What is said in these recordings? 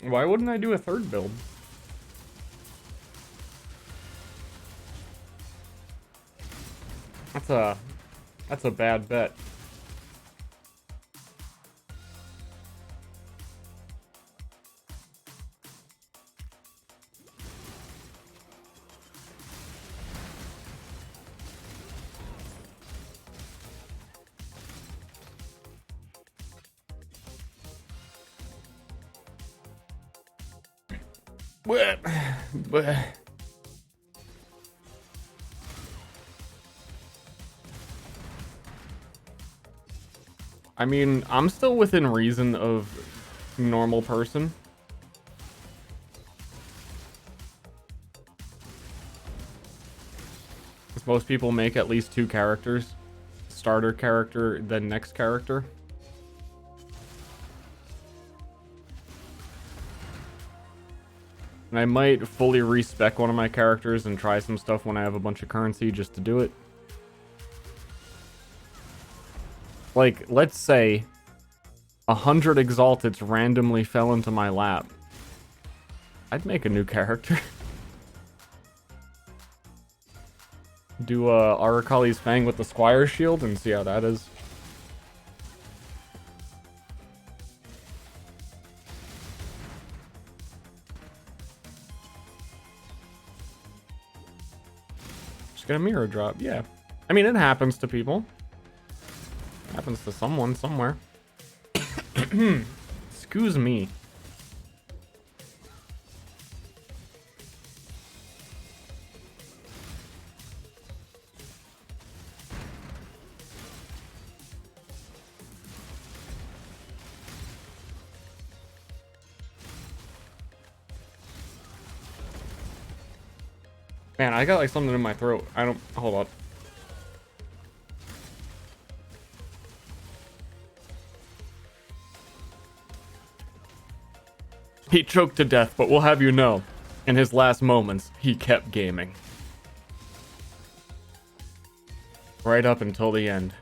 Why wouldn't I do a third build? That's a bad bet. But I mean, I'm still within reason of normal person. Because most people make at least 2 characters. Starter character, then next character. And I might fully respec one of my characters and try some stuff when I have a bunch of currency just to do it. Like, let's say 100 Exalteds randomly fell into my lap. I'd make a new character. Do Arakali's Fang with the Squire Shield and see how that is. Just get a mirror drop, yeah. I mean, it happens to people. It happens to someone somewhere. Excuse me. Man, I got like something in my throat. I don't... Hold up. He choked to death, but we'll have you know, in his last moments, he kept gaming. Right up until the end.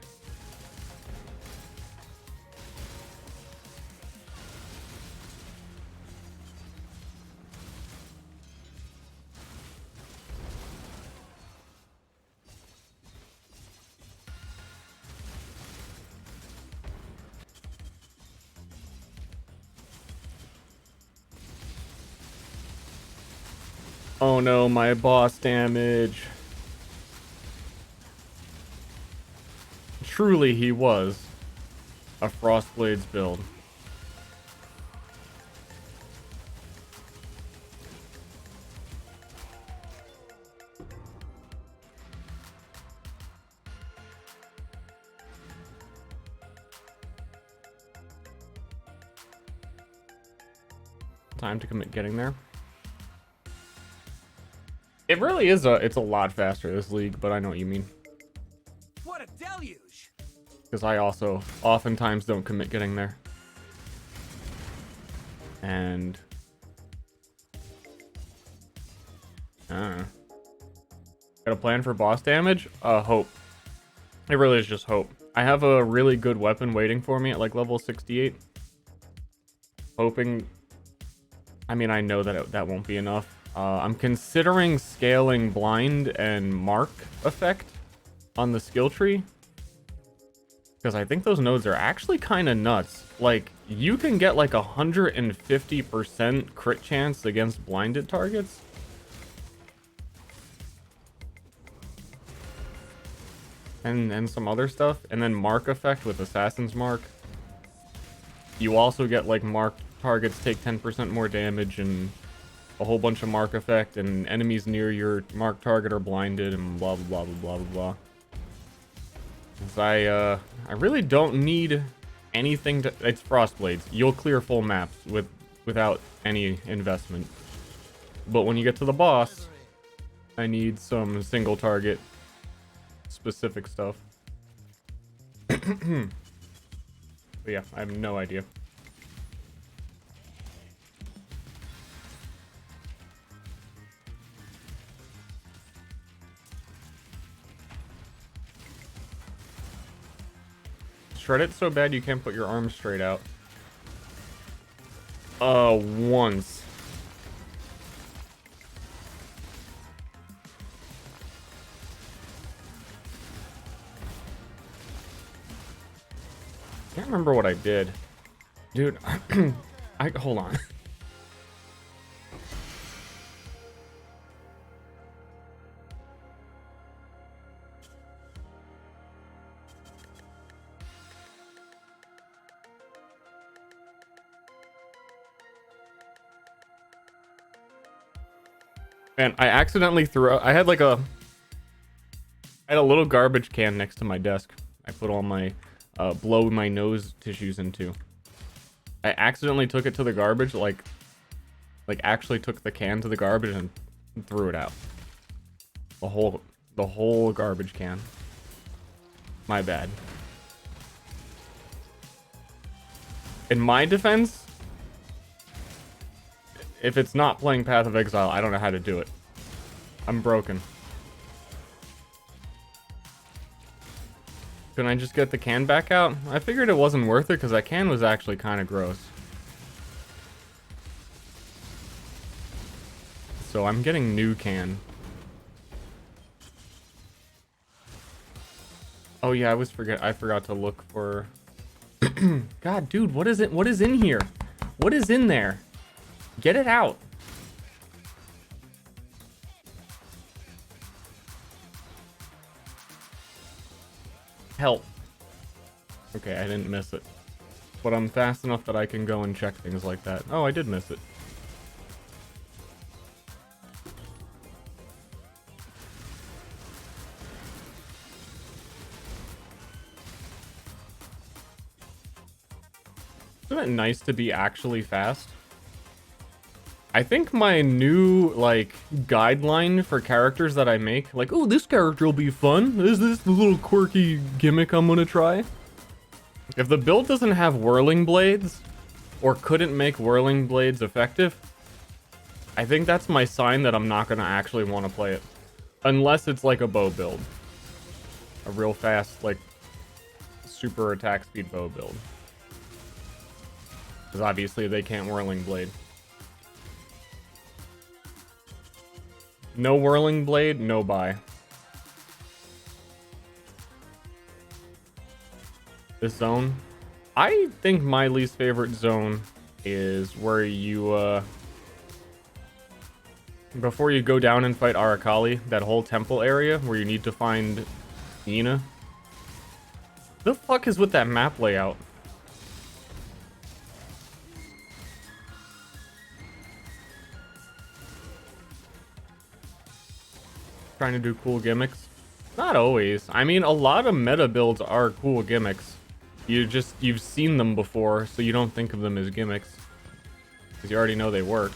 Oh no, my boss damage. Truly he was a Frostblades build. Time to commit getting there. It really is it's a lot faster, this league, but I know what you mean. What a deluge! Because I also oftentimes don't commit getting there. And... Got a plan for boss damage? Hope. It really is just hope. I have a really good weapon waiting for me at like level 68. Hoping... I mean, I know that that won't be enough. I'm considering scaling blind and mark effect on the skill tree. Because I think those nodes are actually kind of nuts. Like, you can get like 150% crit chance against blinded targets. And some other stuff. And then mark effect with Assassin's Mark. You also get like marked targets take 10% more damage and a whole bunch of mark effect, and enemies near your mark target are blinded, and blah blah blah blah blah blah. I really don't need anything to... It's Frostblades. You'll clear full maps without any investment. But when you get to the boss, I need some single target specific stuff. But yeah, I have no idea. Shred it so bad you can't put your arms straight out. Once. Can't remember what I did. Dude, hold on. Man, I accidentally threw out, I had a little garbage can next to my desk. I put all my blow my nose tissues into. I accidentally took it to the garbage, like actually took the can to the garbage and threw it out. The whole garbage can. My bad. In my defense, if it's not playing Path of Exile, I don't know how to do it. I'm broken. Can I just get the can back out? I figured it wasn't worth it because that can was actually kind of gross. So I'm getting new can. Oh yeah, I forgot to look for God, dude, what is it? What is in here? What is in there? Get it out. Help. Okay, I didn't miss it. But I'm fast enough that I can go and check things like that. Oh, I did miss it. Isn't it nice to be actually fast? I think my new, like, guideline for characters that I make, like, oh, this character will be fun. Is this the little quirky gimmick I'm gonna try? If the build doesn't have whirling blades, or couldn't make whirling blades effective, I think that's my sign that I'm not gonna actually want to play it. Unless it's like a bow build. A real fast, like, super attack speed bow build. Because obviously they can't whirling blade. No whirling blade, no buy. This zone. I think my least favorite zone is where you, before you go down and fight Arakali, that whole temple area where you need to find Nina. The fuck is with that map layout? Trying to do cool gimmicks. Not always. I mean, a lot of meta builds are cool gimmicks. You've seen them before, so you don't think of them as gimmicks. Because you already know they work.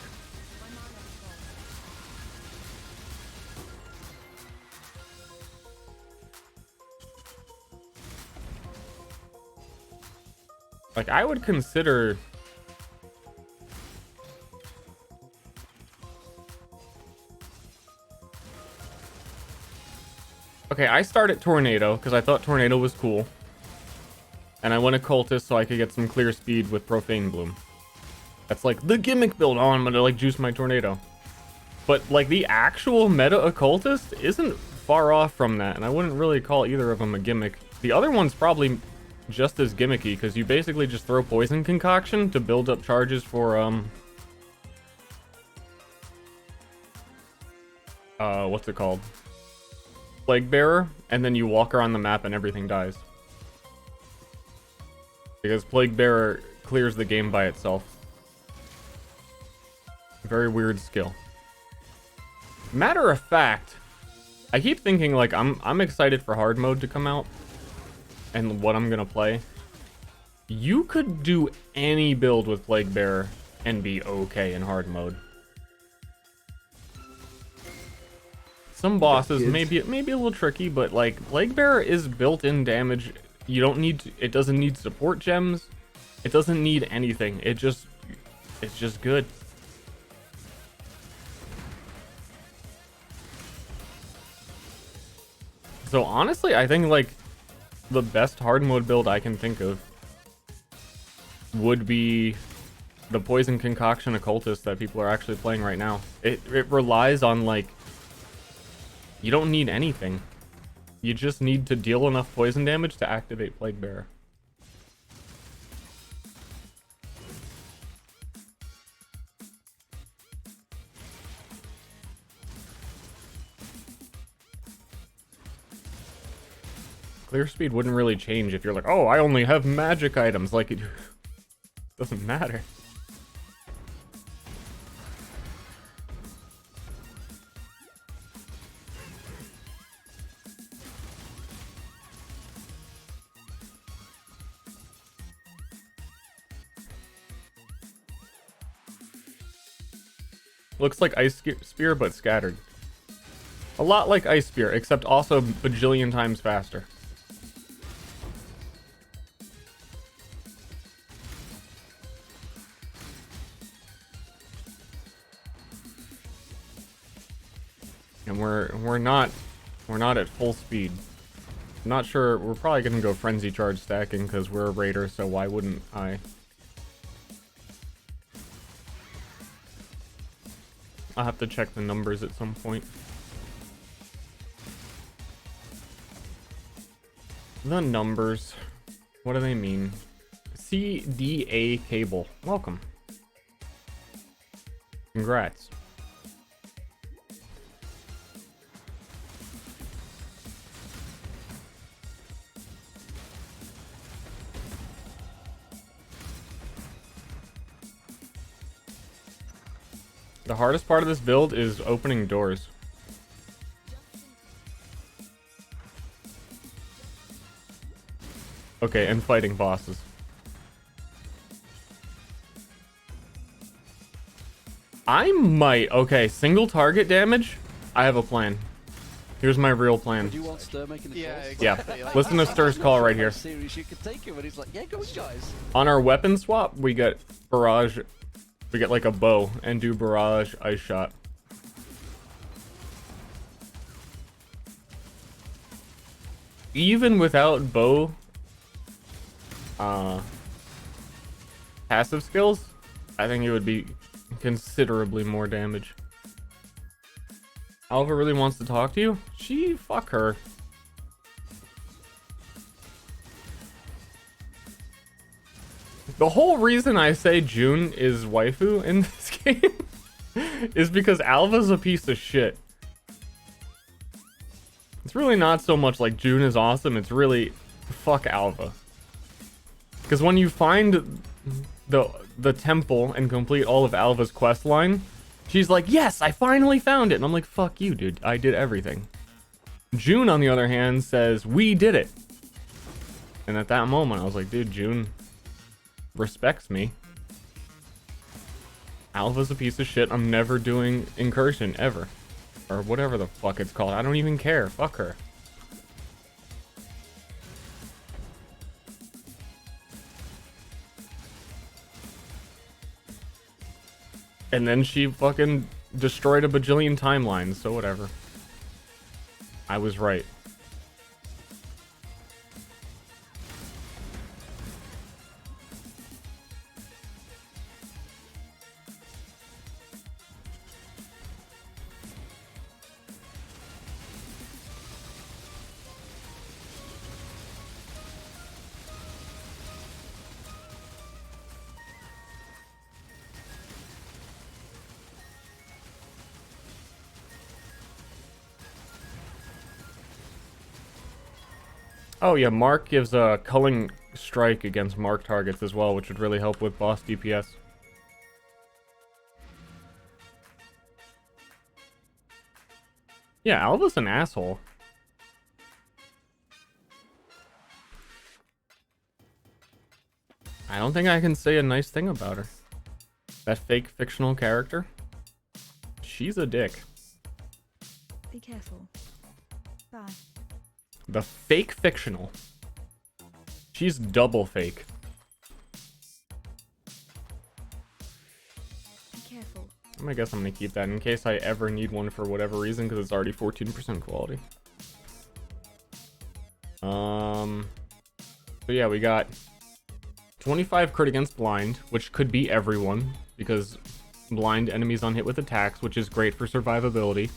Like, I would consider... Okay, I started Tornado, because I thought Tornado was cool. And I went Occultist so I could get some clear speed with Profane Bloom. That's like the gimmick build. Oh, I'm gonna like juice my Tornado. But like the actual meta Occultist isn't far off from that, and I wouldn't really call either of them a gimmick. The other one's probably just as gimmicky, because you basically just throw Poison Concoction to build up charges for, what's it called? Plague Bearer, and then you walk around the map and everything dies. Because Plague Bearer clears the game by itself. Very weird skill. Matter of fact, I keep thinking like I'm excited for hard mode to come out and what I'm gonna play. You could do any build with Plague Bearer and be okay in hard mode. Some bosses maybe a little tricky, but like Plague Bearer is built-in damage. You don't need to, it doesn't need support gems. It doesn't need anything. It's just good. So honestly, I think like the best hard mode build I can think of would be the poison concoction occultist that people are actually playing right now. It relies on, like, you don't need anything. You just need to deal enough poison damage to activate Plague Bearer. Clear speed wouldn't really change if you're like, oh, I only have magic items. Like, it doesn't matter. Looks like Ice Spear, but scattered. A lot like Ice Spear, except also bajillion times faster. And we're not at full speed. I'm not sure. We're probably gonna go frenzy charge stacking because we're a raider, so why wouldn't I? I'll have to check the numbers at some point. The numbers. What do they mean? CDA cable. Welcome. Congrats. The hardest part of this build is opening doors. Okay, and fighting bosses. I might. Okay, single target damage? I have a plan. Here's my real plan. Do you want Ster making the calls? Exactly. Yeah. Listen to Ster's call right here. Serious you could take him, and he's like, yeah, go on, guys. On our weapon swap, we get barrage. We get like a bow and do barrage ice shot. Even without bow passive skills, I think it would be considerably more damage. Alva really wants to talk to you? Fuck her. The whole reason I say June is waifu in this game is because Alva's a piece of shit. It's really not so much like June is awesome, it's really fuck Alva. Because when you find the temple and complete all of Alva's quest line, she's like, yes, I finally found it. And I'm like, fuck you, dude. I did everything. June, on the other hand, says, we did it. And at that moment, I was like, dude, June respects me. Alva's a piece of shit. I'm never doing incursion ever, or whatever the fuck it's called. I don't even care. Fuck her. And then she fucking destroyed a bajillion timelines, so whatever. I was right. Oh yeah, Mark gives a culling strike against marked targets as well, which would really help with boss DPS. Yeah, Alva's an asshole. I don't think I can say a nice thing about her. That fake fictional character. She's a dick. Be careful. Bye. The fake fictional. She's double fake. Be careful. I guess I'm gonna keep that in case I ever need one for whatever reason, because it's already 14% quality. So yeah, we got 25 crit against blind, which could be everyone, because blind enemies on hit with attacks, which is great for survivability.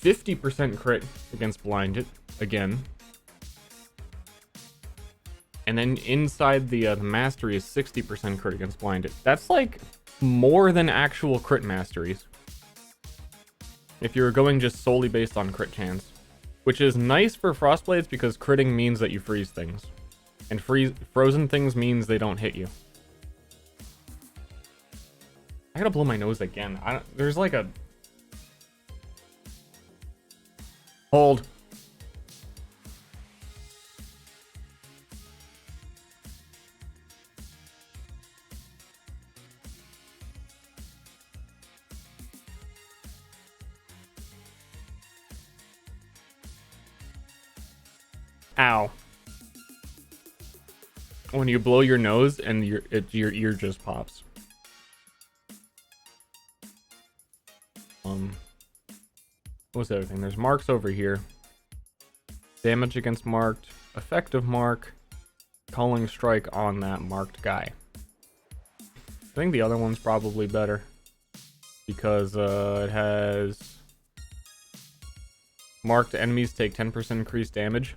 50% crit against blind, again. And then inside the mastery is 60% crit against blind. That's like more than actual crit masteries. If you're going just solely based on crit chance. Which is nice for Frostblades because critting means that you freeze things. And frozen things means they don't hit you. I gotta blow my nose again. There's like a... Hold. Ow. When you blow your nose and your ear just pops. What's the other thing? There's marks over here. Damage against marked, effective mark, calling strike on that marked guy. I think the other one's probably better because it has marked enemies take 10% increased damage,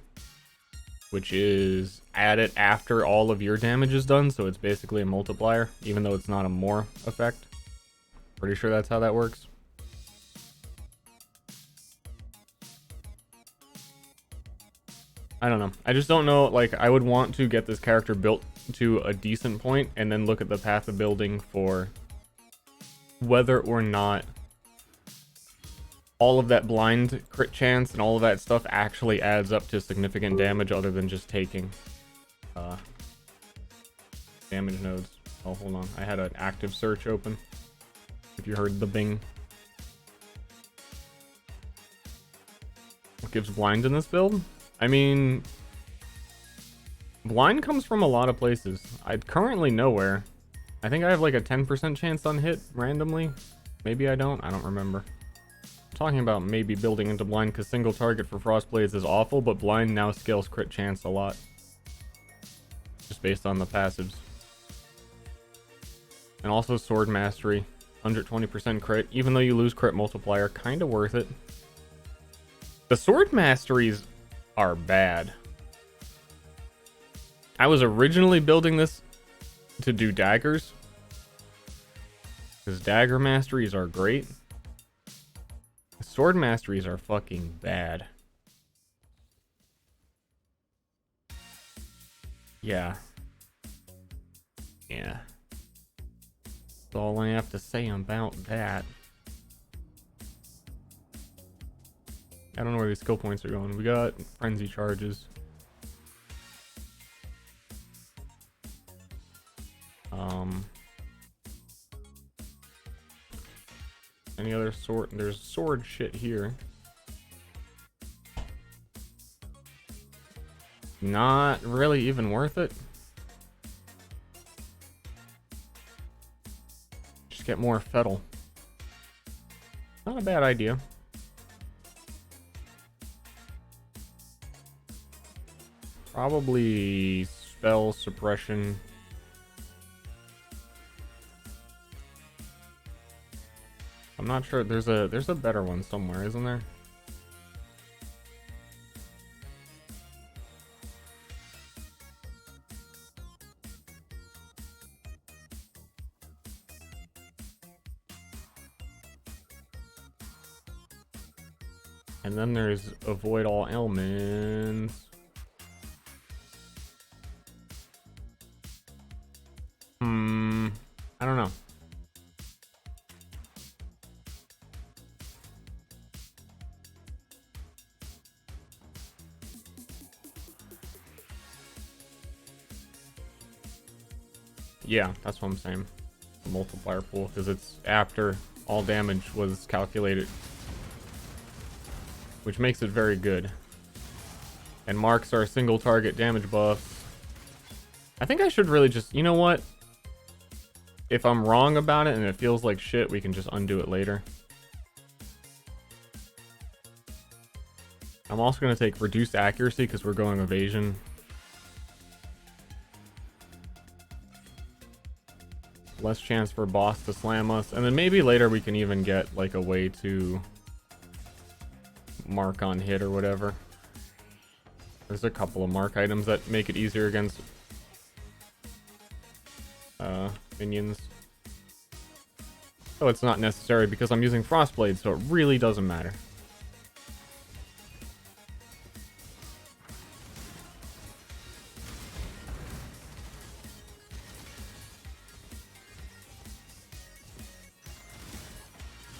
which is added after all of your damage is done, so it's basically a multiplier, even though it's not a more effect. Pretty sure that's how that works. I don't know. I just don't know, like, I would want to get this character built to a decent point and then look at the path of building for whether or not all of that blind crit chance and all of that stuff actually adds up to significant damage other than just taking damage nodes. Oh, hold on. I had an active search open. If you heard the bing. What gives blind in this build? I mean, blind comes from a lot of places. I'd currently nowhere. I think I have like a 10% chance on hit randomly. Maybe I don't remember. I'm talking about maybe building into blind because single target for Frostblades is awful, but blind now scales crit chance a lot. Just based on the passives. And also sword mastery. 120% crit. Even though you lose crit multiplier, kind of worth it. The sword masteries are bad. I was originally building this to do daggers, because dagger masteries are great. Sword masteries are fucking bad. Yeah. That's all I have to say about that. I don't know where these skill points are going. We got frenzy charges. Any other sword? There's sword shit here. Not really even worth it. Just get more fettle. Not a bad idea. Probably spell suppression. I'm not sure. There's a better one somewhere, isn't there? And then there's avoid all ailments. I don't know. Yeah, that's what I'm saying. The multiplier pool, because it's after all damage was calculated, which makes it very good. And marks are single target damage buffs. I think I should really just, you know what? If I'm wrong about it and it feels like shit, we can just undo it later. I'm also going to take reduced accuracy because we're going evasion. less chance for boss to slam us, and then maybe later we can even get like a way to mark on hit or whatever. There's a couple of mark items that make it easier against minions. Oh, it's not necessary because I'm using Frostblade, so it really doesn't matter.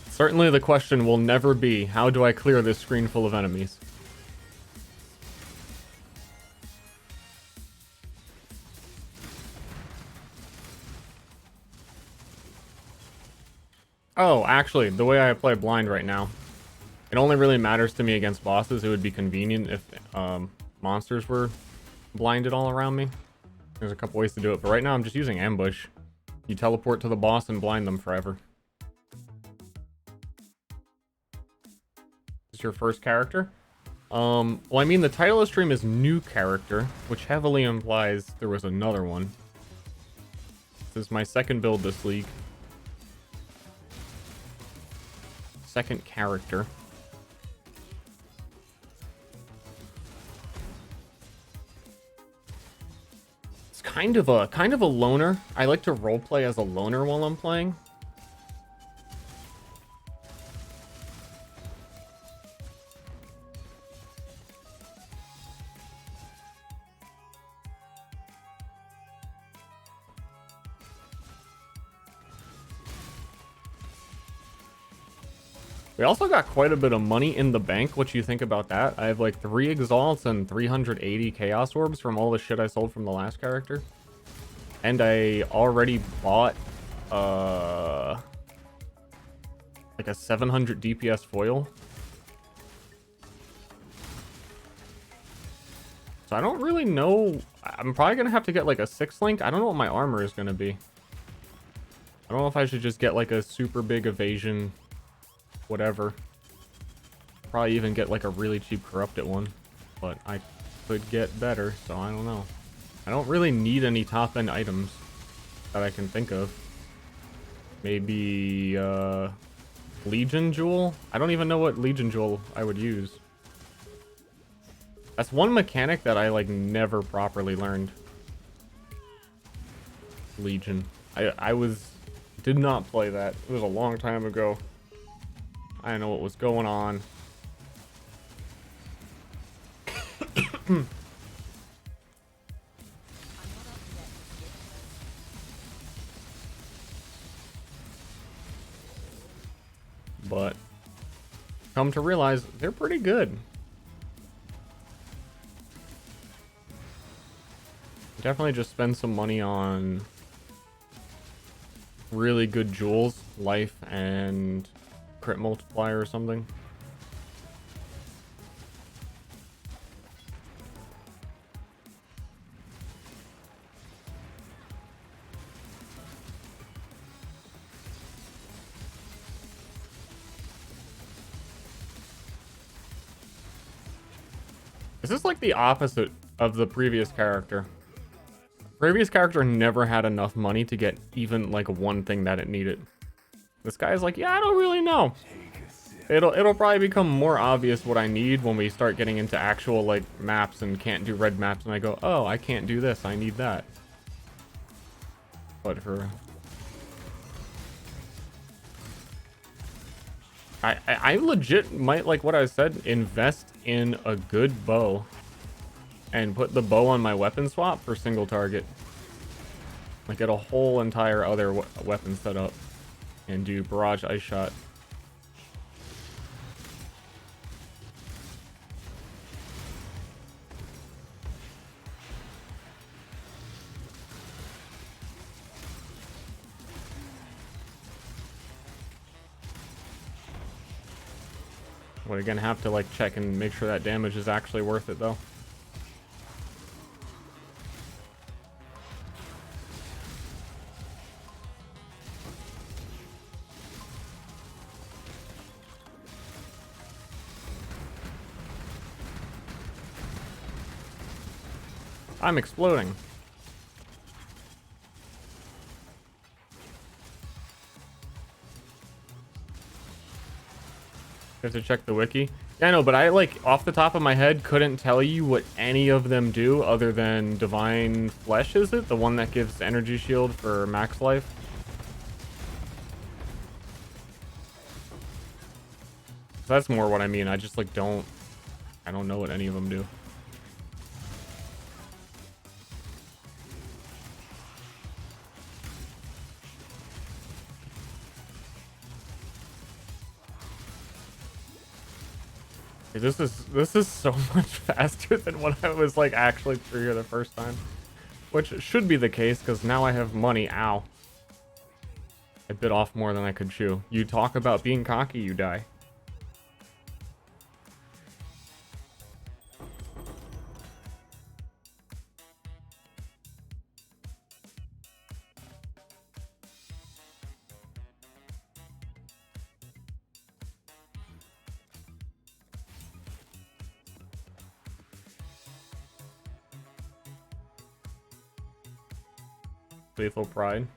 Certainly the question will never be, how do I clear this screen full of enemies? Oh, actually, the way I play blind right now, it only really matters to me against bosses. It would be convenient if monsters were blinded all around me. There's a couple ways to do it, but right now I'm just using ambush. You teleport to the boss and blind them forever. Is your first character? Well, I mean, the title of the stream is new character, which heavily implies there was another one. This is my second build this league. Second character. It's kind of a loner. I like to roleplay as a loner while I'm playing. We also got quite a bit of money in the bank. What you think about that? I have like 3 exalts and 380 chaos orbs from all the shit I sold from the last character. And I already bought like a 700 DPS foil. So I don't really know. I'm probably gonna have to get like a 6 link. I don't know what my armor is gonna be. I don't know if I should just get like a super big evasion, whatever. Probably even get like a really cheap corrupted one, but I could get better, so I don't know. I don't really need any top end items that I can think of. Maybe Legion Jewel? I don't even know what Legion Jewel I would use. That's one mechanic that I like never properly learned. Legion. I did not play that. It was a long time ago. I don't know what was going on. But come to realize they're pretty good. Definitely just spend some money on really good jewels, life, and crit multiplier or something. This is like the opposite of the previous character. Previous character never had enough money to get even like one thing that it needed. This guy is like, yeah, I don't really know. It'll probably become more obvious what I need when we start getting into actual like maps and can't do red maps, and I go, oh, I can't do this, I need that. But for I legit might, like what I said, invest in a good bow and put the bow on my weapon swap for single target. Like get a whole entire other weapon set up and do barrage ice shot. We're gonna have to like check and make sure that damage is actually worth it though. I'm exploding. have to check the wiki. Yeah, I know, but I, like, off the top of my head, couldn't tell you what any of them do other than Divine Flesh, is it? The one that gives energy shield for max life? That's more what I mean. I just, like, I don't know what any of them do. This is so much faster than what I was like actually through here the first time, which should be the case because now I have money. Ow! I bit off more than I could chew. You talk about being cocky, you die. Faithful Pride.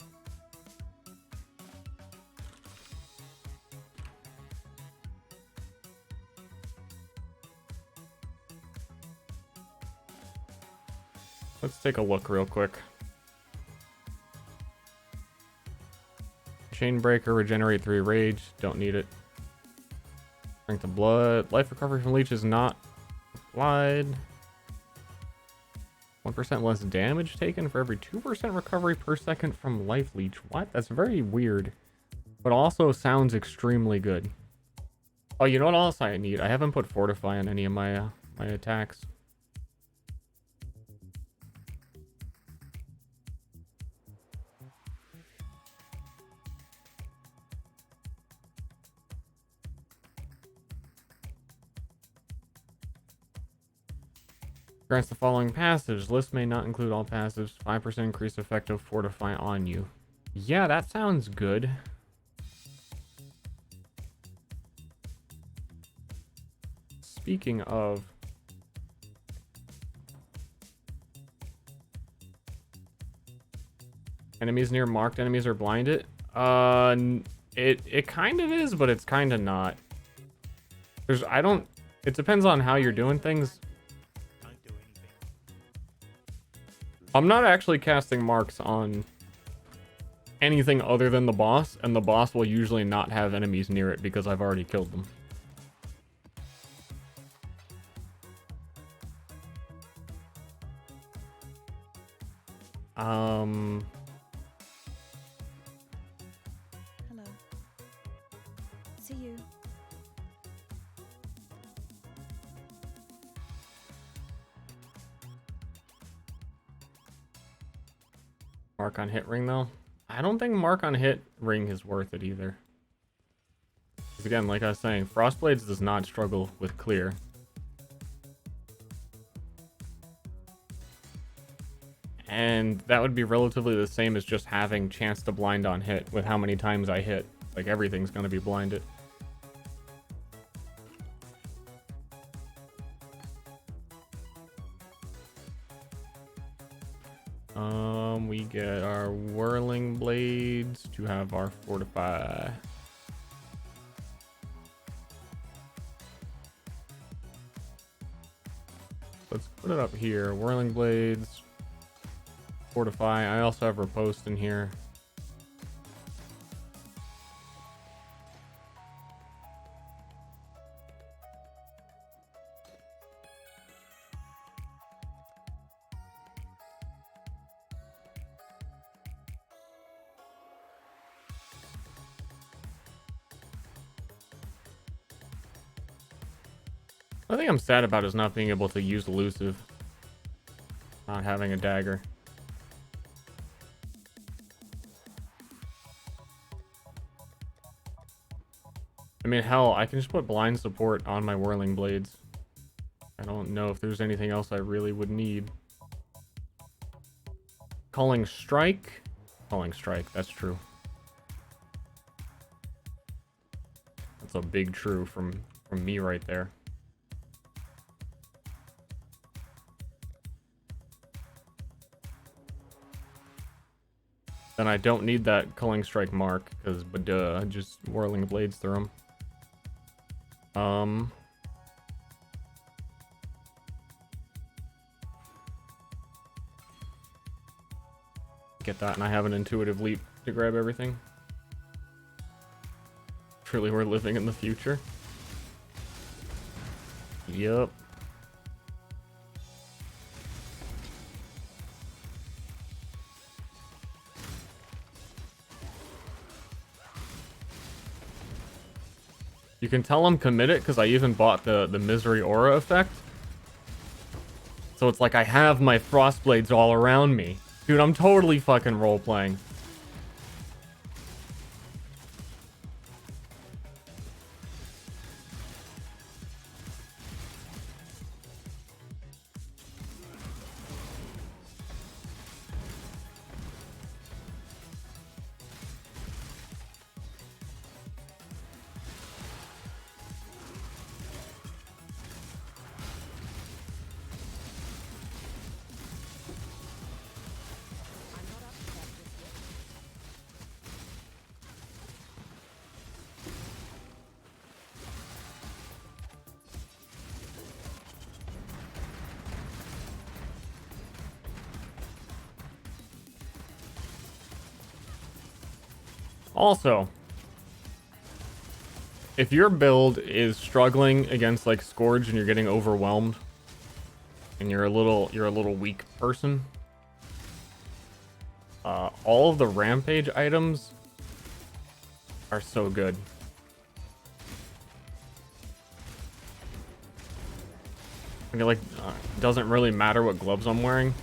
Let's take a look real quick. Chainbreaker, regenerate 3 rage. Don't need it. Strength of blood. Life recovery from leech is not applied. 1% less damage taken for every 2% recovery per second from life leech. What? That's very weird. But also sounds extremely good. Oh, you know what else I need? I haven't put Fortify on any of my my attacks. Grants the following passage. List may not include all passives. 5% increased effect of Fortify on you. Yeah, that sounds good. Speaking of... enemies near marked enemies are blinded. It kind of is, but it's kind of not. It depends on how you're doing things. I'm not actually casting marks on anything other than the boss, and the boss will usually not have enemies near it because I've already killed them. Hello. See you. Mark on hit ring though. I don't think mark on hit ring is worth it either. Because again, like I was saying, Frostblades does not struggle with clear. And that would be relatively the same as just having chance to blind on hit with how many times I hit. Like everything's gonna be blinded. We get our whirling blades to have our fortify. Let's put it up here. Whirling blades, fortify. I also have riposte in here. The thing I'm sad about is not being able to use elusive. Not having a dagger. I mean, hell, I can just put blind support on my whirling blades. I don't know if there's anything else I really would need. Calling strike? Calling strike, that's true. That's a big true from me right there. Then I don't need that culling strike mark because, just whirling blades through them. Um, get that, and I have an intuitive leap to grab everything. Truly, we're living in the future. Yup. You can tell I'm committed because I even bought the Misery Aura effect. So it's like I have my Frostblades all around me. Dude, I'm totally fucking role-playing. Also, if your build is struggling against like Scourge and you're getting overwhelmed and you're a little weak person, all of the Rampage items are so good. I mean, like, doesn't really matter what gloves I'm wearing.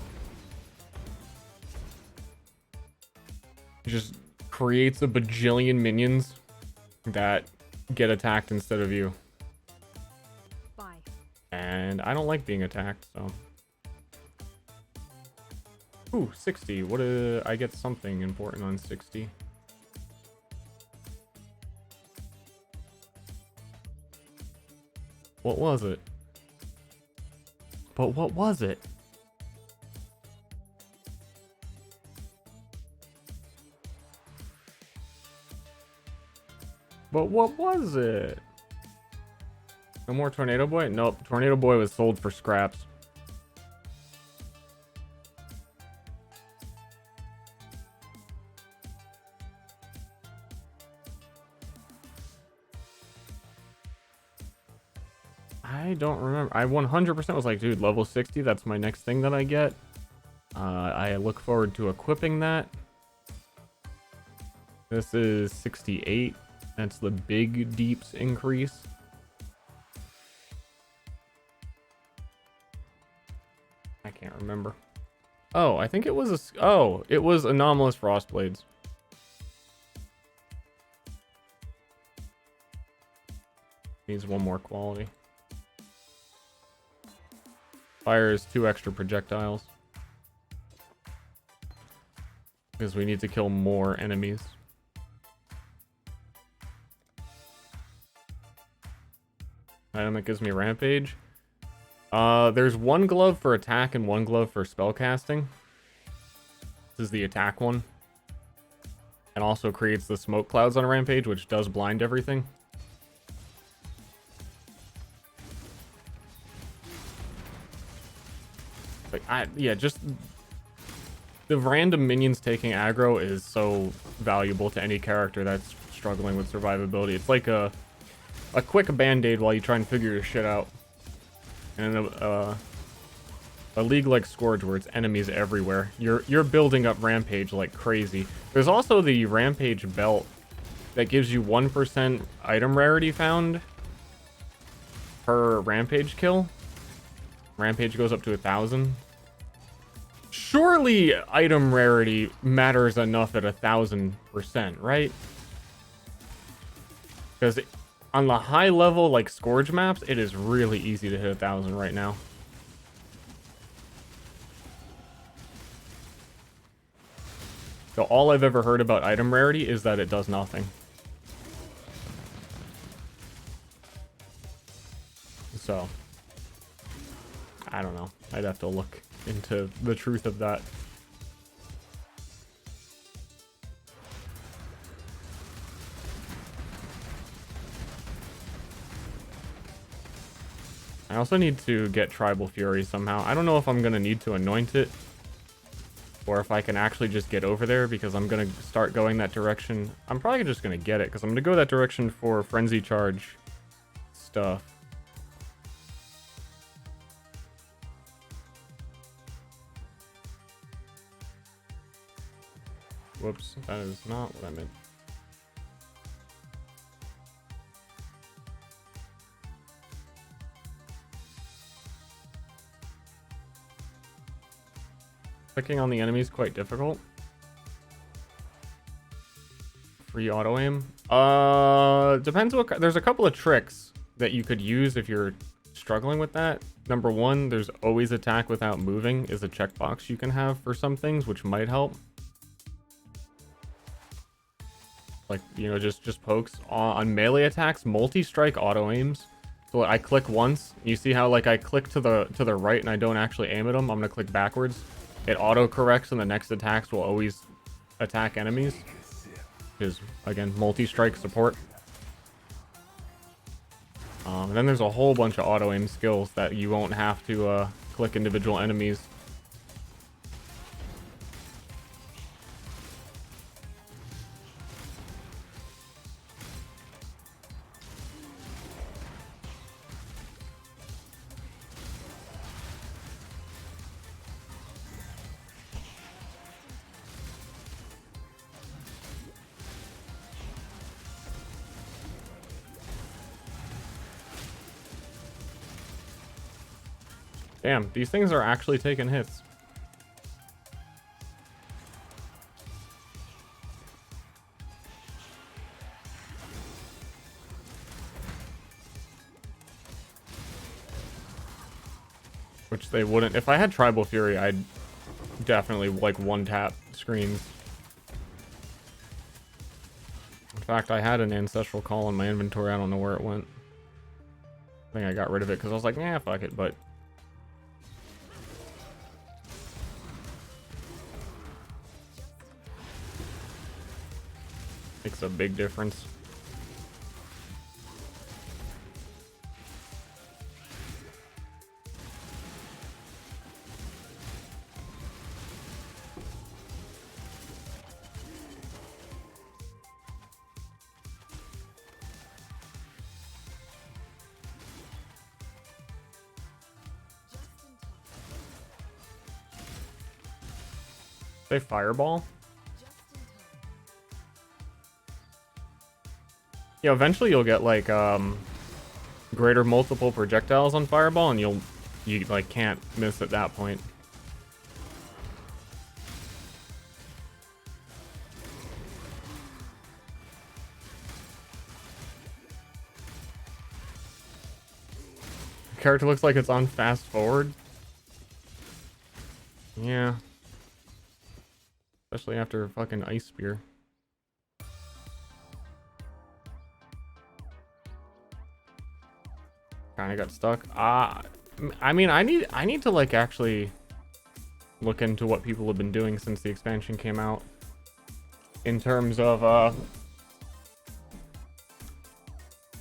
It just creates a bajillion minions that get attacked instead of you. Bye. And I don't like being attacked, so. Ooh, 60. What I get something important on 60. What was it? But what was it? But what was it? No more Tornado Boy? Nope. Tornado Boy was sold for scraps. I don't remember. I 100% was like, dude, level 60, that's my next thing that I get. I look forward to equipping that. This is 68. That's the big deeps increase. I can't remember. Oh, I think it was it was Anomalous Frostblades. Needs one more quality. Fires 2 extra projectiles. Because we need to kill more enemies. Item that gives me Rampage. There's one glove for attack and one glove for spellcasting. This is the attack one. And also creates the smoke clouds on Rampage, which does blind everything. But yeah, just the random minions taking aggro is so valuable to any character that's struggling with survivability. It's like a quick band-aid while you try and figure your shit out. And a league like Scourge where it's enemies everywhere, you're building up Rampage like crazy. There's also the Rampage belt that gives you 1% item rarity found per Rampage kill. Rampage goes up to 1,000. Surely item rarity matters enough at 1,000%, right? Because on the high level, like Scourge maps, it is really easy to hit 1,000 right now. So all I've ever heard about item rarity is that it does nothing. So, I don't know. I'd have to look into the truth of that. I also need to get Tribal Fury somehow. I don't know if I'm gonna need to anoint it, or if I can actually just get over there, because I'm gonna start going that direction. I'm probably just gonna get it, because I'm gonna go that direction for Frenzy Charge stuff. Whoops, that is not what I meant. Clicking on the enemy is quite difficult. Free auto aim. Depends what. There's a couple of tricks that you could use if you're struggling with that. Number one, there's always attack without moving is a checkbox you can have for some things, which might help. Like, you know, just pokes on melee attacks. Multi-strike auto aims. So I click once. You see how like I click to the right and I don't actually aim at them. I'm gonna click backwards. It auto corrects and the next attacks will always attack enemies. Is again multi-strike support. And then there's a whole bunch of auto aim skills that you won't have to click individual enemies. Damn, these things are actually taking hits. Which they wouldn't. If I had Tribal Fury, I'd definitely like one tap screens. In fact, I had an Ancestral Call in my inventory. I don't know where it went. I think I got rid of it because I was like, nah, fuck it, but makes a big difference. Say Fireball. Yeah, eventually you'll get like greater multiple projectiles on Fireball, and you like can't miss at that point. The character looks like it's on fast forward. Yeah. Especially after fucking Ice Spear. Kind of got stuck. I mean, I need to like actually look into what people have been doing since the expansion came out in terms of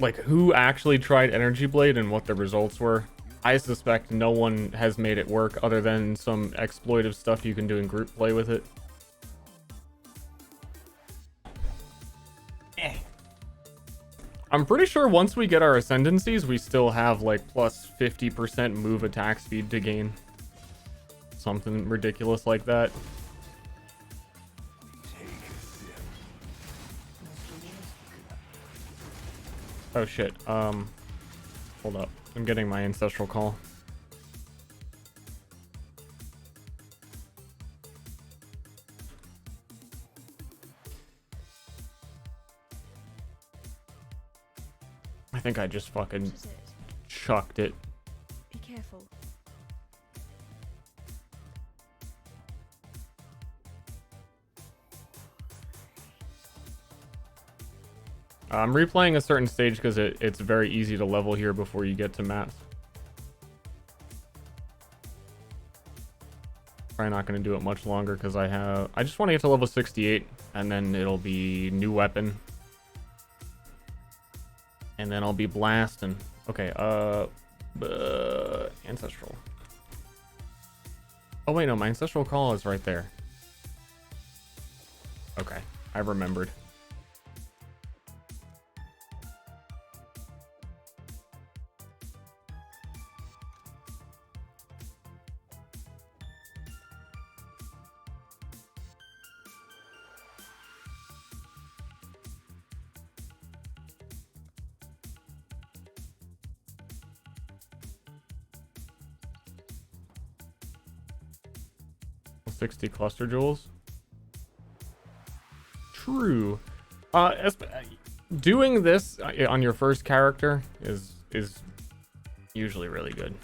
like who actually tried Energy Blade and what the results were. I suspect no one has made it work other than some exploitive stuff you can do in group play with it. I'm pretty sure once we get our ascendancies, we still have like plus 50% move attack speed to gain. Something ridiculous like that. Oh shit. Hold up. I'm getting my Ancestral Call. I think I just fucking chucked it. Be careful. I'm replaying a certain stage because it's very easy to level here before you get to maps. Probably not going to do it much longer because I just want to get to level 68 and then it'll be new weapon. And then I'll be blasting. Okay, Ancestral. Oh wait, no, my ancestral call is right there. Okay, I remembered. $60 cluster jewels. True. Doing this on your first character is usually really good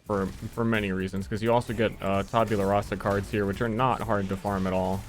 for many reasons, because you also get tabula rasa cards here, which are not hard to farm at all.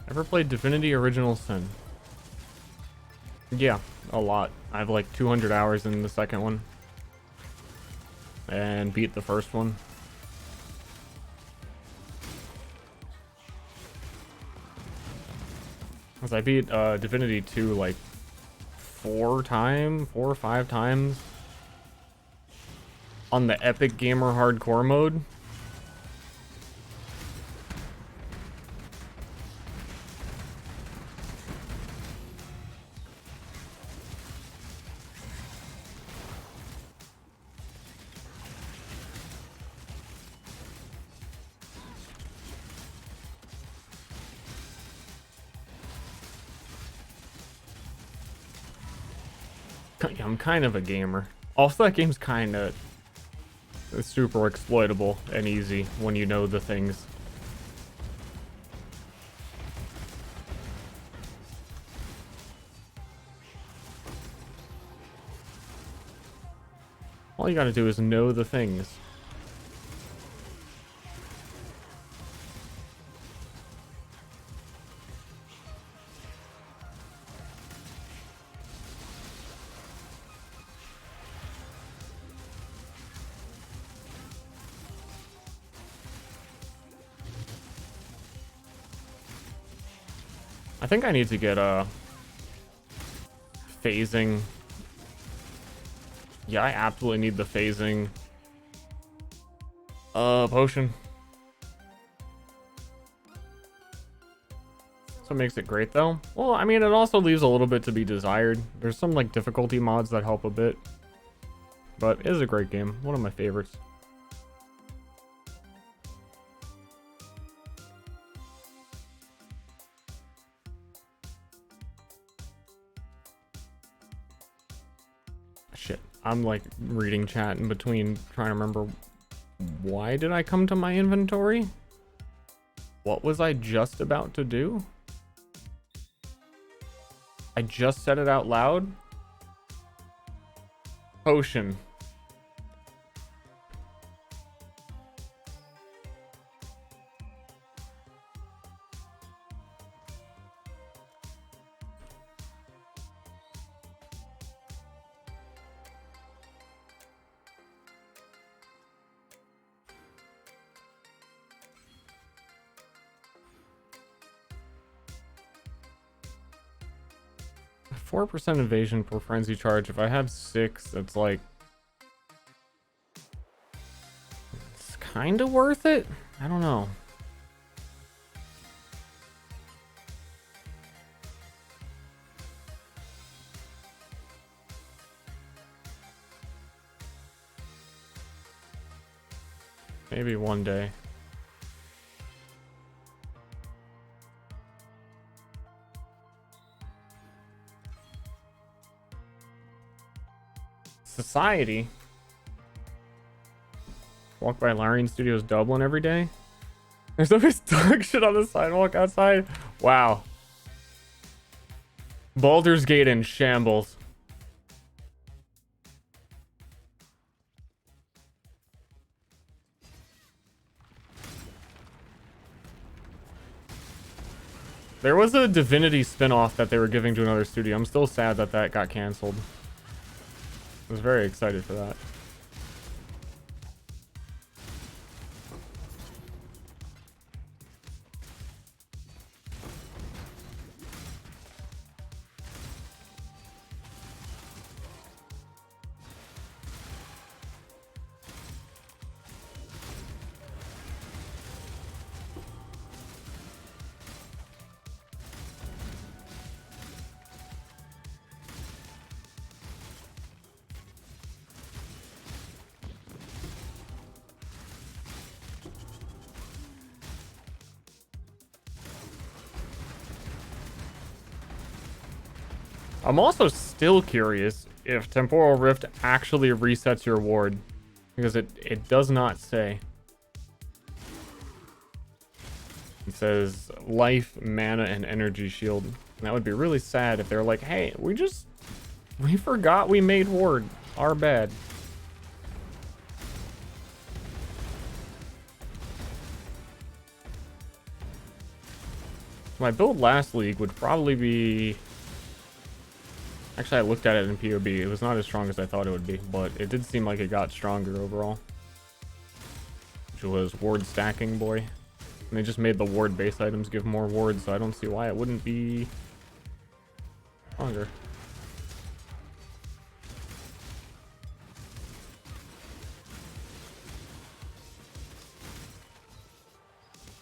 Ever played Divinity Original Sin? Yeah, a lot. I have like 200 hours in the second one. And beat the first one. Cause I beat Divinity 2 like 4 or 5 times. On the Epic Gamer Hardcore mode. I'm kind of a gamer. Also, that game's kind of super exploitable and easy when you know the things. All you gotta do is know the things. I think I need to get phasing. Yeah, I absolutely need the phasing potion. So it makes it great though. Well, I mean, it also leaves a little bit to be desired. There's some like difficulty mods that help a bit, but it is a great game. One of my favorites. Shit, I'm like reading chat in between trying to remember, why did I come to my inventory? What was I just about to do? I just said it out loud. Potion. %4 evasion per frenzy charge. If I have 6, it's like, it's kind of worth it. I don't know. Maybe one day. Society. Walk by Larian Studios Dublin every day. There's always dog shit on the sidewalk outside. Wow. Baldur's Gate in shambles. There was a Divinity spin-off that they were giving to another studio. I'm still sad that that got canceled. I was very excited for that. I'm also still curious if Temporal Rift actually resets your ward, because it does not say. It says life, mana, and energy shield. And that would be really sad if they're like, hey, we forgot we made ward. Our bad. My build last league would probably be... Actually, I looked at it in POB. It was not as strong as I thought it would be, but it did seem like it got stronger overall. Which was ward stacking, boy. And they just made the ward base items give more wards, so I don't see why it wouldn't be stronger.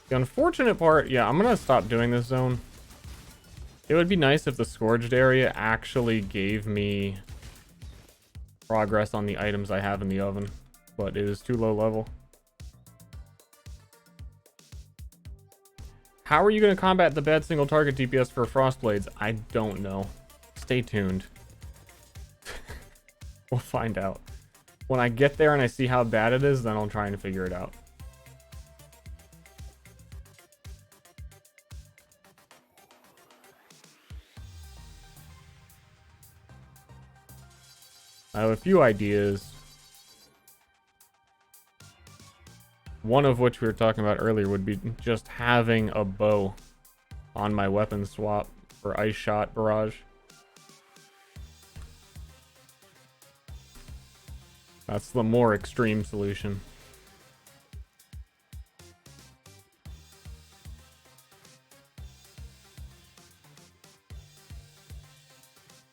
The unfortunate part, yeah, I'm gonna stop doing this zone. It would be nice if the Scourged area actually gave me progress on the items I have in the oven, but it is too low level. How are you going to combat the bad single target DPS for Frostblades? I don't know. Stay tuned. We'll find out. When I get there and I see how bad it is, then I'll try and figure it out. I have a few ideas. One of which we were talking about earlier would be just having a bow on my weapon swap for Ice Shot Barrage. That's the more extreme solution.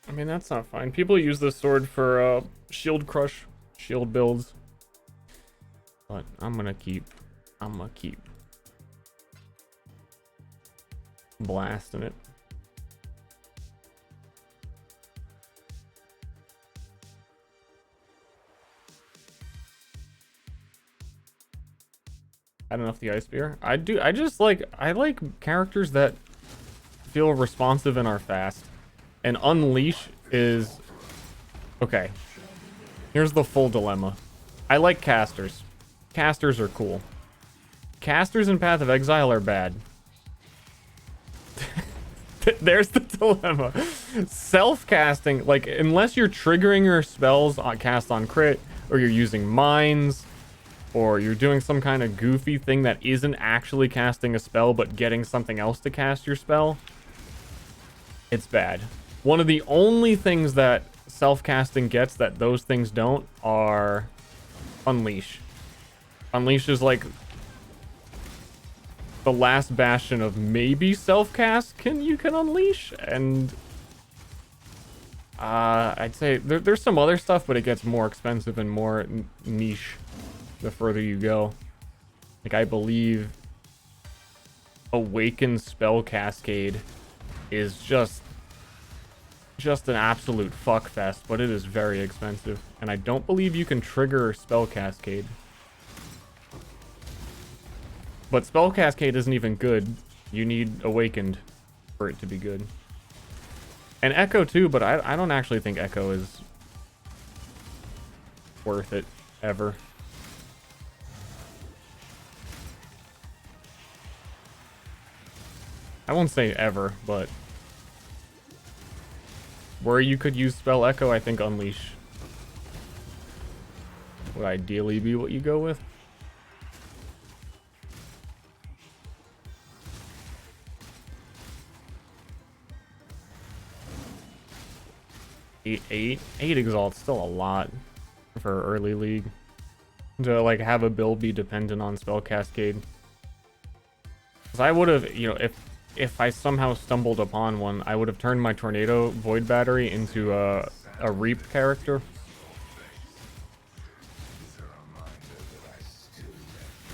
I mean, that's not fine. People use this sword for shield crush, shield builds. But I'm gonna keep blasting it. I don't know if the ice spear. I like characters that feel responsive and are fast. And Unleash is... Okay. Here's the full dilemma. I like casters. Casters are cool. Casters in Path of Exile are bad. There's the dilemma. Self-casting, like, unless you're triggering your spells on cast on crit, or you're using mines, or you're doing some kind of goofy thing that isn't actually casting a spell, but getting something else to cast your spell, it's bad. One of the only things that self-casting gets that those things don't are Unleash. Unleash is like the last bastion of maybe self-cast you can unleash, and I'd say there's some other stuff, but it gets more expensive and more niche the further you go. Like, I believe Awaken Spell Cascade is just an absolute fuck fest, but it is very expensive, and I don't believe you can trigger Spell Cascade. But Spell Cascade isn't even good. You need Awakened for it to be good. And Echo too, but I don't actually think Echo is worth it, ever. I won't say ever, but Where you could use Spell Echo, I think Unleash would ideally be what you go with. Eight Exalt's still a lot for early league. To like have a build be dependent on Spell Cascade. Because I would have, you know, if I somehow stumbled upon one, I would have turned my Tornado Void Battery into a Reap character.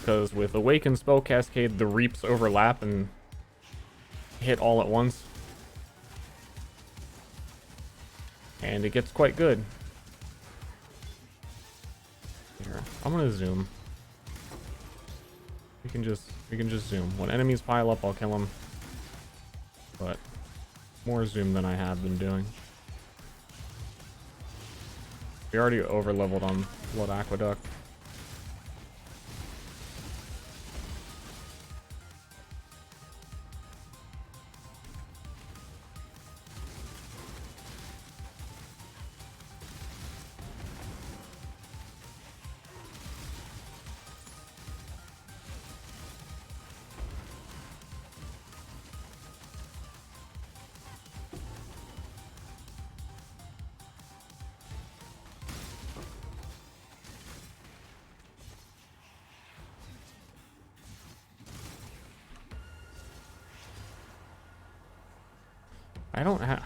Because with Awaken Spell Cascade, the Reaps overlap and hit all at once. And it gets quite good. Here, I'm gonna zoom. We can just zoom. When enemies pile up, I'll kill them. But more zoom than I have been doing. We already over leveled on Blood Aqueduct.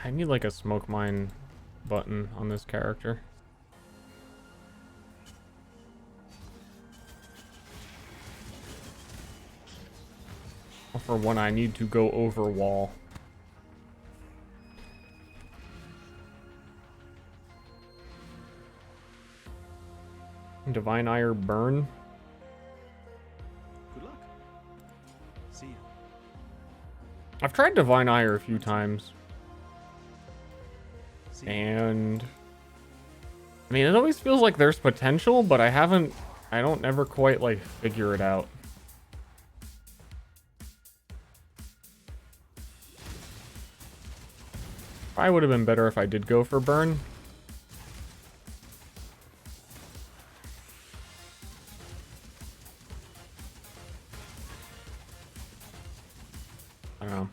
I need like a smoke mine button on this character. For one, I need to go over wall. Divine Ire burn. Good luck. See you. I've tried Divine Ire a few times. And I mean, it always feels like there's potential, but I don't ever quite like figure it out. Probably would have been better if I did go for burn. I don't know.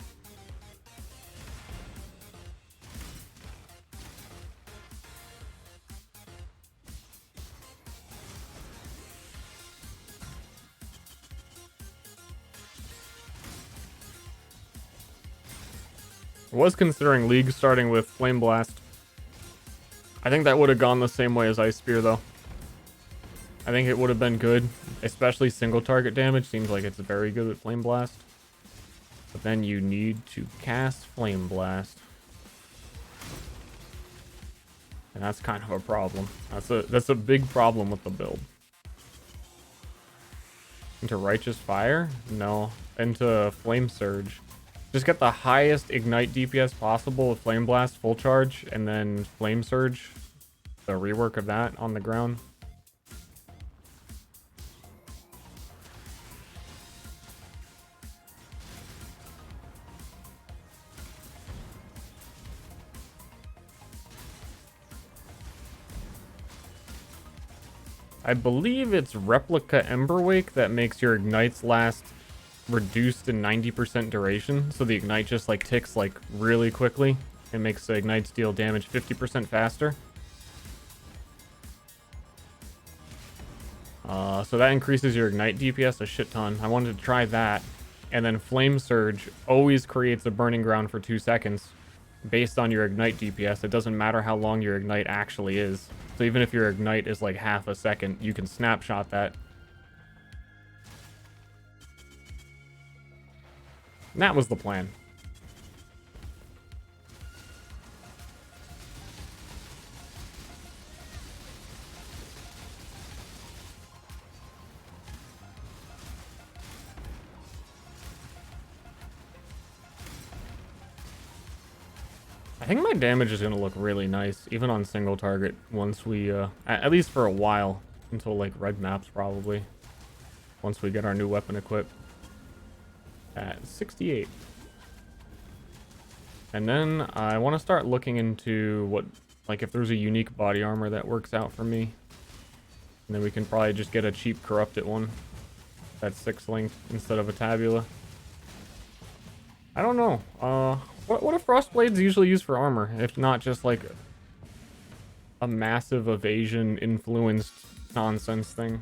I was considering League starting with Flame Blast. I think that would have gone the same way as Ice Spear, though. I think it would have been good, especially single target damage. Seems like it's very good with Flame Blast. But then you need to cast Flame Blast. And that's kind of a problem. That's a big problem with the build. Into Righteous Fire? No. Into Flame Surge. Just get the highest Ignite DPS possible with Flame Blast full charge, and then Flame Surge, the rework of that on the ground. I believe it's Replica Emberwake that makes your Ignites last reduced to 90% duration, so the Ignite just like ticks like really quickly. It makes the Ignites deal damage 50% faster. So that increases your Ignite DPS a shit ton. I wanted to try that. And then Flame Surge always creates a burning ground for 2 seconds based on your Ignite DPS. It doesn't matter how long your Ignite actually is. So even if your Ignite is like half a second, you can snapshot that. And that was the plan. I think my damage is going to look really nice, even on single target, once we, at least for a while, until like red maps probably, once we get our new weapon equipped. At 68. And then I want to start looking into what, like, if there's a unique body armor that works out for me. And then we can probably just get a cheap corrupted one. That's 6 link instead of a tabula. I don't know. What do Frostblades usually use for armor? If not just like a massive evasion influenced nonsense thing.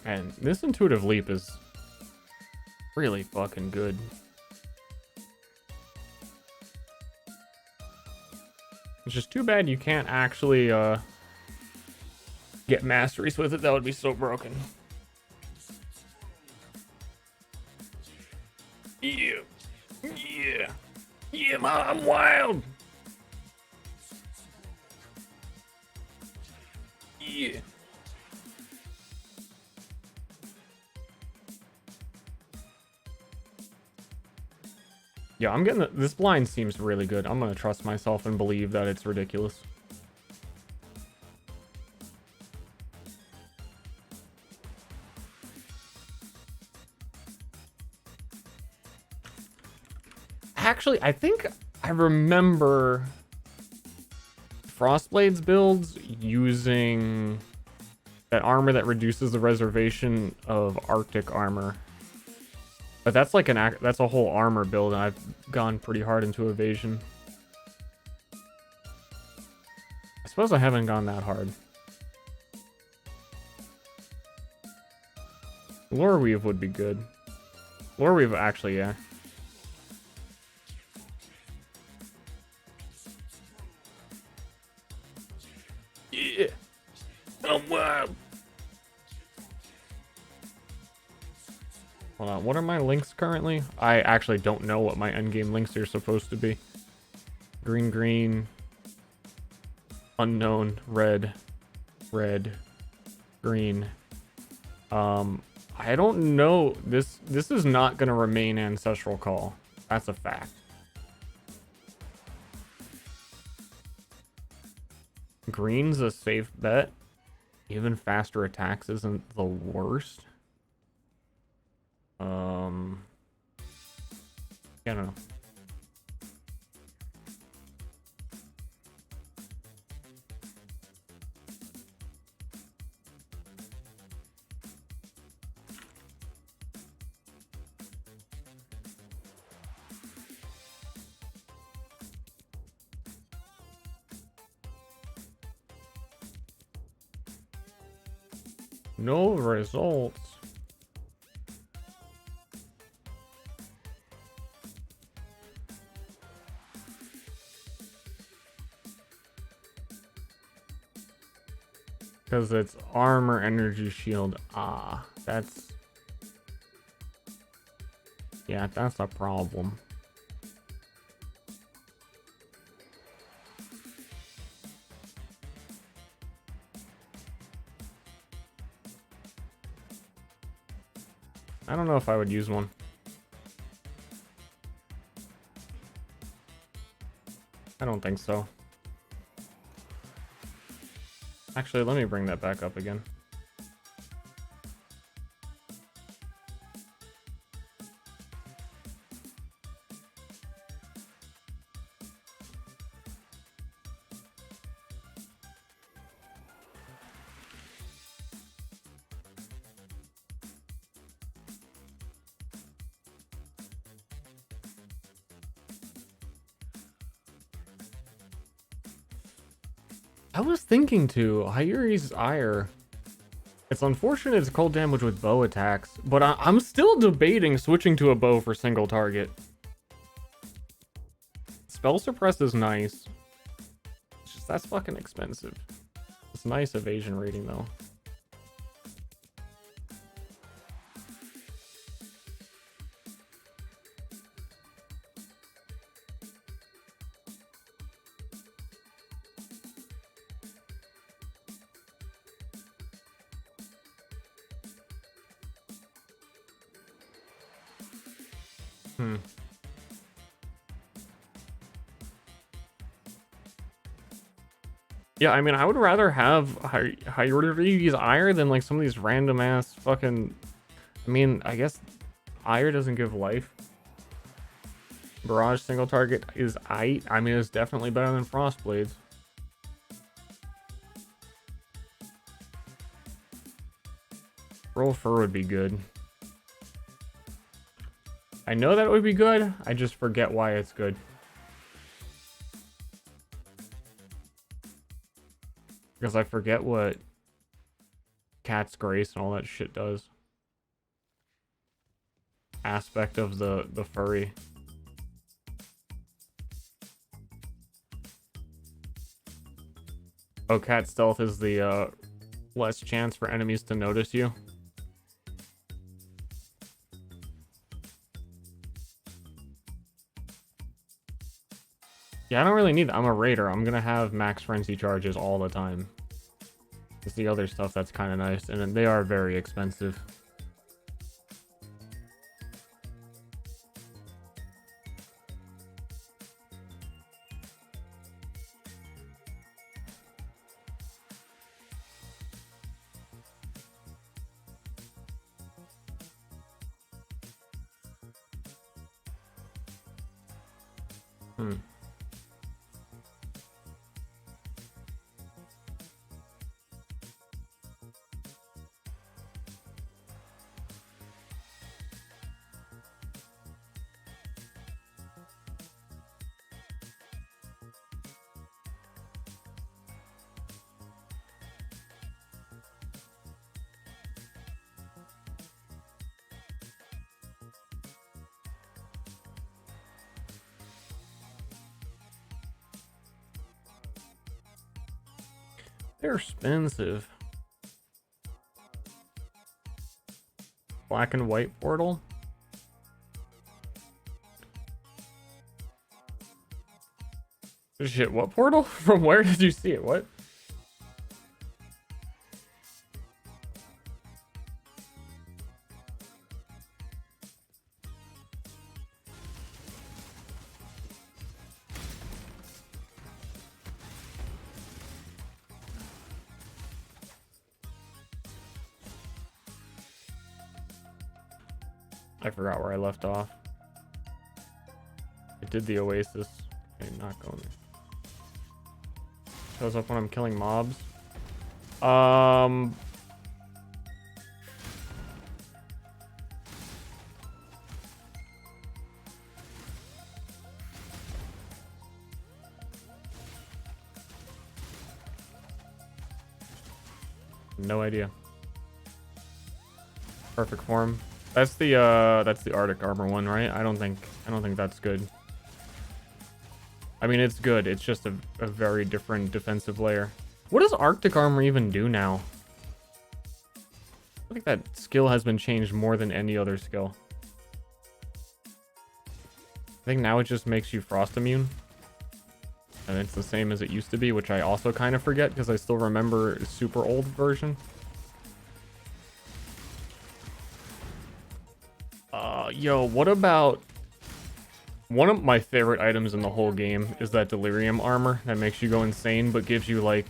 And this intuitive leap is really fucking good. It's just too bad you can't actually get masteries with it. That would be so broken. Yeah. Yeah. Yeah, I'm wild. Yeah. Yeah, I'm getting this blind seems really good. I'm gonna trust myself and believe that it's ridiculous. Actually, I think I remember Frostblades builds using that armor that reduces the reservation of Arctic armor. But that's like that's a whole armor build, and I've gone pretty hard into evasion. I suppose I haven't gone that hard. Lore Weave would be good. Lore Weave, actually, yeah. Yeah. I'm wild. Hold on, what are my links currently? I actually don't know what my endgame links are supposed to be. Green, green. Unknown, red. Red. Green. I don't know. This is not gonna remain Ancestral Call. That's a fact. Green's a safe bet. Even faster attacks isn't the worst. I don't know. No results. Because it's armor, energy, shield. Ah, that's... yeah, that's a problem. I don't know if I would use one. I don't think so. Actually, let me bring that back up again. I was thinking to Hayuri's Ire. It's unfortunate it's cold damage with bow attacks, but I'm still debating switching to a bow for single target. Spell suppress is nice. It's just that's fucking expensive. It's nice evasion rating though. Hmm. Yeah, I mean, I would rather have Hierarchy's Ire than like some of these random ass fucking. I mean, I guess Ire doesn't give life. Barrage single target is I mean, it's definitely better than Frostblades. Roll Fur would be good. I know that would be good. I just forget why it's good. Because I forget what Cat's Grace and all that shit does. Aspect of the furry. Oh, Cat Stealth is the less chance for enemies to notice you. Yeah, I don't really need that. I'm a raider. I'm gonna have max frenzy charges all the time. It's the other stuff that's kind of nice, and then they are very expensive. Hmm. They're expensive. Black and white portal. Shit, what portal? From where did you see it? What? I forgot where I left off. I did the Oasis. Okay, not going there. Shows up when I'm killing mobs. No idea. Perfect form. That's the Arctic armor one, right? I don't think that's good. I mean, it's good. It's just a very different defensive layer. What does Arctic armor even do now? I think that skill has been changed more than any other skill. I think now it just makes you frost immune. And it's the same as it used to be, which I also kind of forget because I still remember a super old version. Yo, what about... One of my favorite items in the whole game is that delirium armor that makes you go insane but gives you like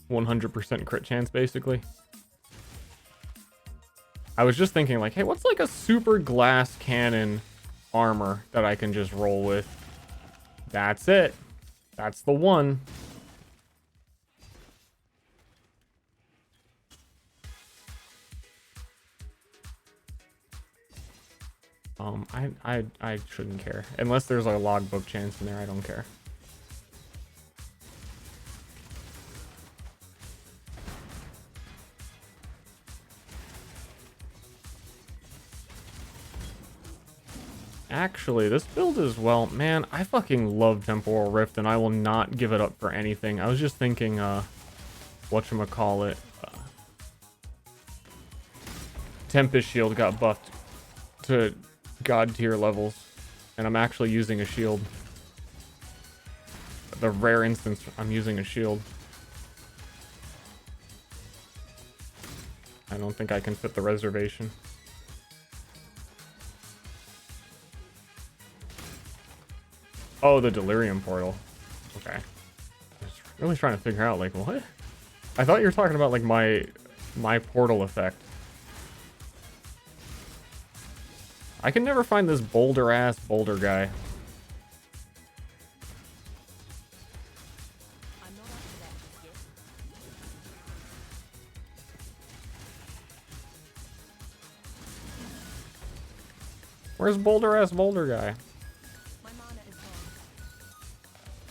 100% crit chance basically. I was just thinking like, hey, what's like a super glass cannon armor that I can just roll with? That's it. That's the one. I shouldn't care. Unless there's a logbook chance in there, I don't care. Actually, this build is, well, man, I fucking love Temporal Rift, and I will not give it up for anything. I was just thinking, whatchamacallit, Tempest Shield got buffed to god tier levels, and I'm actually using a shield. The rare instance I'm using a shield. I don't think I can fit the reservation. Oh, the Delirium portal. Okay. I was really trying to figure out, like, what? I thought you were talking about, like, my portal effect. I can never find this boulder-ass boulder guy. I'm not up to that yet. Where's boulder-ass boulder guy? My mana is gone.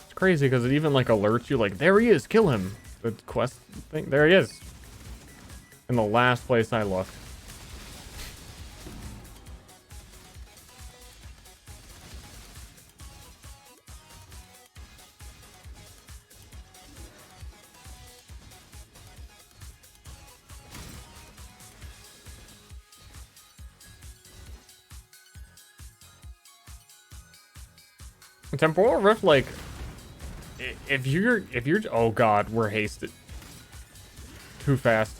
It's crazy because it even, like, alerts you, like, there he is, kill him. The quest thing, there he is. In the last place I looked. Temporal Rift, like, if you're, oh god, we're hasted. Too fast.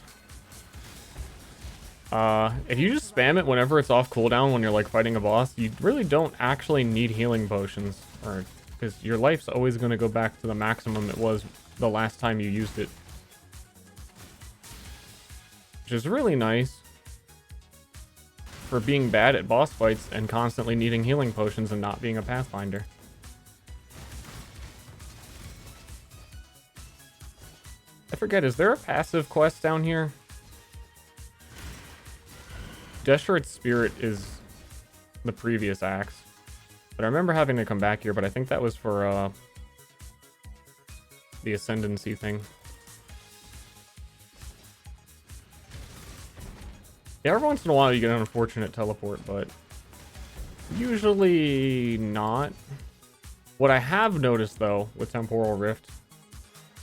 If you just spam it whenever it's off cooldown when you're, like, fighting a boss, you really don't actually need healing potions, or, because your life's always going to go back to the maximum it was the last time you used it. Which is really nice for being bad at boss fights and constantly needing healing potions and not being a Pathfinder. I forget, is there a passive quest down here? Desperate Spirit is the previous axe. But I remember having to come back here, but I think that was for the Ascendancy thing. Yeah, every once in a while you get an unfortunate teleport, but usually not. What I have noticed, though, with Temporal Rift,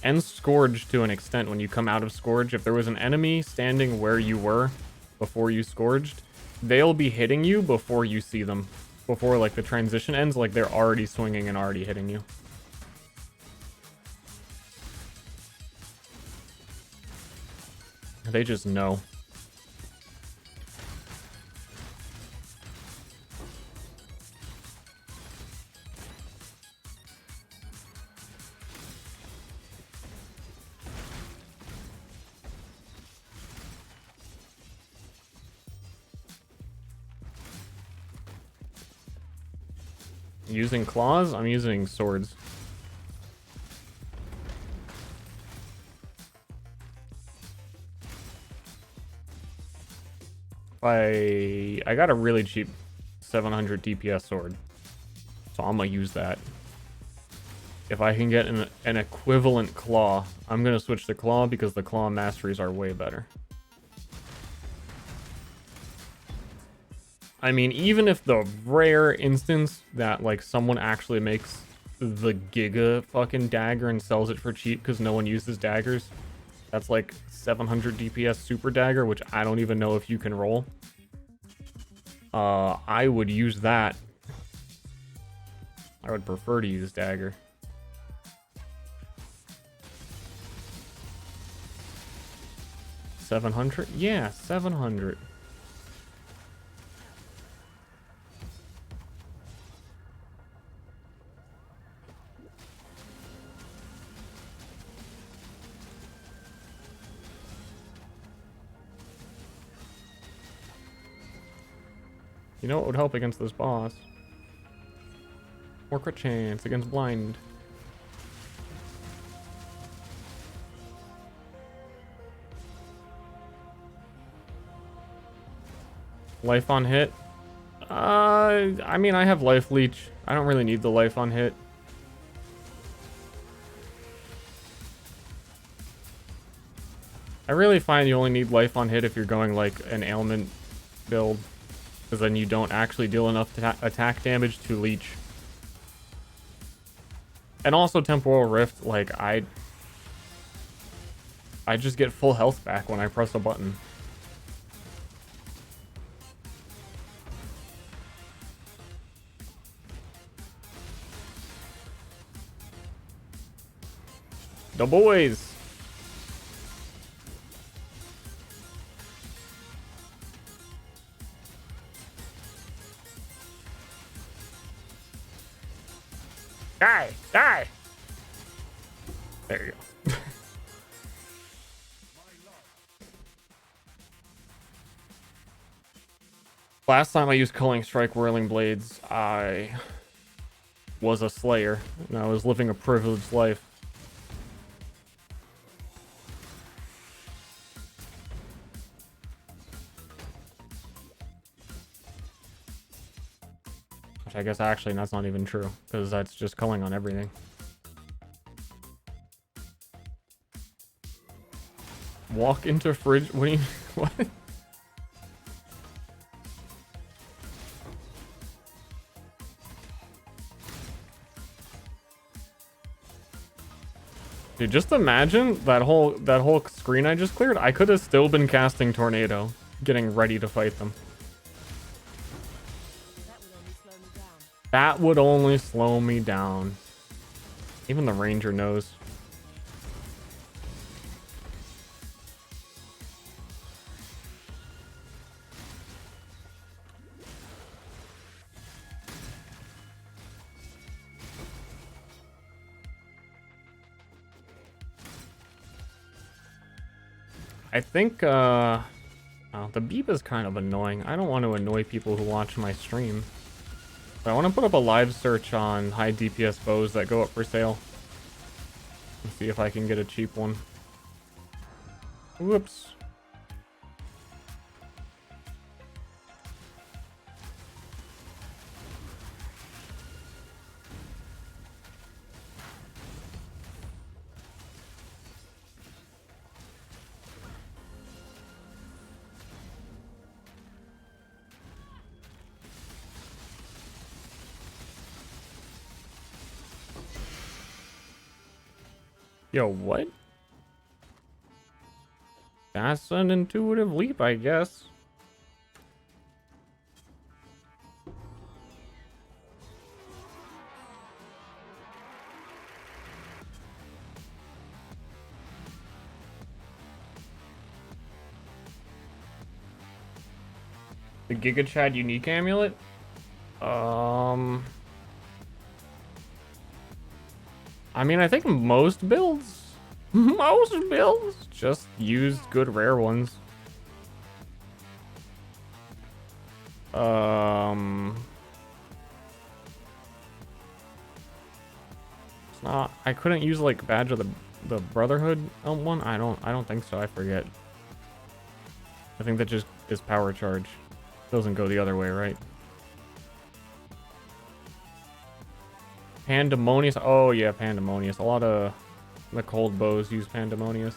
and Scourge to an extent, when you come out of Scourge, if there was an enemy standing where you were before you Scourged, they'll be hitting you before you see them. Before, like, the transition ends, like, they're already swinging and already hitting you. They just know. Using claws? I'm using swords. I got a really cheap 700 DPS sword, so I'm gonna use that. If I can get an equivalent claw, I'm gonna switch to claw because the claw masteries are way better. I mean, even if the rare instance that, like, someone actually makes the giga fucking dagger and sells it for cheap because no one uses daggers, that's like 700 DPS super dagger, which I don't even know if you can roll. I would use that. I would prefer to use dagger. $700? Yeah, 700. You know what would help against this boss? More crit chance against blind. Life on hit? I mean, I have life leech. I don't really need the life on hit. I really find you only need life on hit if you're going like an ailment build, because then you don't actually deal enough attack damage to leech. And also Temporal Rift, like I just get full health back when I press a button. The boys. There you go. Last time I used Culling Strike Whirling Blades, I was a Slayer, and I was living a privileged life. Which I guess actually that's not even true, because that's just culling on everything. Walk into fridge? What do you... What? Dude, just imagine that whole screen I just cleared. I could have still been casting Tornado, getting ready to fight them. That will only slow me down. That would only slow me down. Even the ranger knows. I think, oh, the beep is kind of annoying. I don't want to annoy people who watch my stream. But I want to put up a live search on high DPS bows that go up for sale. And see if I can get a cheap one. Whoops. Yo, what? That's an intuitive leap, I guess. The Giga Chad unique amulet? I mean, I think most builds just use good rare ones. It's not, I couldn't use like Badge of the Brotherhood one. I don't think so. I forget. I think that just is power charge. Doesn't go the other way, right? Pandemonious. Oh yeah, Pandemonious. A lot of the cold bows use Pandemonious.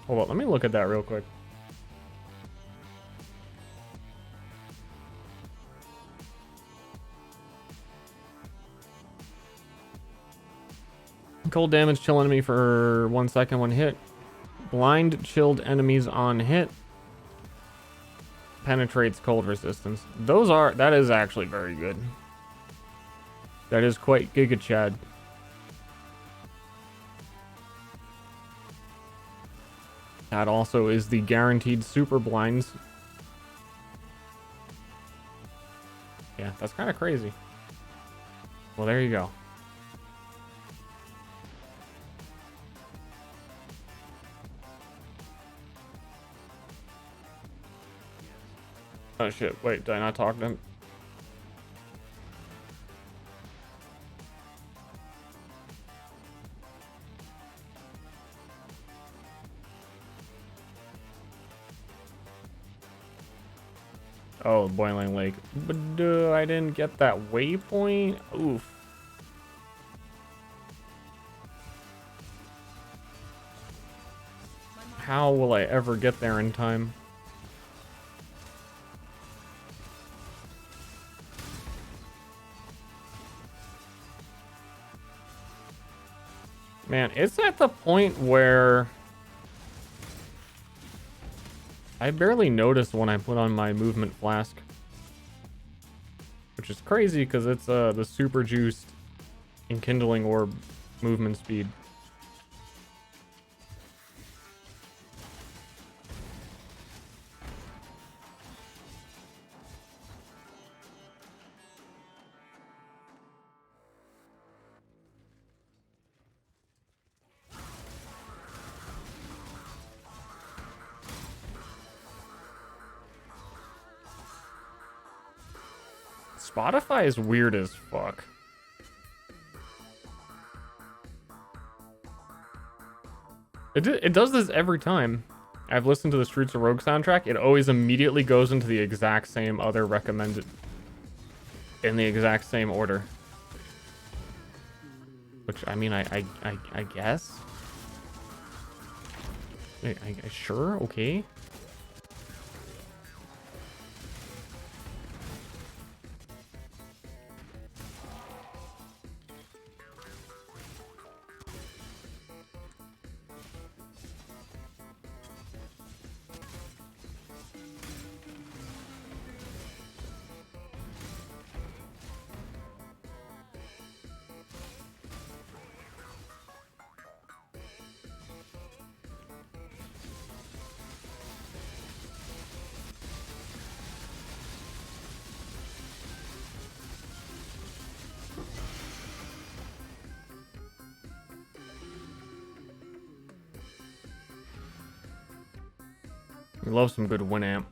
Hold on, let me look at that real quick. Cold damage, chill enemy for 1 second when hit. Blind chilled enemies on hit. Penetrates cold resistance. That is actually very good. That is quite Giga Chad. That also is the guaranteed super blinds. Yeah, that's kind of crazy. Well, there you go. Oh shit, wait, did I not talk to him? Oh, Boiling Lake. But I didn't get that waypoint. Oof. How will I ever get there in time? Man, it's at the point where I barely notice when I put on my movement flask. Which is crazy because it's the super juiced enkindling orb movement speed. Spotify is weird as fuck. It does this every time. I've listened to the Streets of Rogue soundtrack. It always immediately goes into the exact same other recommended in the exact same order. Which, I mean, I guess. Sure, okay. We love some good Winamp.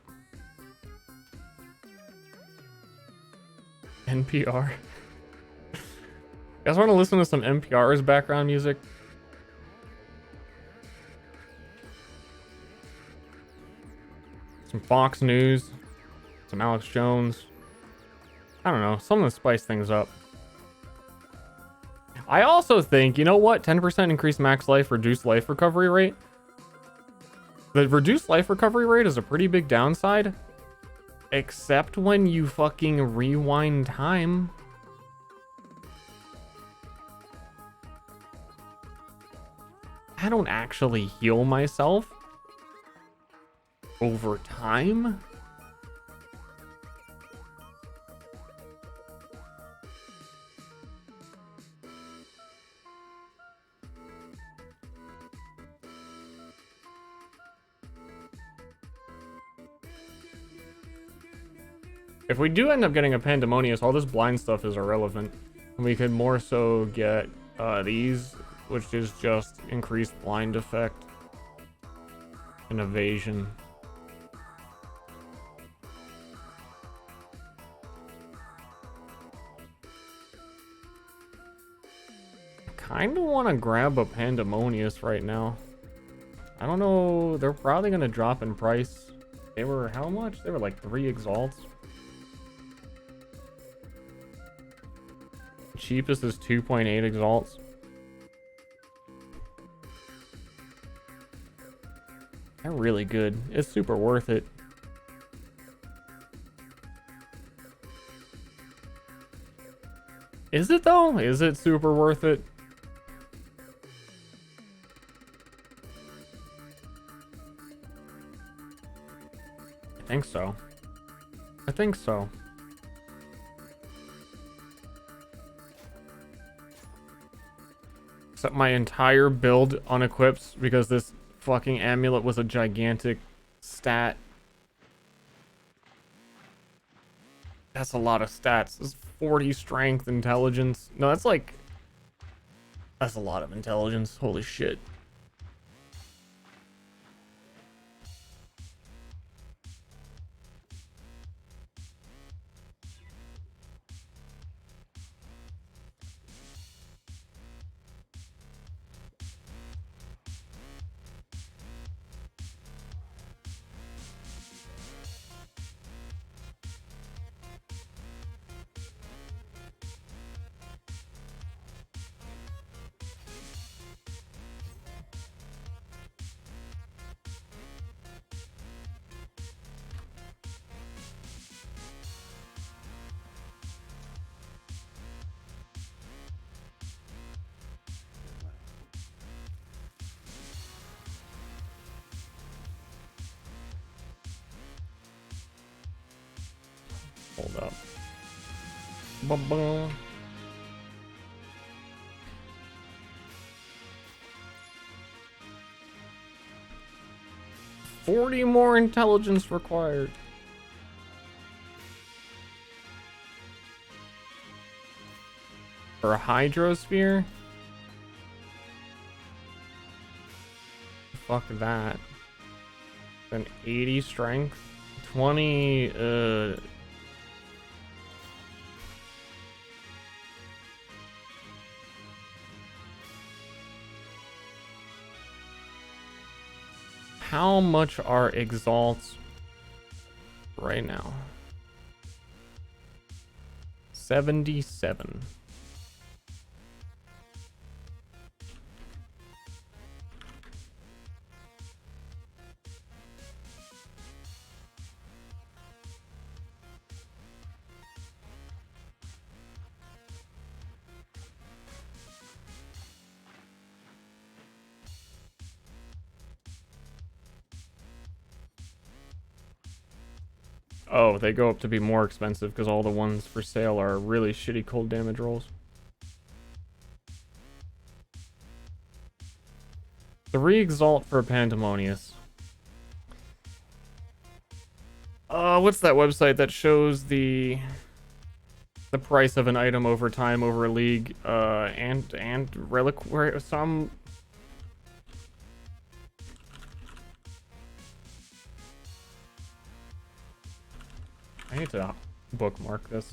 NPR. You guys want to listen to some NPR as background music? Some Fox News. Some Alex Jones. I don't know. Something to spice things up. I also think, you know what? 10% increased max life, reduced life recovery rate. The reduced life recovery rate is a pretty big downside. Except when you fucking rewind time. I don't actually heal myself over time. If we do end up getting a Pandemonious, all this blind stuff is irrelevant. We could more so get these, which is just increased blind effect and evasion. Kind of want to grab a Pandemonious right now. I don't know. They're probably going to drop in price. They were how much? They were like 3 exalts. Cheapest is 2.8 exalts. They're really good. It's super worth it. Is it though? Is it super worth it? I think so. I think so. Except my entire build unequips because this fucking amulet was a gigantic stat. That's a lot of stats. That's 40 strength, intelligence. No, that's like... That's a lot of intelligence. Holy shit. Hold up. Ba-ba. 40 more intelligence required. For a hydrosphere? Fuck that. Then 80 strength. 20, how much are exalts right now? 77. Oh, they go up to be more expensive because all the ones for sale are really shitty cold damage rolls. 3 exalt for Pandemonious. What's that website that shows the price of an item over time over a league? And reliquary some. I need to bookmark this.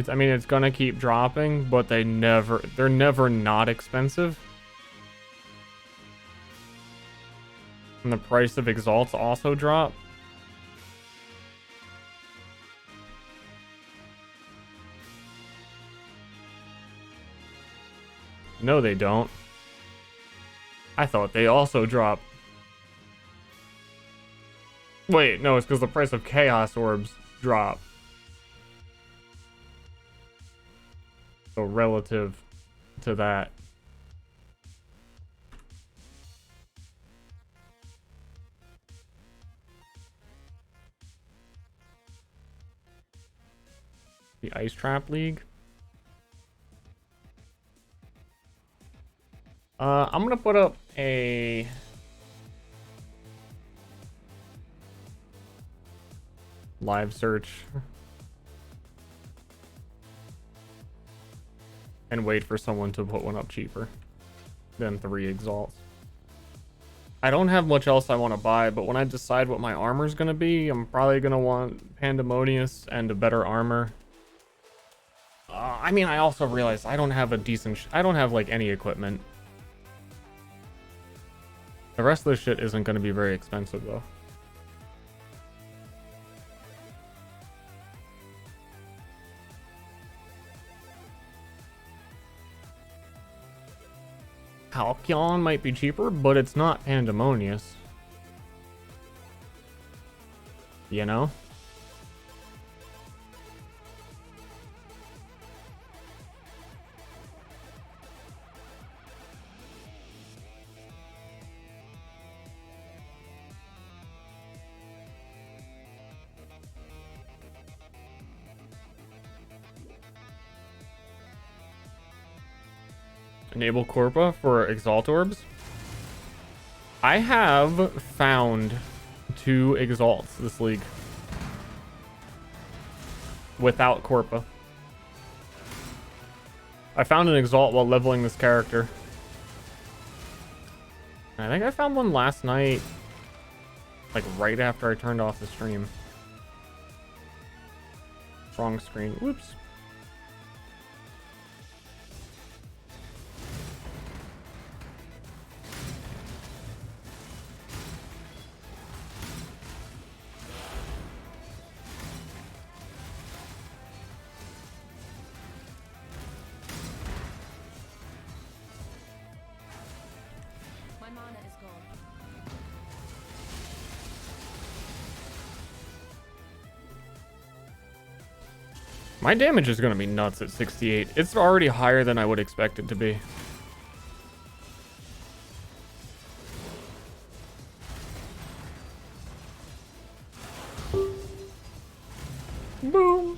I mean, it's gonna keep dropping, but they're never not expensive. And the price of exalts also drop. No, they don't. I thought they also drop. Wait, no, it's because the price of chaos orbs drop. So relative to that. The Ice Trap League. I'm gonna put up a live search and wait for someone to put one up cheaper than 3 exalts. I don't have much else I want to buy, but when I decide what my armor's gonna be, I'm probably gonna want Pandemonious and a better armor. I mean, I also realize I don't have a decent I don't have like any equipment. The rest of this shit isn't gonna be very expensive though. Halcyon might be cheaper, but it's not Pandemonious. You know? Enable Corpa for Exalt Orbs. I have found 2 Exalts this league. Without Corpa. I found an Exalt while leveling this character. I think I found one last night. Like right after I turned off the stream. Wrong screen. Whoops. My damage is going to be nuts at 68. It's already higher than I would expect it to be. Boom.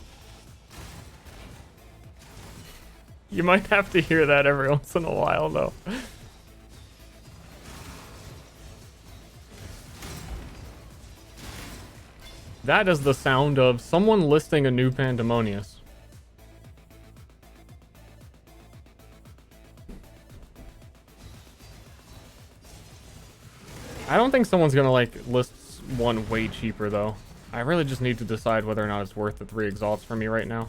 You might have to hear that every once in a while, though. That is the sound of someone listing a new Pandemonious. I don't think someone's gonna like list one way cheaper though. I really just need to decide whether or not it's worth the 3 exalts for me right now.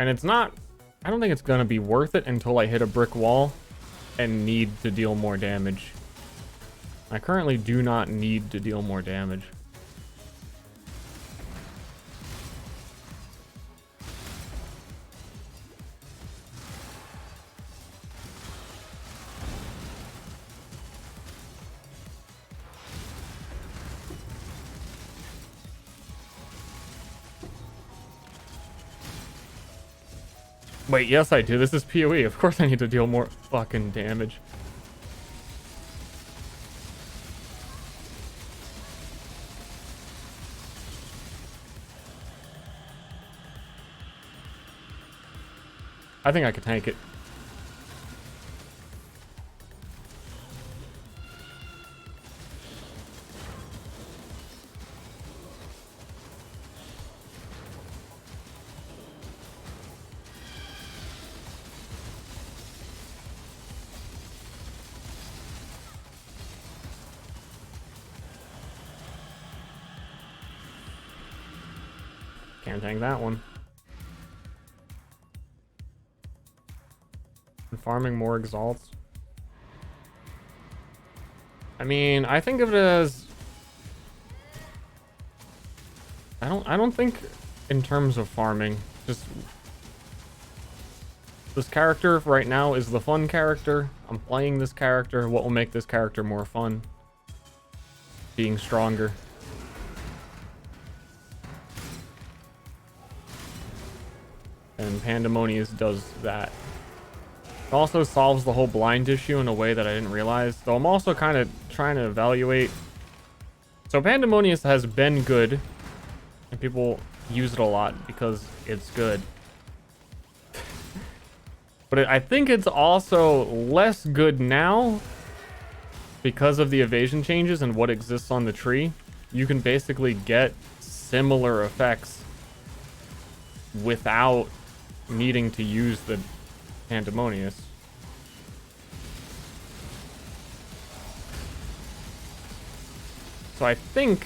And it's not, I don't think it's gonna be worth it until I hit a brick wall and need to deal more damage. I currently do not need to deal more damage. Wait, yes I do. This is PoE. Of course I need to deal more fucking damage. I think I could tank it. Can't tank that one. And farming more exalts. I mean, I think of it as I don't think in terms of farming. Just this character right now is the fun character. I'm playing this character. What will make this character more fun? Being stronger. And Pandemonious does that. It also solves the whole blind issue in a way that I didn't realize. So I'm also kind of trying to evaluate. So Pandemonious has been good. And people use it a lot because it's good. But I think it's also less good now because of the evasion changes and what exists on the tree. You can basically get similar effects without needing to use the Pandemonious. So I think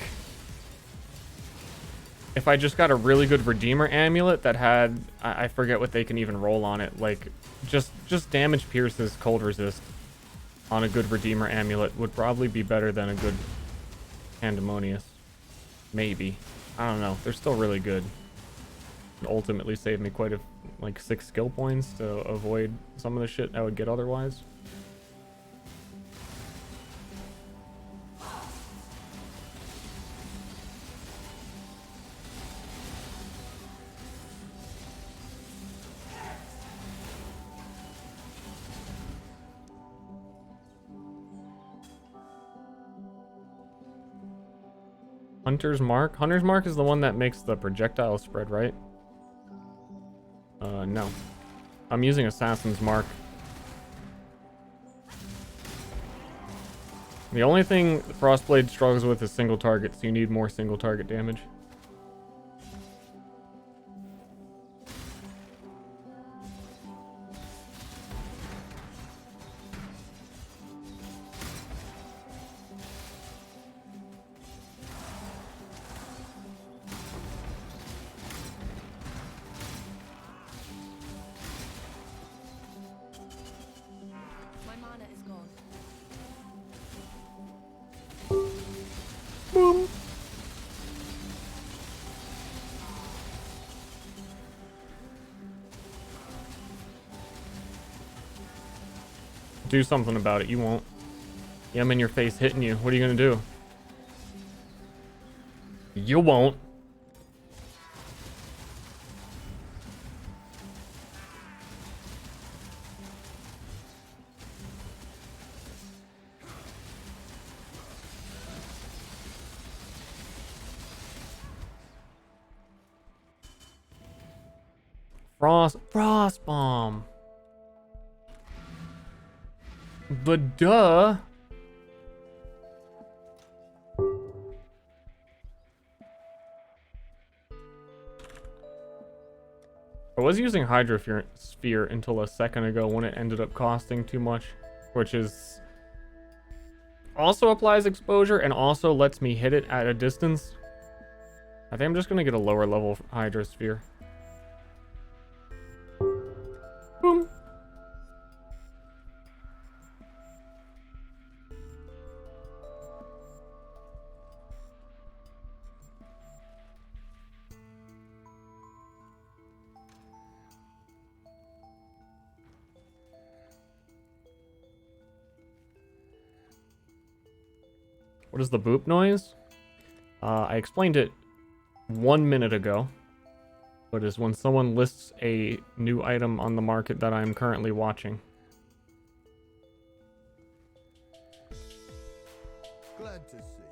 if I just got a really good Redeemer amulet that had, I forget what they can even roll on it, like just damage pierces, cold resist on a good Redeemer amulet would probably be better than a good Pandemonious. Maybe. I don't know. They're still really good. And ultimately saved me quite a, like 6 skill points to avoid some of the shit I would get otherwise. Hunter's Mark? Hunter's Mark is the one that makes the projectile spread, right? No. I'm using Assassin's Mark. The only thing Frostblade struggles with is single target, so you need more single target damage. My mana is gone. Boom. Do something about it. You won't. Yeah, I'm in your face hitting you. What are you gonna do? You won't. Frost bomb. But duh. was using Hydrosphere until a second ago when it ended up costing too much, which is also applies exposure and also lets me hit it at a distance. I think I'm just gonna get a lower level Hydrosphere. Boom. What is the boop noise? I explained it 1 minute ago. But is when someone lists a new item on the market that I'm currently watching. Glad to see you.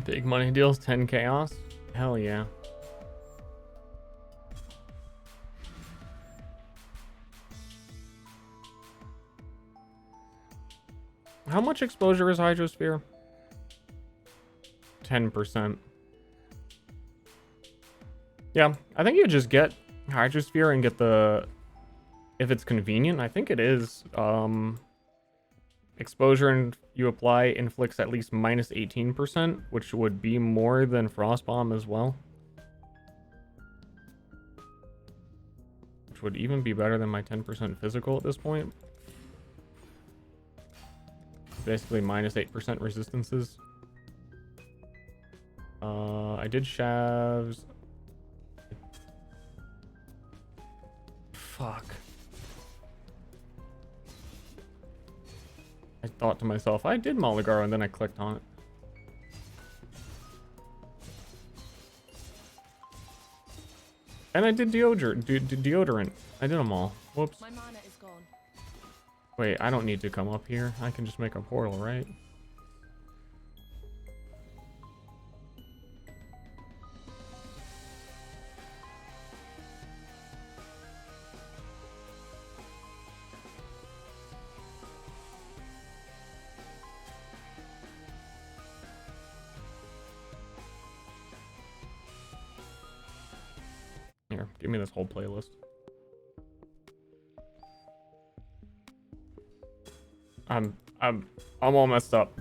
Big money deals, 10 chaos. Hell yeah. How much exposure is Hydrosphere? 10%. Yeah, I think you just get Hydrosphere and get the... If it's convenient, I think it is. Exposure and you apply inflicts at least minus 18%, which would be more than Frostbomb as well. Which would even be better than my 10% physical at this point. Basically minus 8% resistances. I did Shavs. Fuck. I thought to myself, I did Maligaro, and then I clicked on it. And I did deodorant. I did them all. Whoops. My mana is gone. Wait, I don't need to come up here. I can just make a portal, right? Here, give me this whole playlist. I'm all messed up.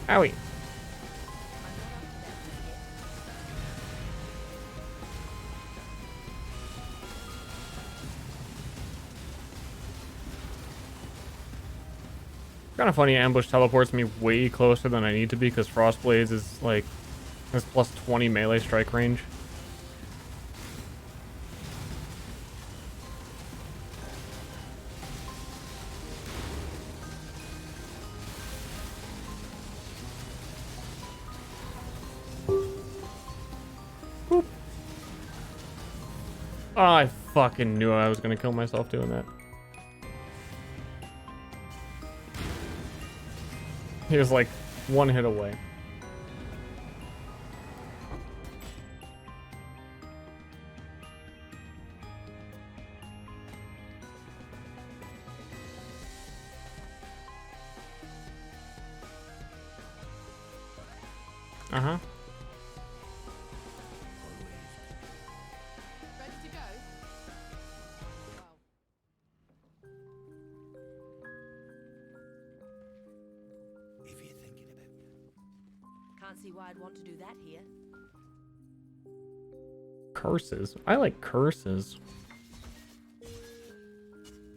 Owie. Kind of funny, ambush teleports me way closer than I need to be because Frostblades is like has plus 20 melee strike range. Oh, I fucking knew I was gonna kill myself doing that. He was like one hit away. Uh-huh. Ready to go? If you're thinking about it. Can't see why I'd want to do that here. Curses. I like curses.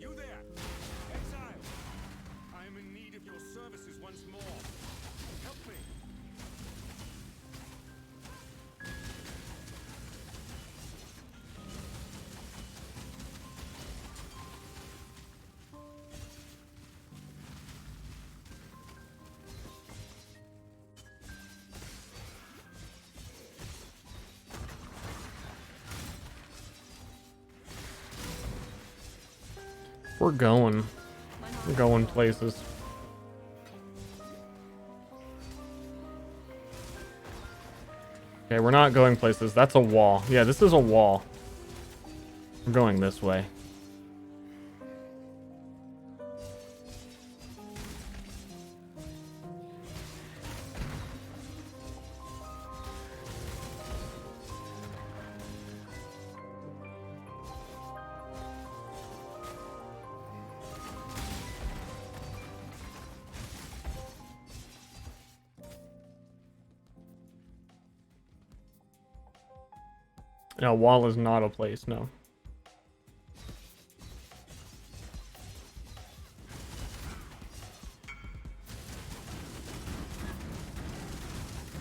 You there, Exile! I am in need of your services once more. Help me. We're going. We're going places. Okay, we're not going places. That's a wall. Yeah, this is a wall. We're going this way. No, wall is not a place, no.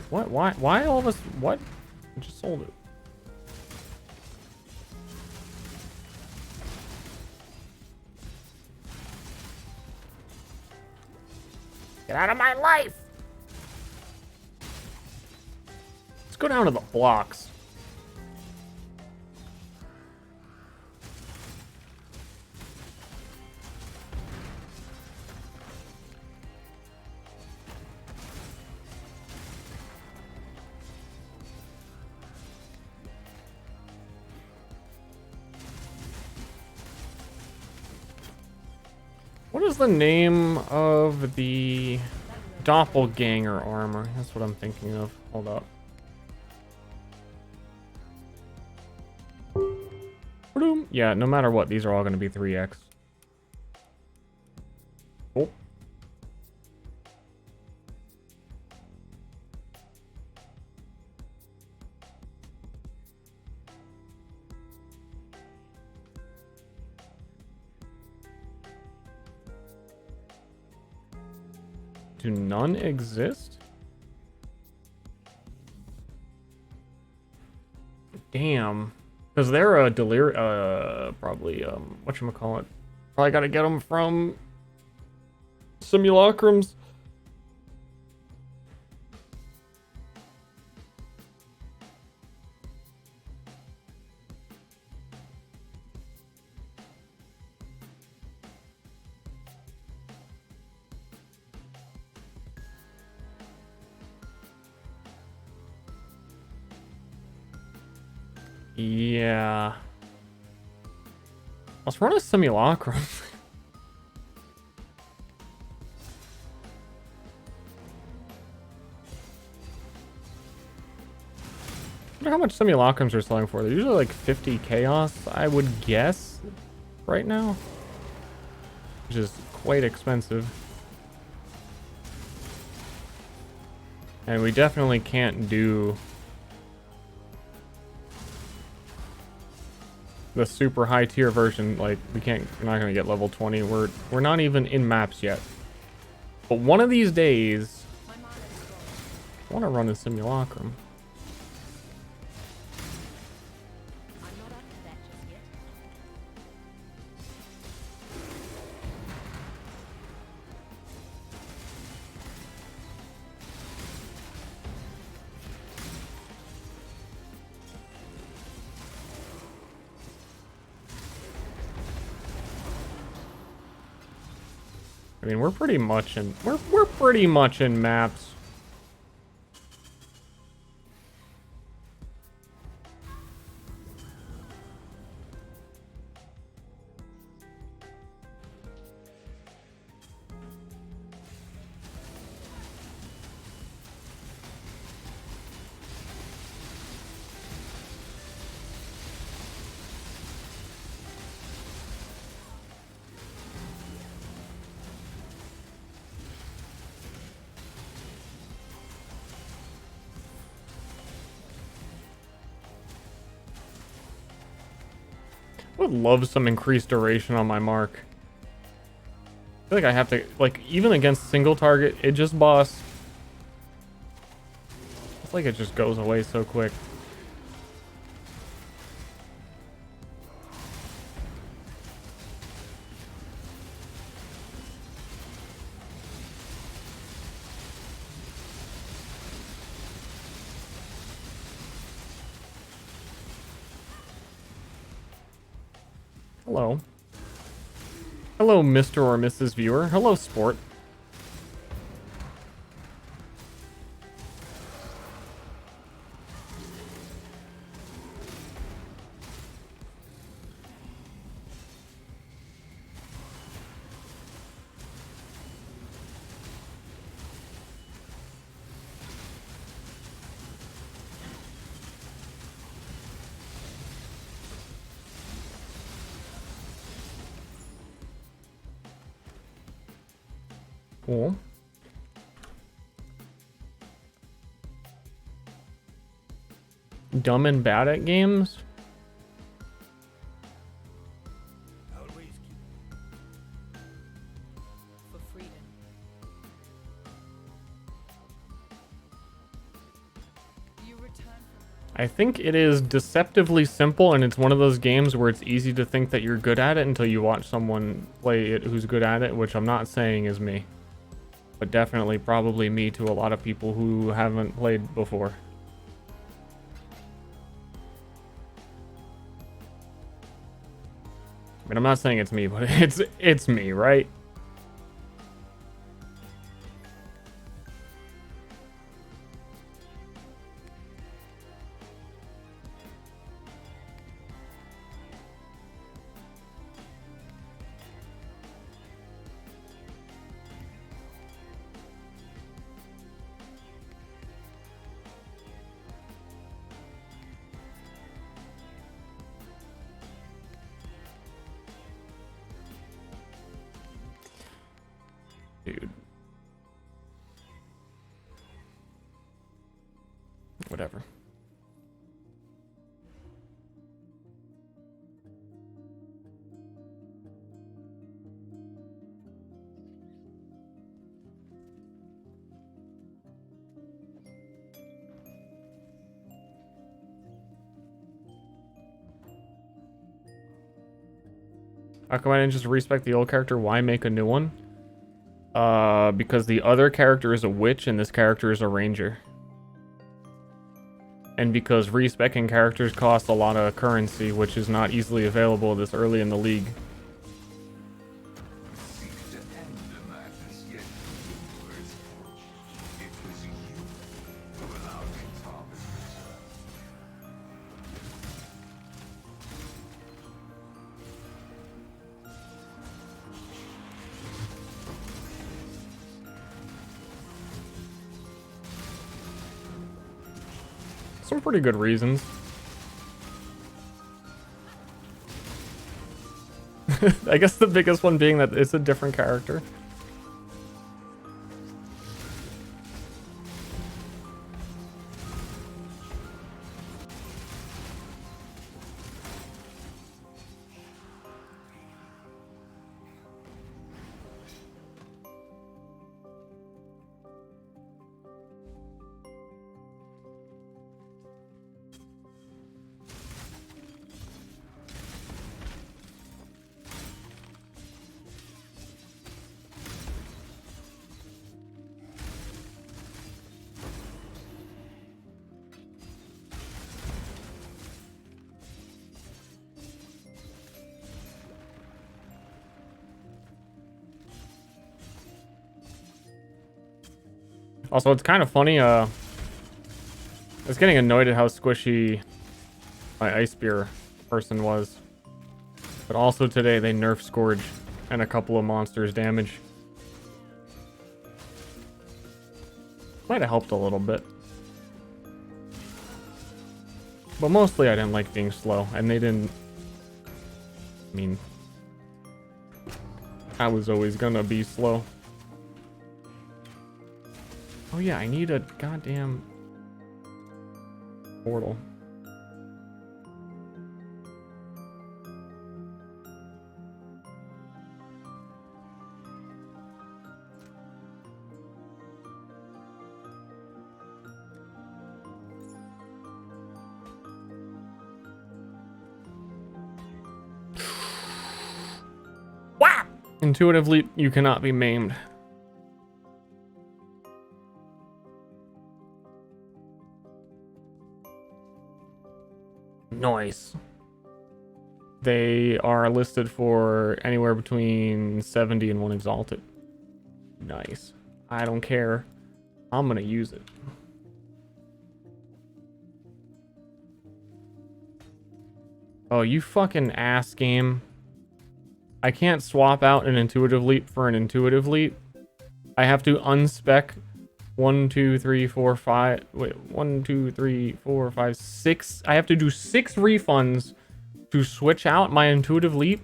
What? Why all this? What? I just sold it. Get out of my life! Let's go down to the blocks. What is the name of the doppelganger armor? That's what I'm thinking of. Hold up. Boom. Yeah, no matter what, these are all going to be 3x. Oh. Do none exist? Damn. Because they're a probably, whatchamacallit. Probably gotta get them from simulacrums. Yeah. Let's run a simulacrum. I wonder how much simulacrums are selling for. They're usually like 50 chaos, I would guess, right now. Which is quite expensive. And we definitely can't do the super high tier version. Like, we're not gonna get level 20. We're not even in maps yet. But one of these days, I want to run a simulacrum. I'm not up to that just yet. I mean, we're pretty much in we're pretty much in maps. Would love some increased duration on my mark. I feel like I have to, like, even against single target, it just boss. It's like it just goes away so quick. Hello. Hello, Mr. or Mrs. Viewer. Hello, Sport. Cool. Dumb and bad at games? Always keep For freedom. You return from I think it is deceptively simple, and it's one of those games where it's easy to think that you're good at it until you watch someone play it who's good at it, which I'm not saying is me. But definitely probably me to a lot of people who haven't played before. I mean, I'm not saying it's me, but it's me, right? Dude. Whatever. How come I didn't just respec the old character? Why make a new one? Because the other character is a witch and this character is a ranger. And because respecking characters costs a lot of currency, which is not easily available this early in the league. Some pretty good reasons. I guess the biggest one being that it's a different character. Also, it's kind of funny, I was getting annoyed at how squishy my Ice Spear person was. But also today, they nerfed Scourge and a couple of monsters' damage. Might have helped a little bit. But mostly I didn't like being slow, and they didn't... I mean... I was always gonna be slow. Oh yeah, I need a goddamn... portal. Wow! Intuitive leap, you cannot be maimed. Nice. They are listed for anywhere between 70 and 1 exalted. Nice. I don't care. I'm gonna use it. Oh, you fucking ass game. I can't swap out an intuitive leap for an intuitive leap. I have to unspec 1, 2, 3, 4, 5. Wait, 1, 2, 3, 4, 5, 6. I have to do 6 refunds to switch out my intuitive leap.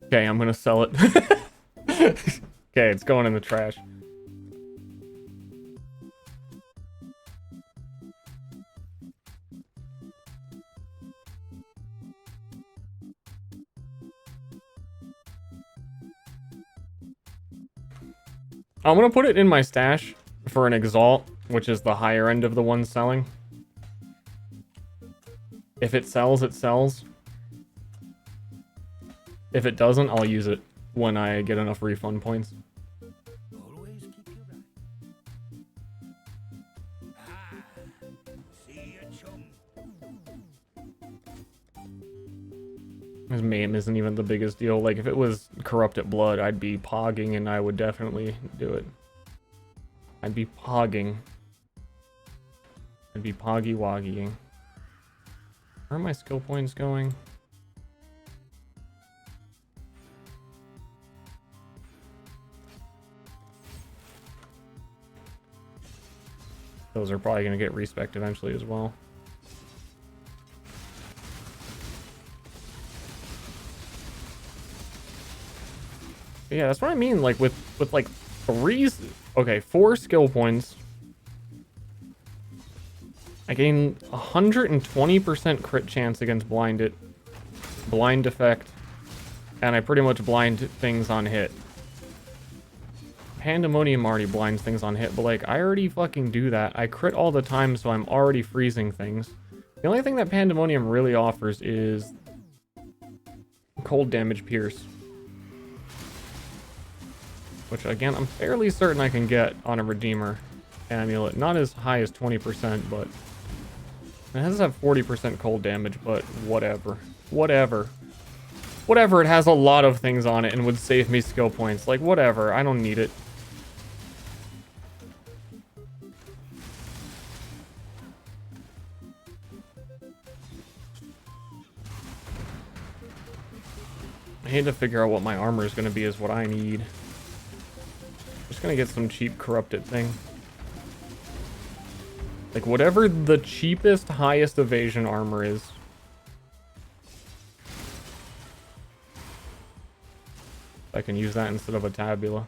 Okay, I'm gonna sell it. Okay, it's going in the trash. I'm gonna put it in my stash for an exalt, which is the higher end of the one selling. If it sells, it sells. If it doesn't, I'll use it when I get enough refund points. Always keep your eye. Ah, see ya, chum. His maim isn't even the biggest deal. Like, if it was Corrupted Blood, I'd be pogging and I would definitely do it. I'd be pogging. I'd be poggy-woggying. Where are my skill points going? Those are probably going to get respect eventually as well. But yeah, that's what I mean. Like with like 4 skill points. I gain 120% crit chance against blind effect, and I pretty much blind things on hit. Pandemonium already blinds things on hit, but like I already fucking do that. I crit all the time, so I'm already freezing things. The only thing that Pandemonium really offers is cold damage pierce, which again I'm fairly certain I can get on a Redeemer amulet. Not as high as 20%, but it has to have 40% cold damage, but whatever. Whatever. Whatever, it has a lot of things on it and would save me skill points. Like, whatever, I don't need it. I need to figure out what my armor is going to be is what I need. Just going to get some cheap corrupted thing. Like, whatever the cheapest, highest evasion armor is. I can use that instead of a tabula.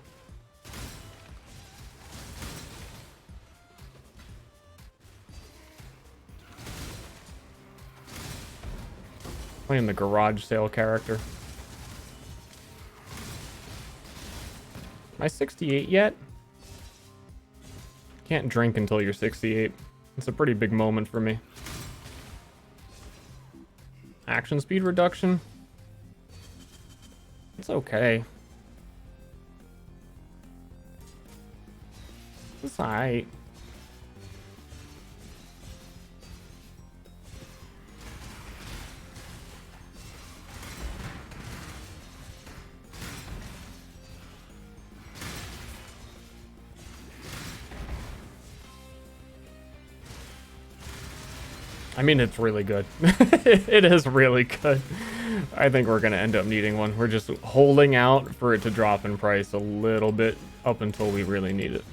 Playing the garage sale character. Am I 68 yet? Can't drink until you're 68. It's a pretty big moment for me. Action speed reduction? It's okay. It's alright. I mean, it's really good. It is really good. I think we're going to end up needing one. We're just holding out for it to drop in price a little bit up until we really need it.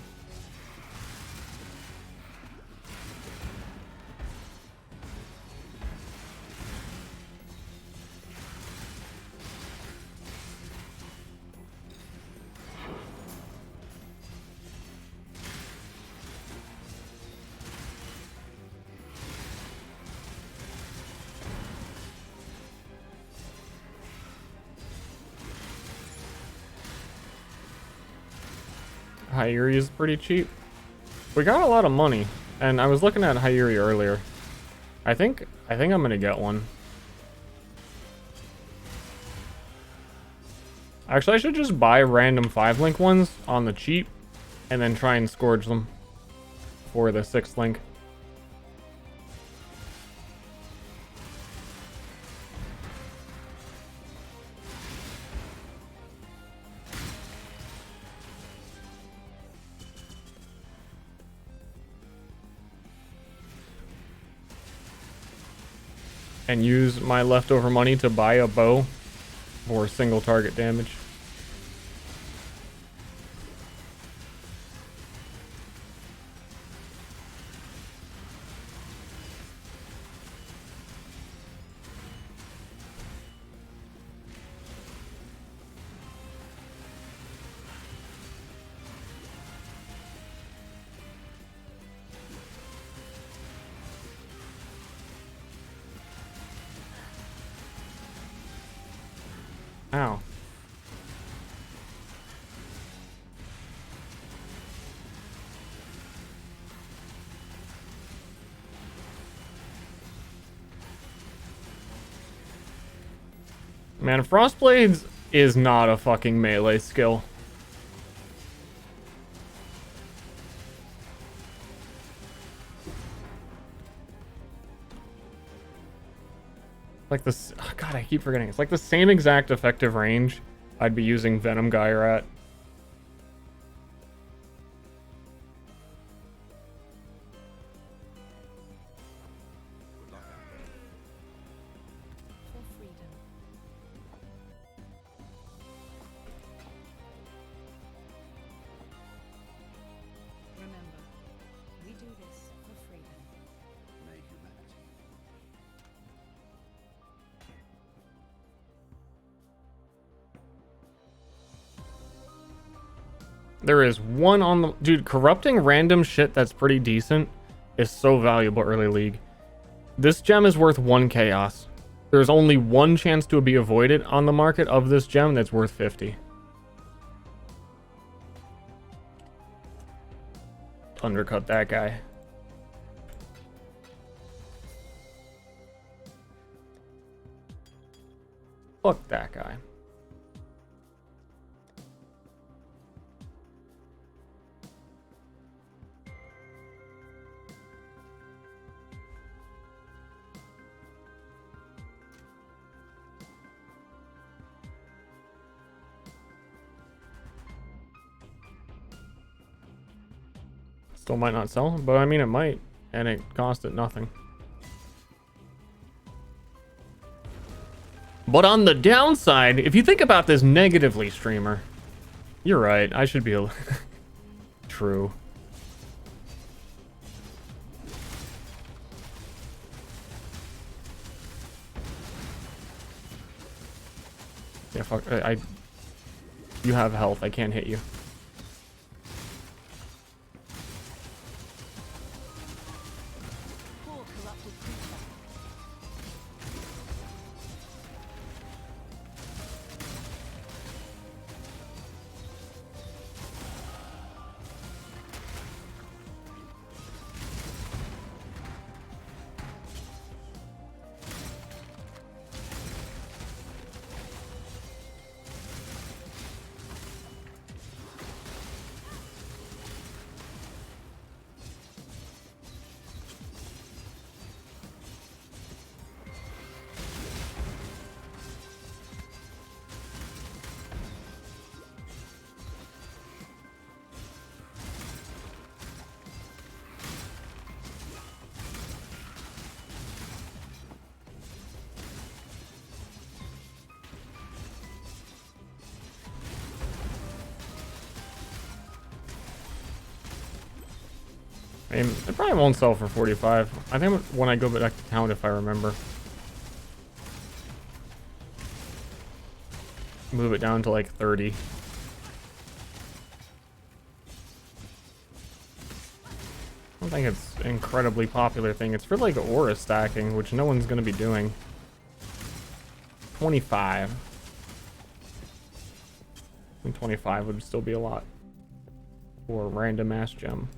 Hyuri is pretty cheap. We got a lot of money, and I was looking at Hyuri earlier. I think I'm gonna get one. Actually, I should just buy random 5-link ones on the cheap, and then try and scourge them for the 6th link. And use my leftover money to buy a bow for single target damage. Ow. Man, Frostblades is not a fucking melee skill. Like this, oh God, I keep forgetting. It's like the same exact effective range I'd be using Venom Gyre at. For freedom. Remember, we do this for freedom. May humanity. There is one on the... Dude, corrupting random shit that's pretty decent is so valuable early league. This gem is worth 1 chaos. There's only one chance to be avoided on the market of this gem that's worth 50. Undercut that guy. Fuck that guy. Still might not sell, but I mean it might, and it cost it nothing. But on the downside, if you think about this negatively, streamer, you're right, I should be a... True. Yeah, fuck, you have health, I can't hit you. Poor corrupted creature. It probably won't sell for 45. I think when I go back to town, if I remember. Move it down to like 30. I don't think it's an incredibly popular thing. It's for like aura stacking, which no one's gonna be doing. 25. I think 25 would still be a lot for a random ass gem.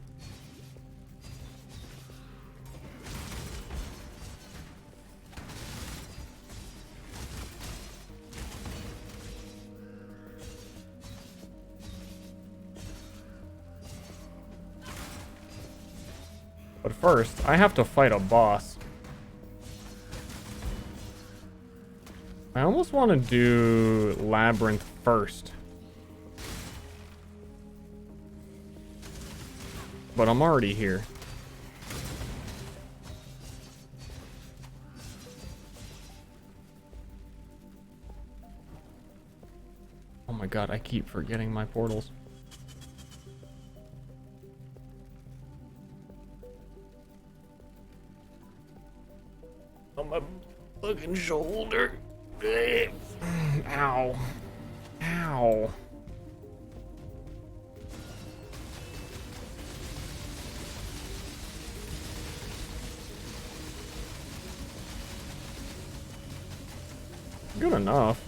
But first, I have to fight a boss. I almost want to do Labyrinth first. But I'm already here. Oh my god, I keep forgetting my portals. On my fucking shoulder. Ow. Ow. Good enough.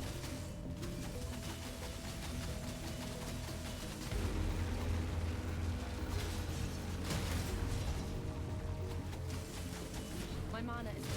My mana is gone.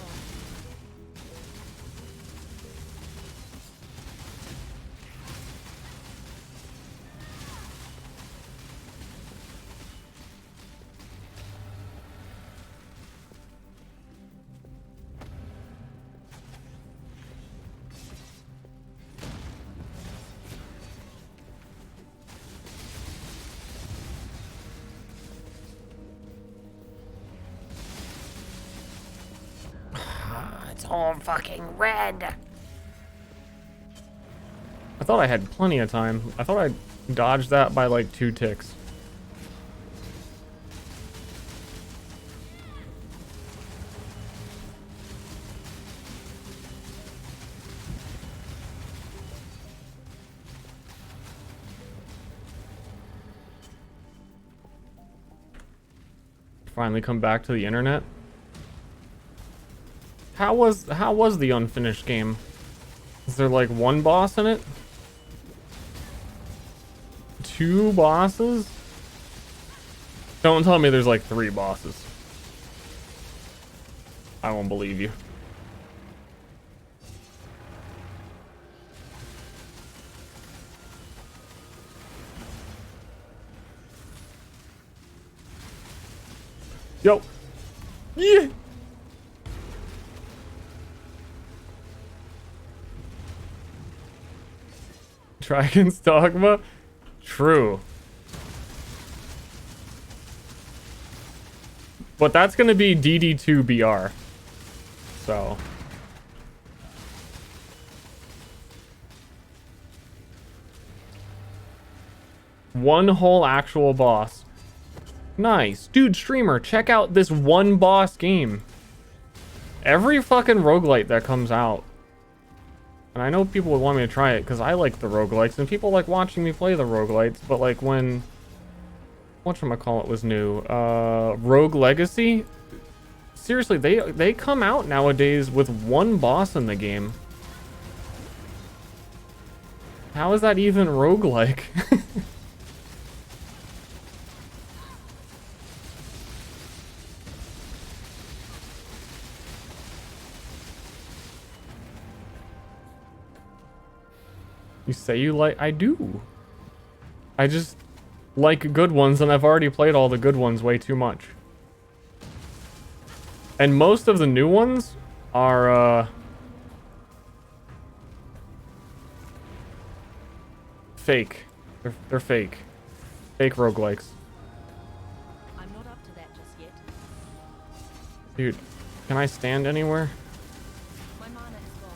It's all fucking red. I thought I had plenty of time. I thought I dodged that by like 2 ticks. Finally come back to the internet. How was the unfinished game? Is there like 1 boss in it? 2 bosses? Don't tell me there's like 3 bosses. I won't believe you. Yo. Yeah. Dragon's Dogma? True. But that's gonna be DD2 BR. So. One whole actual boss. Nice. Dude, streamer, check out this one boss game. Every fucking roguelite that comes out. And I know people would want me to try it because I like the roguelites and people like watching me play the roguelites, but like when whatchamacallit was new, Rogue Legacy, seriously, they come out nowadays with 1 boss in the game. How is that even roguelike? You say you like... I do. I just like good ones, and I've already played all the good ones way too much. And most of the new ones are, fake. They're fake. Fake roguelikes. I'm not up to that just yet. Dude, can I stand anywhere? My mana is gone.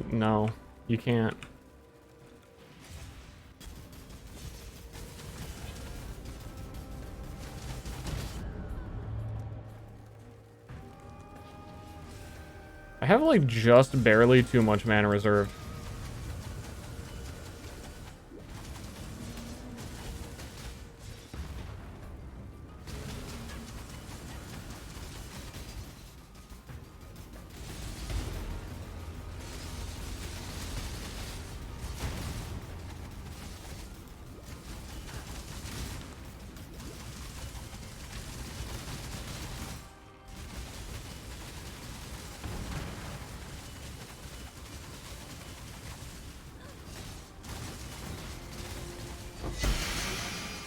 No, you can't. I have like just barely too much mana reserve.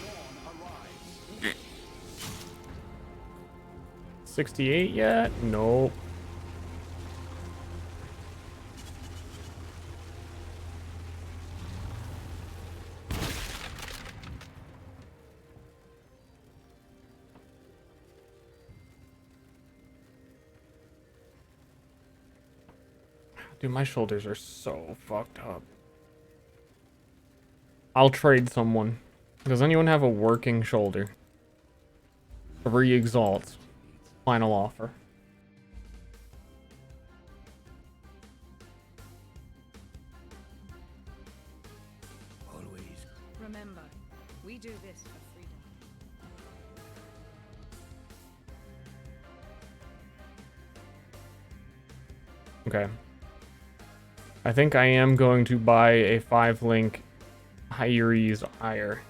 Dawn arrives. 68 yet? Nope. Dude, my shoulders are so fucked up. I'll trade someone. Does anyone have a working shoulder? 3 exalts. Final offer. Always. Remember, we do this for freedom. Okay. I think I am going to buy a 5-link Hyres Ire.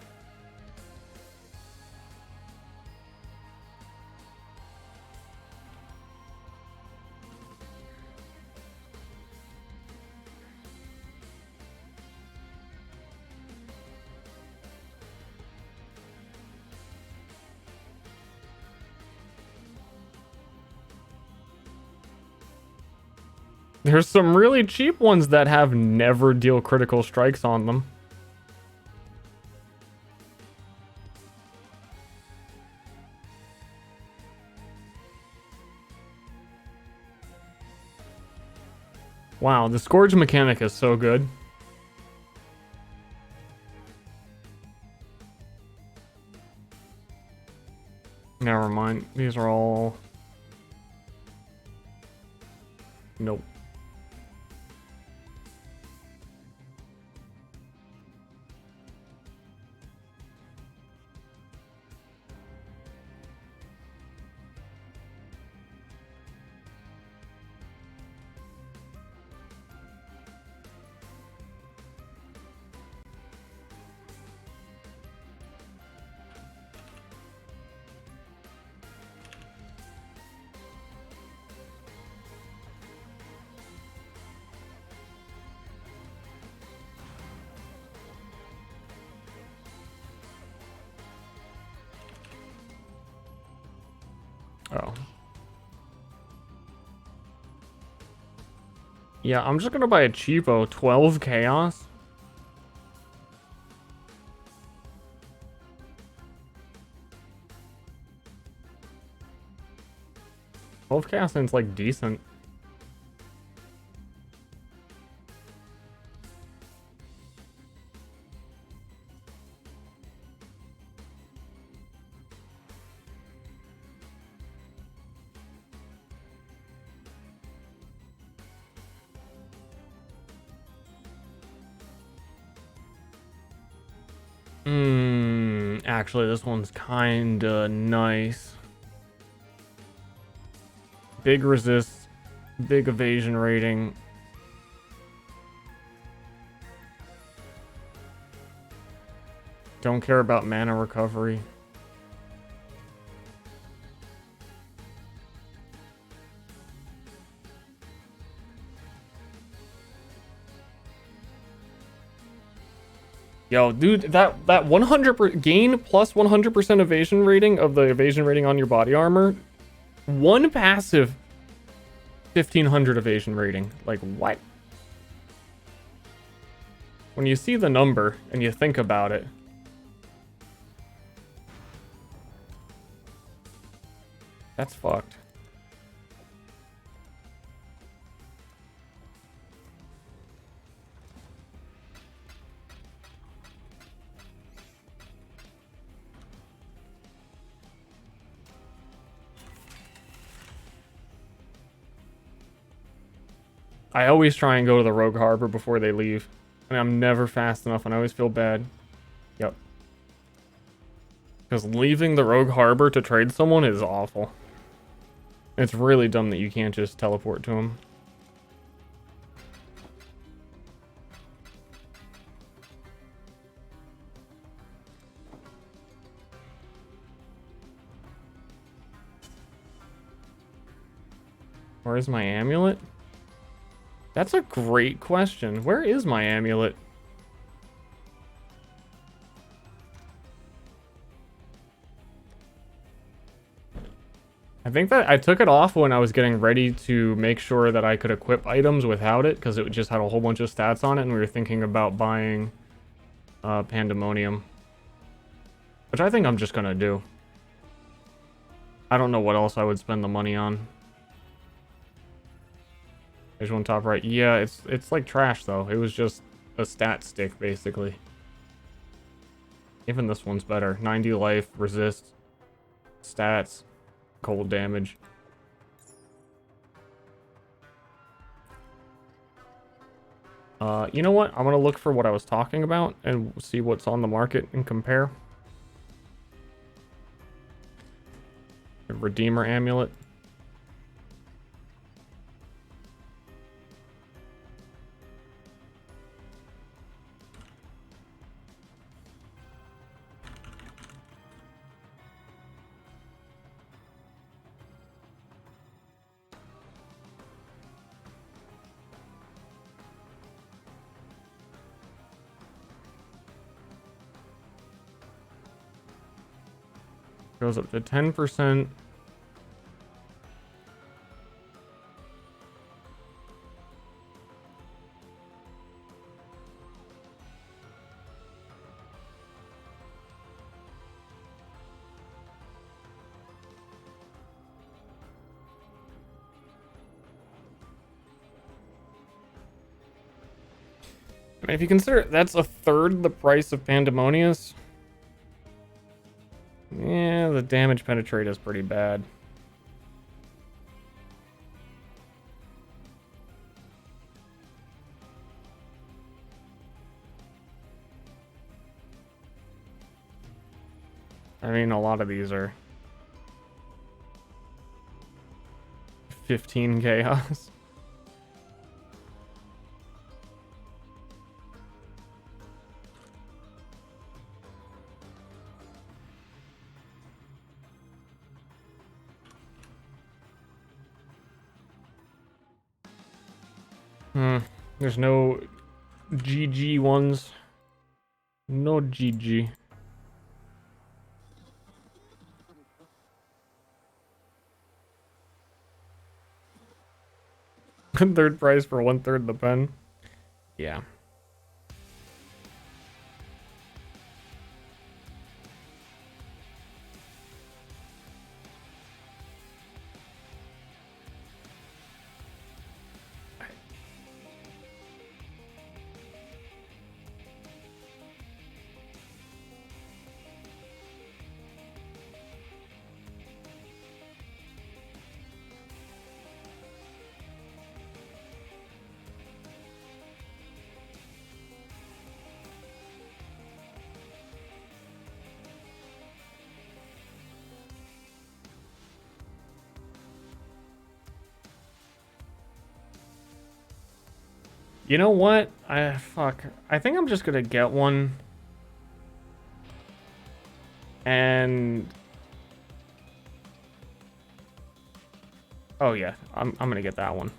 There's some really cheap ones that have never deal critical strikes on them. Wow, the Scourge mechanic is so good. Never mind. These are all... Nope. Oh. Yeah, I'm just gonna buy a cheapo 12 chaos. Chaos is like decent. Actually, this one's kinda nice. Big resist, big evasion rating. Don't care about mana recovery. Yo, dude, that 100% gain plus 100% evasion rating of the evasion rating on your body armor, one passive 1500 evasion rating. Like, what? When you see the number and you think about it, that's fucked. I always try and go to the Rogue Harbor before they leave. And I'm never fast enough, and I always feel bad. Yep. Because leaving the Rogue Harbor to trade someone is awful. It's really dumb that you can't just teleport to him. Where is my amulet? That's a great question. Where is my amulet? I think that I took it off when I was getting ready to make sure that I could equip items without it, because it just had a whole bunch of stats on it, and we were thinking about buying Pandemonium. Which I think I'm just gonna do. I don't know what else I would spend the money on. There's one top right. Yeah, it's like trash though. It was just a stat stick basically. Even this one's better. 90 life, resist, stats, cold damage. You know what? I'm gonna look for what I was talking about and see what's on the market and compare. A Redeemer amulet. Goes up to 10%. I mean, if you consider that's a third the price of Pandemonius. Yeah, the damage penetrate is pretty bad. I mean, a lot of these are 15 chaos. There's no GG ones. No GG. Third price for 1/3 the pen. Yeah. You know what? Fuck. I think I'm just gonna get one. And oh yeah, I'm gonna get that one.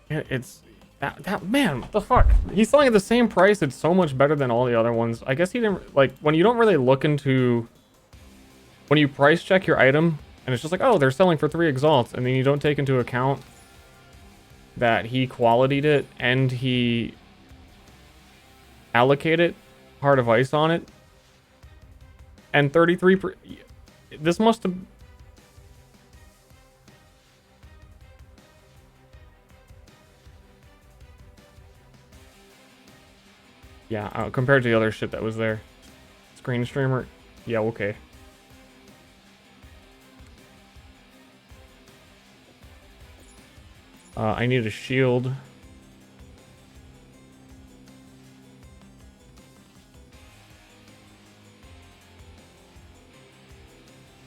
It's that man, what the fuck? He's selling at the same price. It's so much better than all the other ones. I guess he didn't like when you don't really look into when you price check your item and it's just like, oh, they're selling for 3 exalts, and then you don't take into account that he quality'd it and he allocated Heart of Ice on it. And 33 this must have yeah, compared to the other shit that was there. Screen streamer, yeah, okay. I need a shield.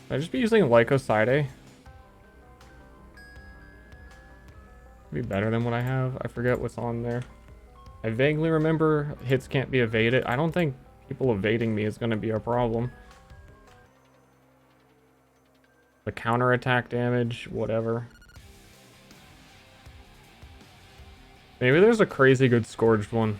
Should I just be using Lycoside? Be better than what I have. I forget what's on there. I vaguely remember hits can't be evaded. I don't think people evading me is going to be a problem. The counterattack damage, whatever. Maybe there's a crazy good Scourged one.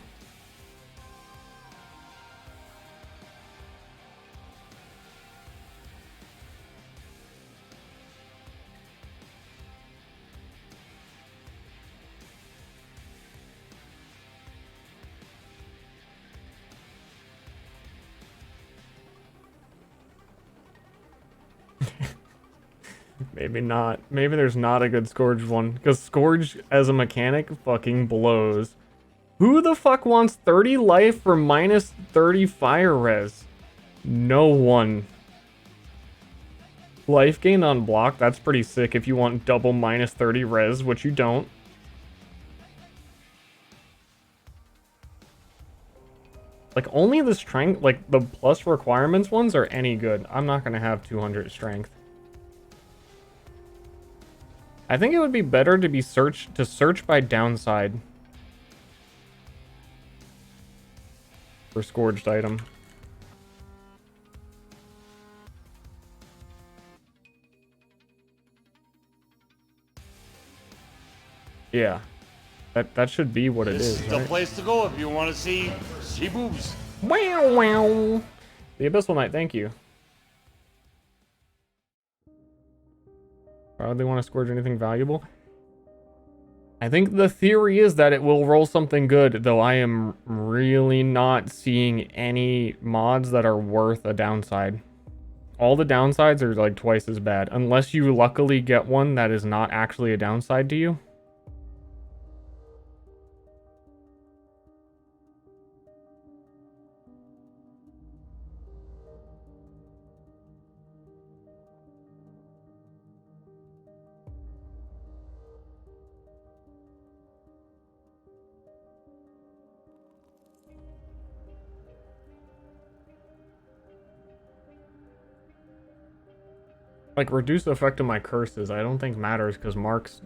Maybe not. Maybe there's not a good Scourge one. Because Scourge as a mechanic fucking blows. Who the fuck wants 30 life for minus 30 fire res? No one. Life gain on block, that's pretty sick if you want double minus 30 res, which you don't. Like, only the strength, like, the plus requirements ones are any good. I'm not gonna have 200 strength. I think it would be better to be search by downside for Scourged item. Yeah. That should be what it is, This is the right? place to go if you want to see boobs. Wow, wow. The Abyssal Knight, thank you. Why would they want to Scourge anything valuable? I think the theory is that it will roll something good, though I am really not seeing any mods that are worth a downside. All the downsides are like twice as bad, unless you luckily get one that is not actually a downside to you. Like, reduce the effect of my curses, I don't think matters, because marks...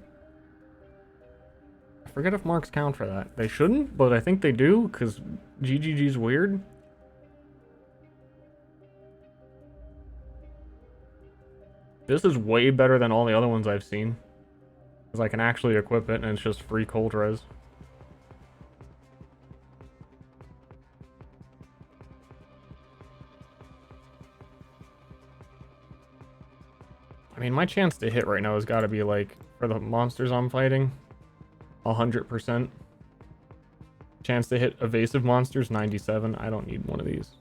I forget if marks count for that. They shouldn't, but I think they do, because GGG's weird. This is way better than all the other ones I've seen. Because I can actually equip it, and it's just free cold res. I mean, my chance to hit right now has got to be, like, for the monsters I'm fighting, 100%. Chance to hit evasive monsters, 97. I don't need one of these.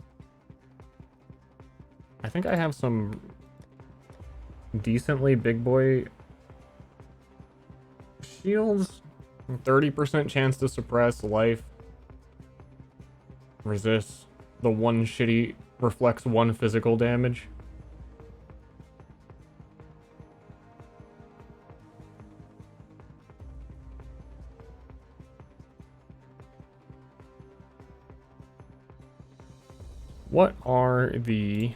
I think I have some decently big boy shields. 30% chance to suppress life. Resist. The one shitty reflects one physical damage. What are the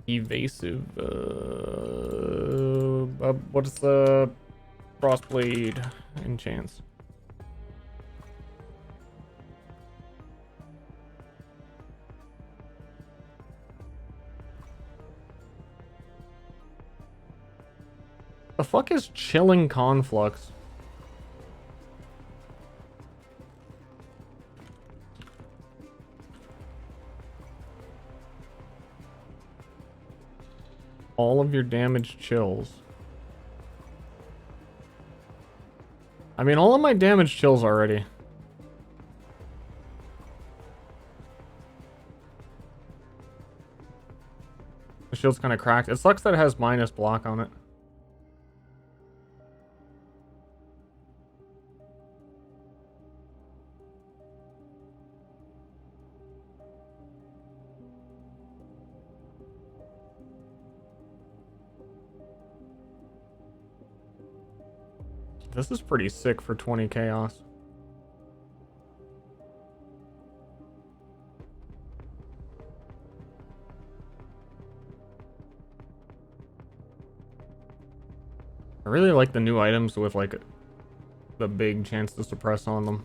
evasive, what's the Frostblade enchants? The fuck is Chilling Conflux? All of your damage chills. I mean, all of my damage chills already. The shield's kind of cracked. It sucks that it has minus block on it. This is pretty sick for 20 chaos. I really like the new items with like the big chance to suppress on them.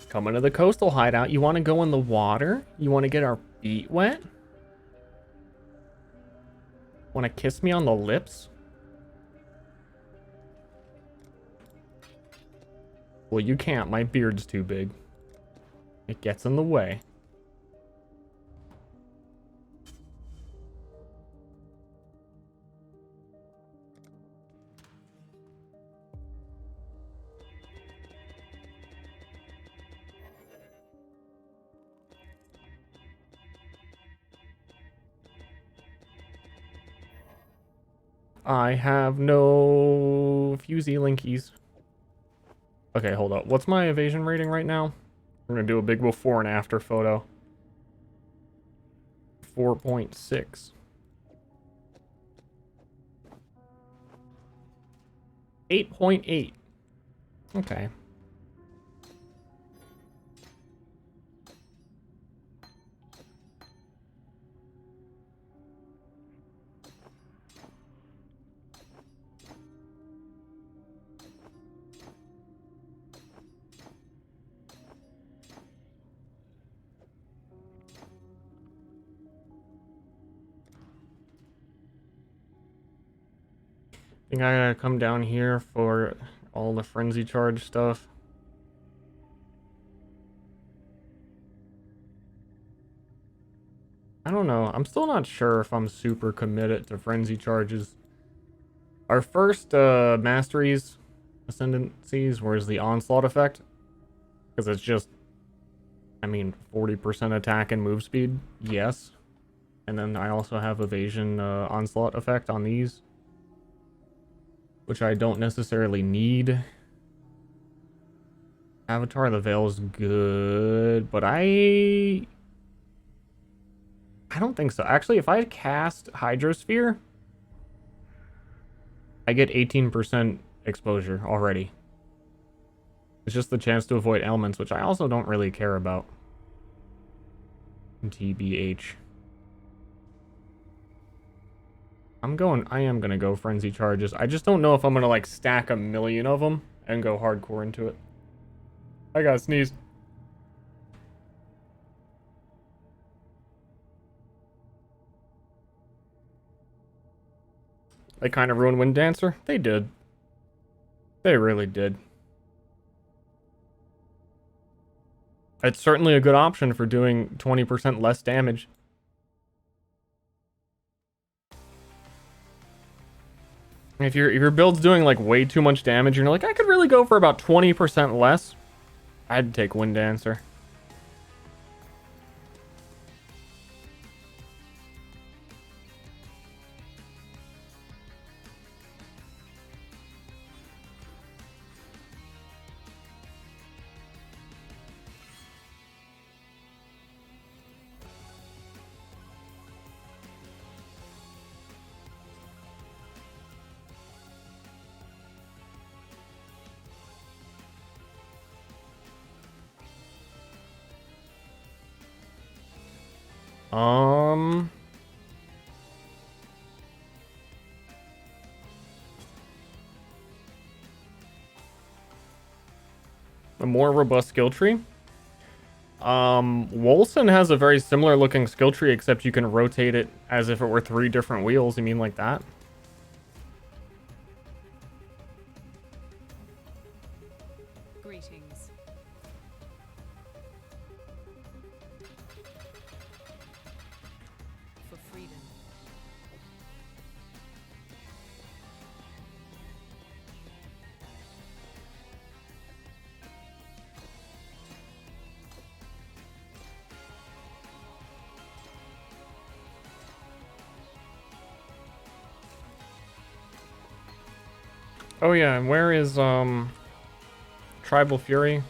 Coming to the coastal hideout. You want to go in the water? You want to get our feet wet? Want to kiss me on the lips? Well, you can't. My beard's too big. It gets in the way. I have no fusey linkies. Okay, hold up. What's my evasion rating right now? We're gonna do a big before and after photo. 4.6. 8.8. Okay. Think I gotta come down here for all the frenzy charge stuff. I don't know. I'm still not sure if I'm super committed to frenzy charges. Our first masteries, ascendancies, was the onslaught effect. Because it's just, I mean, 40% attack and move speed. Yes. And then I also have evasion onslaught effect on these, which I don't necessarily need. Avatar of the Veil is good, but I don't think so. Actually, if I cast Hydrosphere, I get 18% exposure already. It's just the chance to avoid elements, which I also don't really care about. TBH. I am gonna go frenzy charges. I just don't know if I'm gonna like stack a million of them and go hardcore into it. I gotta sneeze. They kind of ruined Wind Dancer. They did. They really did. It's certainly a good option for doing 20% less damage. If your build's doing like way too much damage, you're like, I could really go for about 20% less. I'd take Wind Dancer. A more robust skill tree. Wolson has a very similar looking skill tree, except you can rotate it as if it were 3 different wheels. You mean like that? Greetings. For freedom. Oh yeah, and where is Tribal Fury?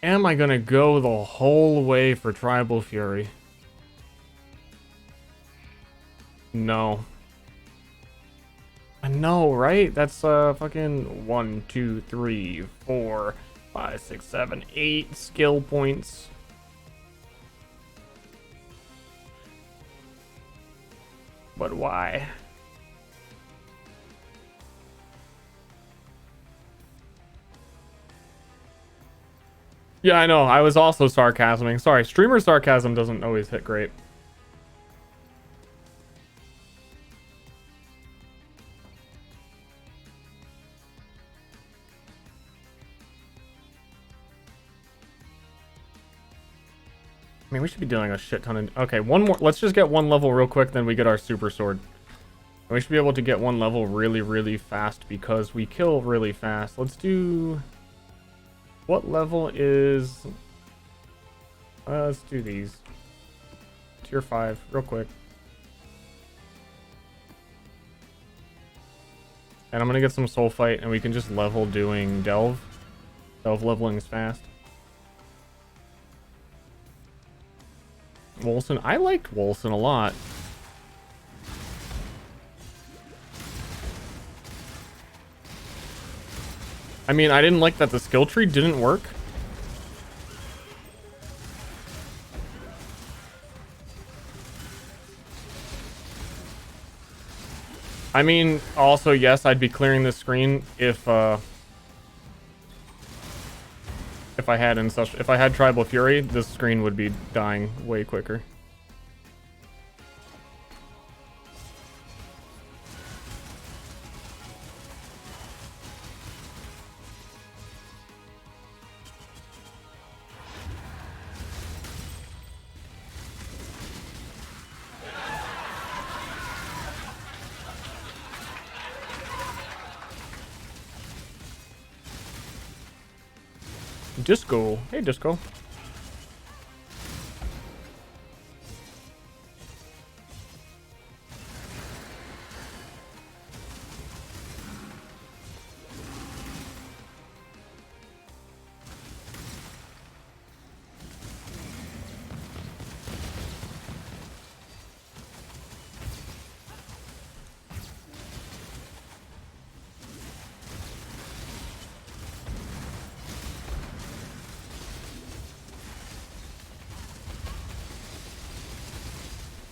Am I gonna go the whole way for Tribal Fury? No. I know, right? That's fucking 1, 2, 3, 4, 5, 6, 7, 8 skill points. But why? Yeah, I know. I was also sarcasming. Sorry, streamer sarcasm doesn't always hit great. I mean, we should be doing a shit ton of... Okay, one more. Let's just get one level real quick, then we get our super sword. And we should be able to get one level really, really fast because we kill really fast. Let's do... What level is... let's do these. Tier 5, real quick. And I'm gonna get some soul fight, and we can just level doing delve. Delve leveling is fast. Wolson, I liked Wolson a lot. I mean, I didn't like that the skill tree didn't work. I mean, also, yes, I'd be clearing this screen if I had Tribal Fury, this screen would be dying way quicker. Disco. Hey, Disco.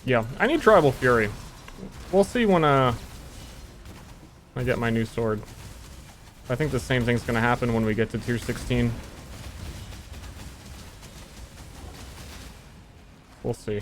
Yeah, I need Tribal Fury. We'll see when I get my new sword. I think the same thing's gonna happen when we get to tier 16. We'll see.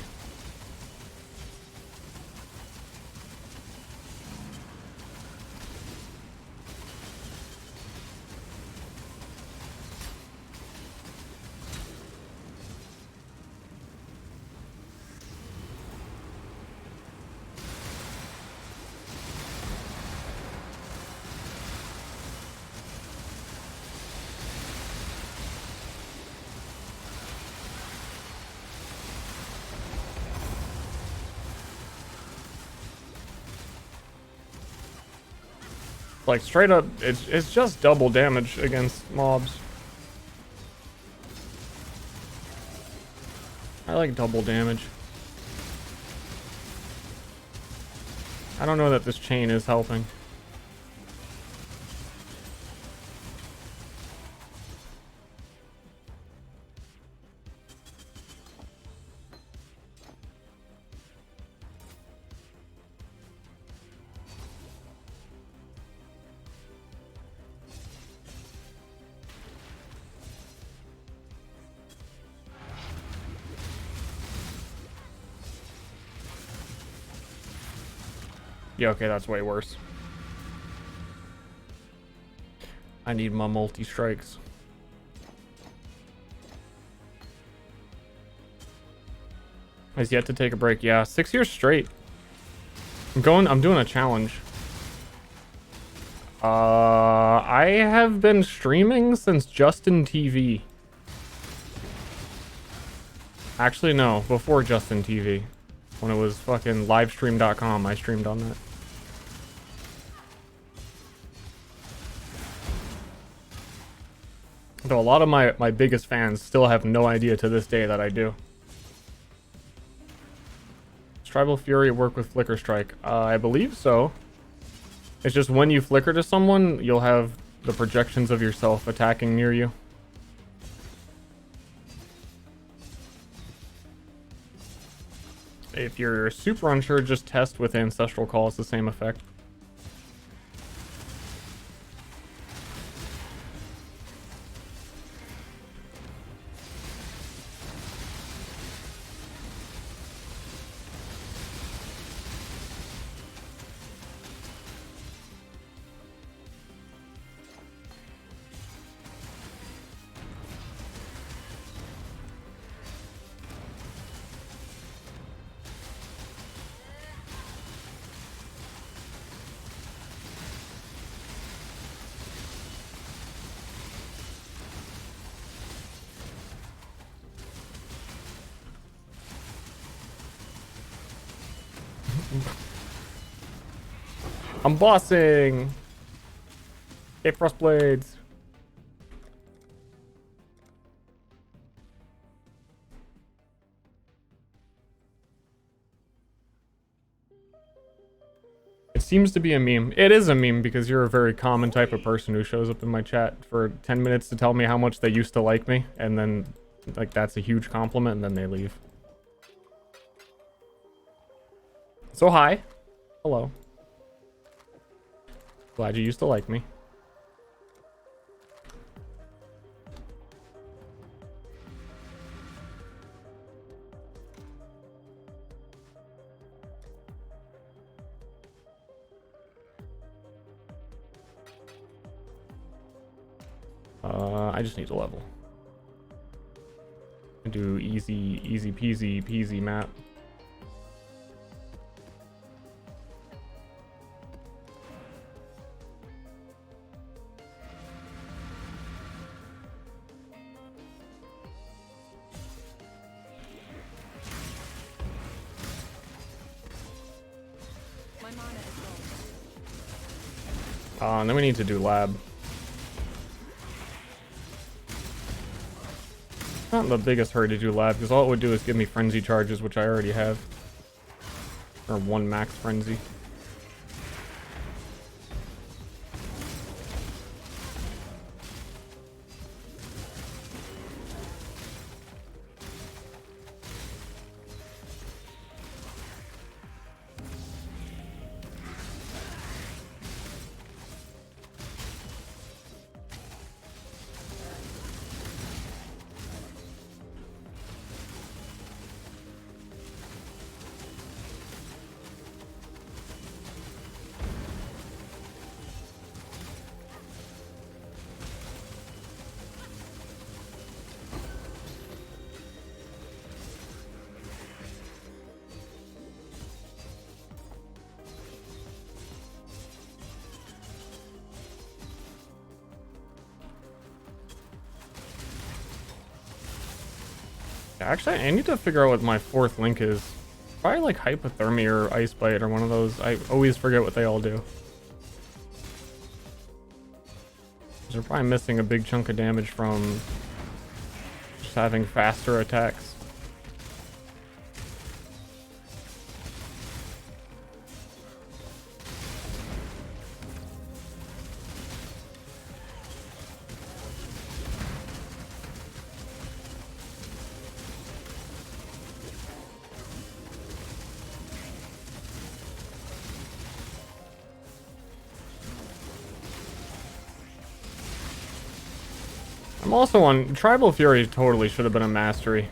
Like, straight up, it's just double damage against mobs. I like double damage. I don't know that this chain is helping. Yeah, okay, that's way worse. I need my multi-strikes. Has yet to take a break. Yeah, 6 years straight. I'm doing a challenge. I have been streaming since Justin TV. Actually, no, before Justin TV. When it was fucking livestream.com, I streamed on that. Though a lot of my biggest fans still have no idea to this day that I do. Does Tribal Fury work with Flicker Strike? I believe so. It's just when you flicker to someone, you'll have the projections of yourself attacking near you. If you're super unsure, just test with Ancestral Call. It's the same effect. I'm bossing! Okay, Frostblades. It seems to be a meme. It is a meme because you're a very common type of person who shows up in my chat for 10 minutes to tell me how much they used to like me, and then, like, that's a huge compliment, and then they leave. So hi. Hello. Glad you used to like me. I just need to level. Do easy peasy map. My mana is low. And then we need to do lab. Not in the biggest hurry to do lab, because all it would do is give me frenzy charges, which I already have. Or 1 max frenzy. Actually, I need to figure out what my 4th link is. Probably like Hypothermia or Ice Bite or one of those. I always forget what they all do. They're probably missing a big chunk of damage from just having faster attacks. I'm also on Tribal Fury. Totally should have been a mastery.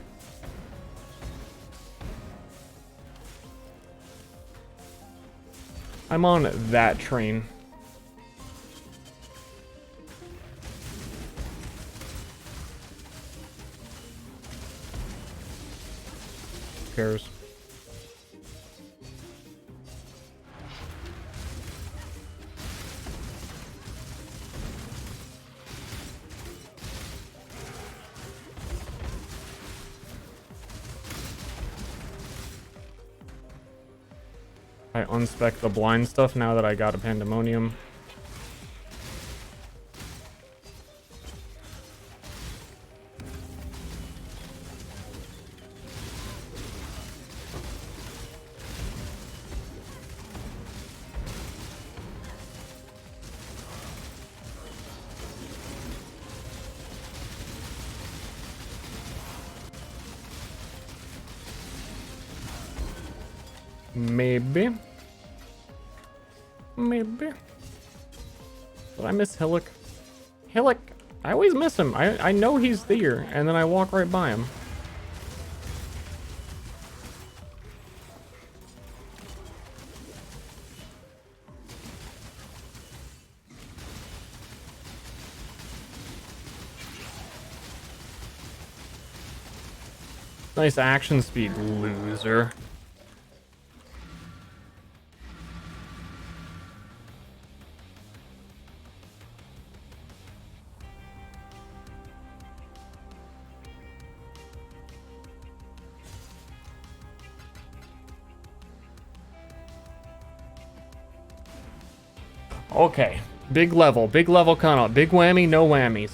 I'm on that train. Who cares? I unspec the blind stuff now that I got a Pandemonium. Maybe. Maybe. Did I miss Hillock? Hillock, I always miss him. I know he's there, and then I walk right by him. Nice action speed, loser. Okay, big level cutoff. Big whammy, no whammies.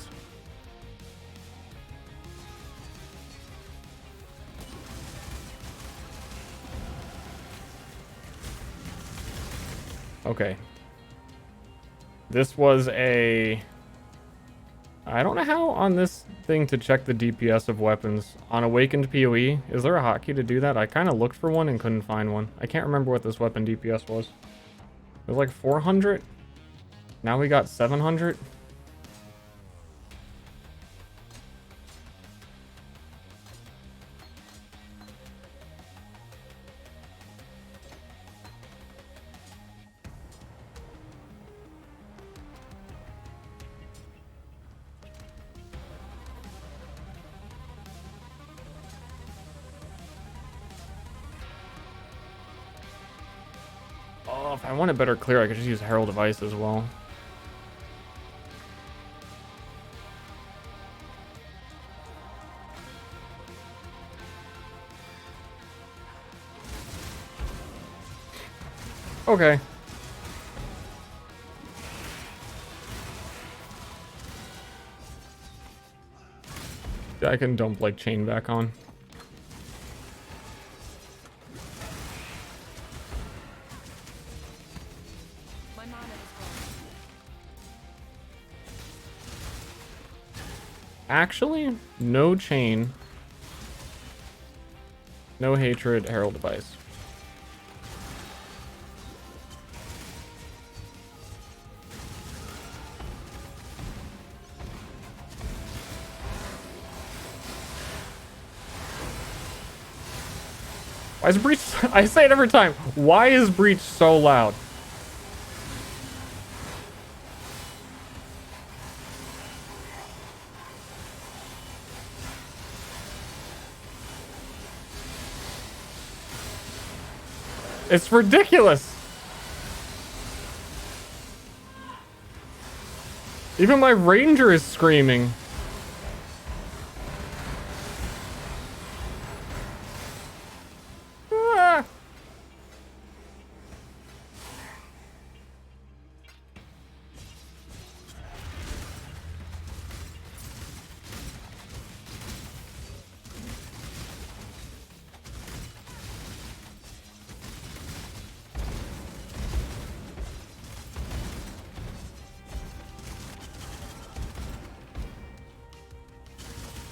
Okay. This was a... I don't know how on this thing to check the DPS of weapons. On Awakened PoE, is there a hotkey to do that? I kind of looked for one and couldn't find one. I can't remember what this weapon DPS was. It was like 400? Now we got 700? Oh, if I want it better clear, I could just use Herald of Ice as well. Okay. Yeah, I can dump like chain back on. My mana is gone. Actually, no chain. No hatred, Herald of Ice. Why is Breach... I say it every time. Why is Breach so loud? It's ridiculous. Even my ranger is screaming. Ah.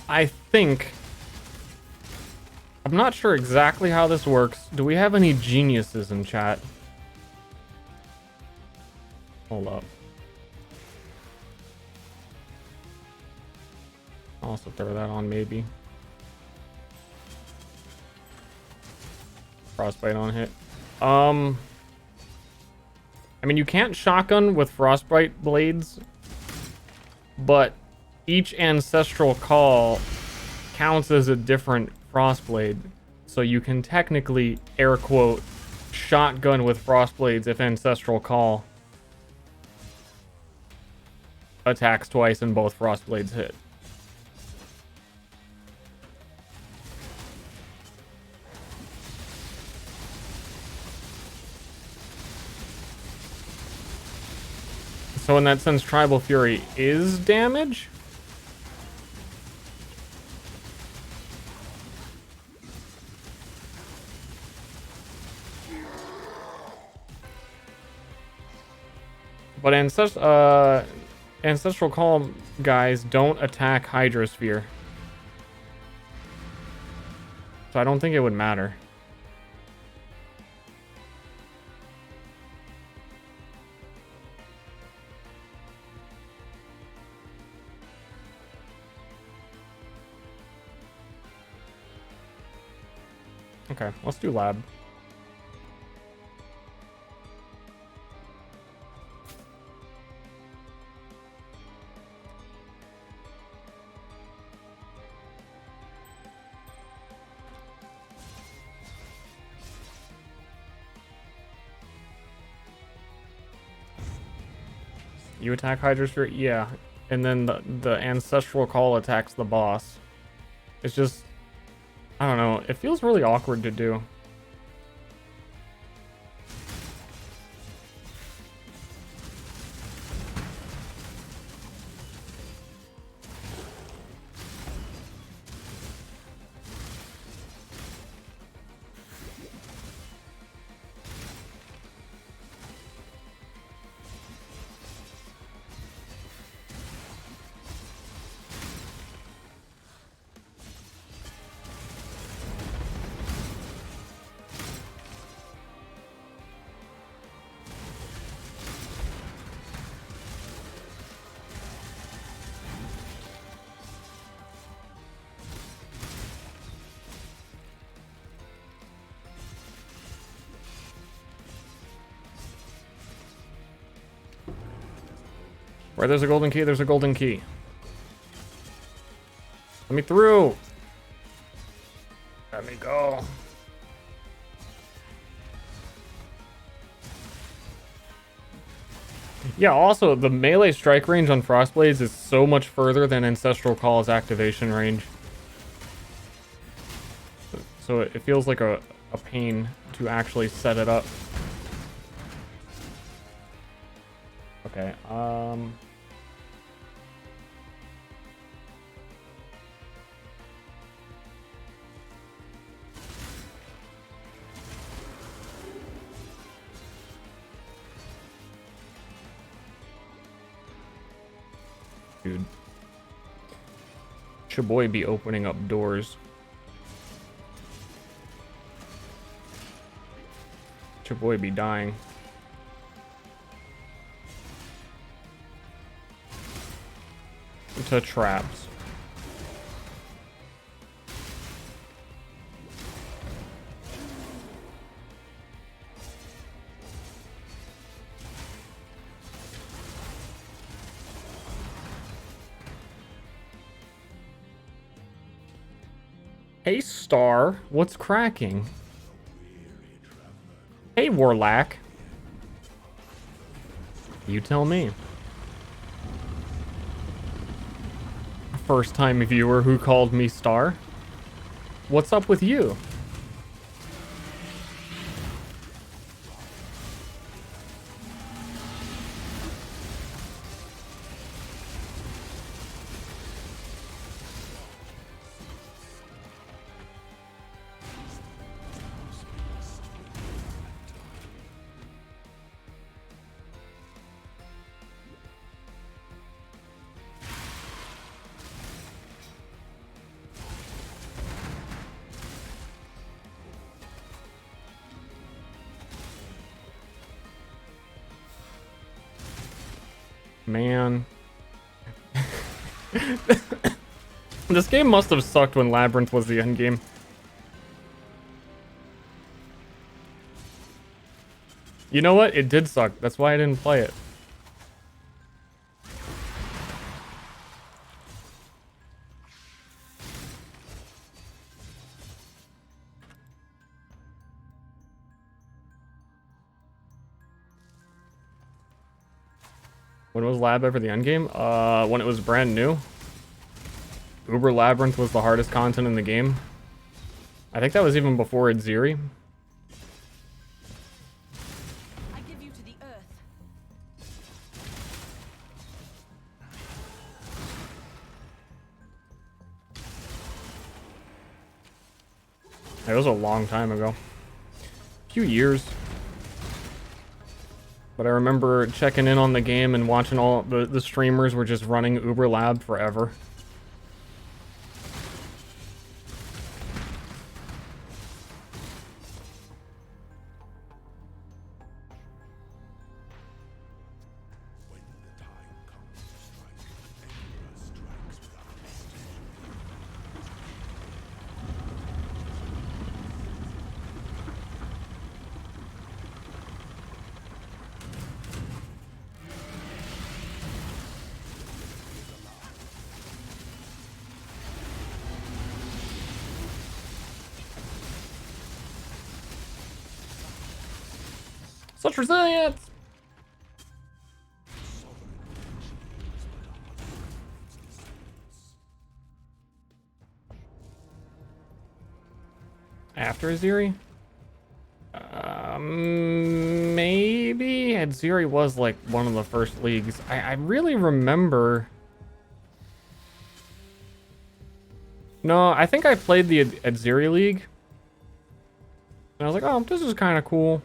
I think... I'm not sure exactly how this works. Do we have any geniuses in chat? Hold up. I'll also throw that on maybe. Frostbite on hit. I mean, you can't shotgun with frostbite blades, but each ancestral call counts as a different frostblade, so you can technically air quote shotgun with frostblades if ancestral call attacks twice and both frostblades hit. So in that sense, Tribal Fury is damage? But Ancestral Call guys don't attack Hydrosphere. So I don't think it would matter. Okay, let's do lab. You attack Hydra Sphere? Yeah. And then the Ancestral Call attacks the boss. It's just... I don't know. It feels really awkward to do. Where there's a golden key, there's a golden key. Let me through. Let me go. Yeah, also, the melee strike range on Frostblades is so much further than Ancestral Call's activation range. So it feels like a pain to actually set it up. Okay, dude. Should boy be opening up doors. Should boy be dying. To traps. Hey Star, what's cracking? Hey Warlack. You tell me. First time viewer who called me Star. What's up with you? Man. This game must have sucked when Labyrinth was the end game. You know what? It did suck. That's why I didn't play it. When was Lab ever the end game? When it was brand new. Uber Labyrinth was the hardest content in the game. I think that was even before Itziri. I give you to the earth. It was a long time ago. A few years. But I remember checking in on the game and watching all the streamers were just running Uber Lab forever. Such resilience! After Aziri? Maybe? Aziri was like one of the first leagues. I really remember... No, I think I played the Aziri League. And I was like, oh, this is kind of cool.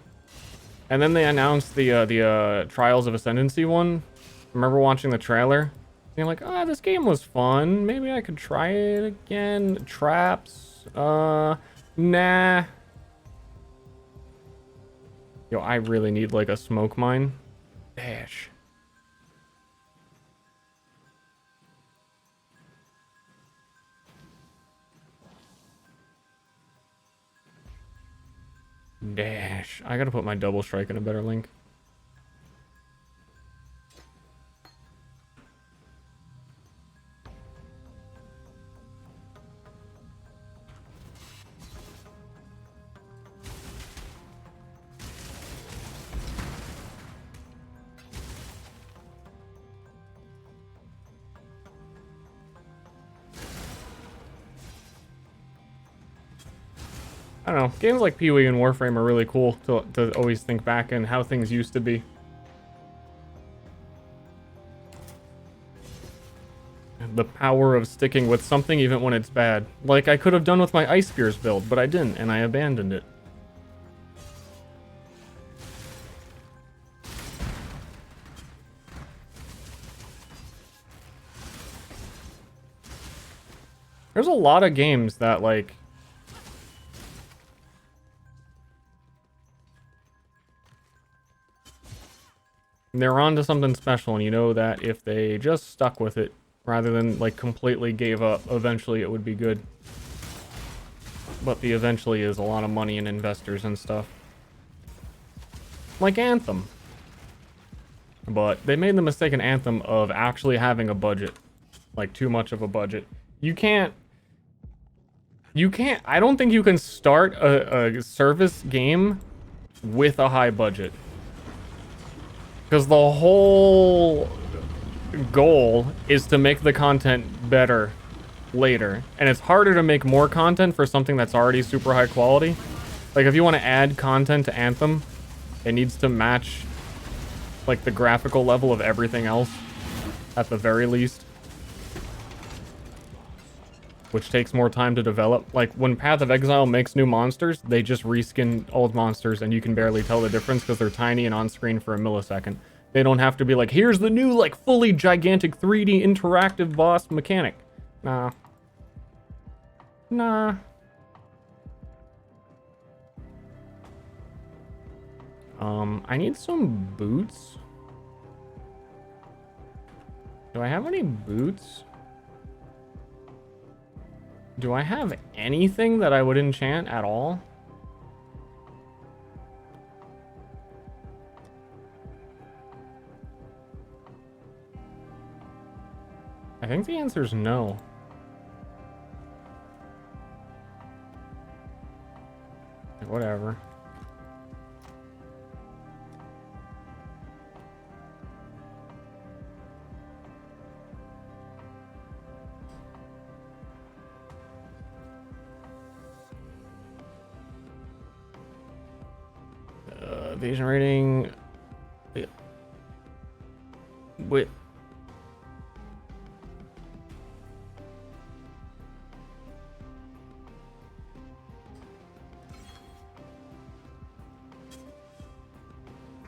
And then they announced the Trials of Ascendancy one. I remember watching the trailer. Being like, oh, this game was fun. Maybe I could try it again. Traps. Nah. Yo, I really need like a smoke mine. Dash. Dash. I gotta put my double strike in a better link. I don't know. Games like Pee-wee and Warframe are really cool to always think back and how things used to be. The power of sticking with something even when it's bad. Like I could have done with my Ice Spears build, but I didn't, and I abandoned it. There's a lot of games that like... they're onto something special, and you know that if they just stuck with it, rather than like completely gave up, eventually it would be good. But the eventually is a lot of money and investors and stuff. Like Anthem. But they made the mistake in Anthem of actually having a budget. Like too much of a budget. You can't, I don't think you can start a service game with a high budget. Because the whole goal is to make the content better later. And it's harder to make more content for something that's already super high quality. Like if you want to add content to Anthem, it needs to match like the graphical level of everything else at the very least. Which takes more time to develop. Like when Path of Exile makes new monsters, they just reskin old monsters and you can barely tell the difference because they're tiny and on screen for a millisecond. They don't have to be like, here's the new like fully gigantic 3D interactive boss mechanic. Nah. Nah. I need some boots. Do I have any boots? Do I have anything that I would enchant at all? I think the answer is no. Whatever. Evasion rating. Yeah. Wait.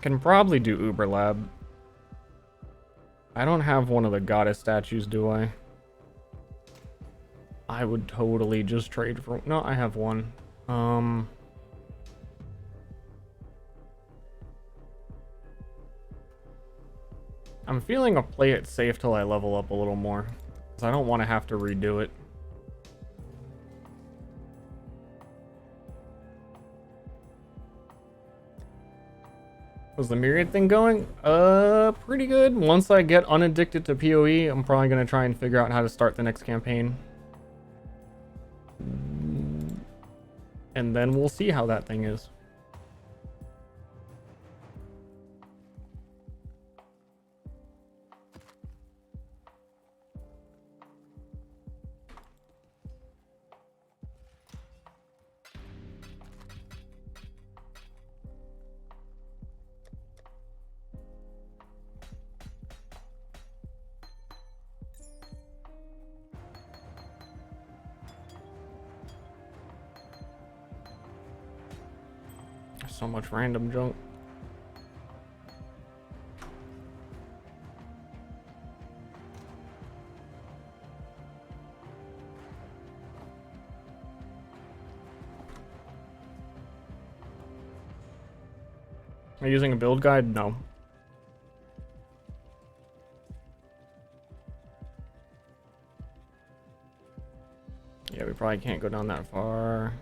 Can probably do Uber Lab. I don't have one of the goddess statues, do I? I would totally just trade for... No, I have one. I'm feeling I'll play it safe till I level up a little more. Because I don't want to have to redo it. Was the Myriad thing going? Pretty good. Once I get unaddicted to PoE, I'm probably going to try and figure out how to start the next campaign. And then we'll see how that thing is. so much random junk. Are you using a build guide? No. Yeah, we probably can't go down that far.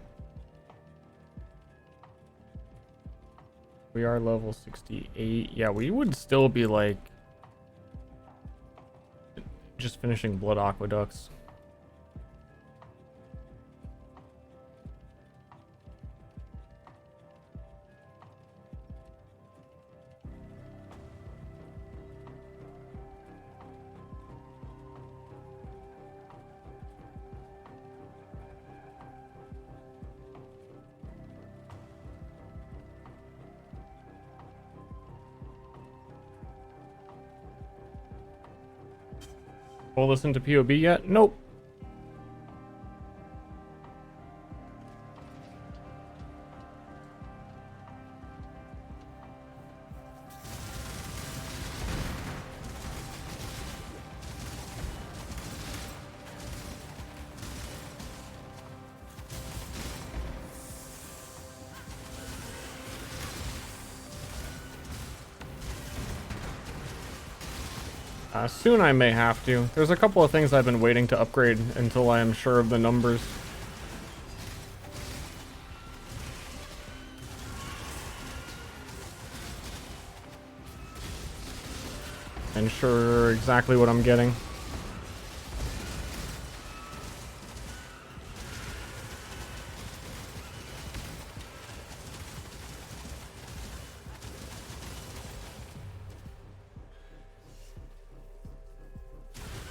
We are level 68. Yeah, we would still be like just finishing blood aqueducts. Pull this into POB yet? Nope. Soon I may have to. There's a couple of things I've been waiting to upgrade until I am sure of the numbers. And sure exactly what I'm getting.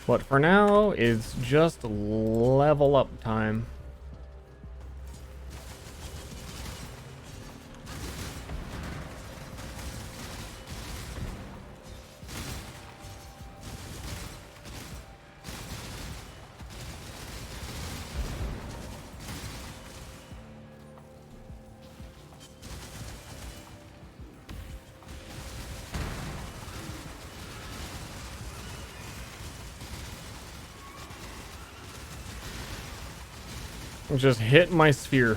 But for now, it's just level up time. Just hit my sphere.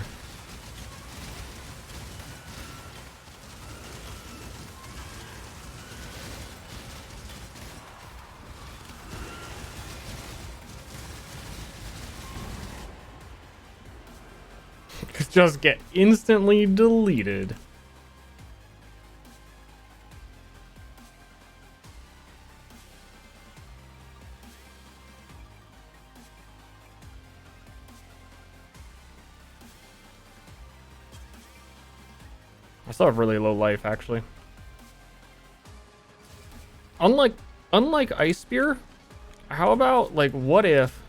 Just get instantly deleted. I still have really low life, actually. Unlike Ice Spear, how about, like, what if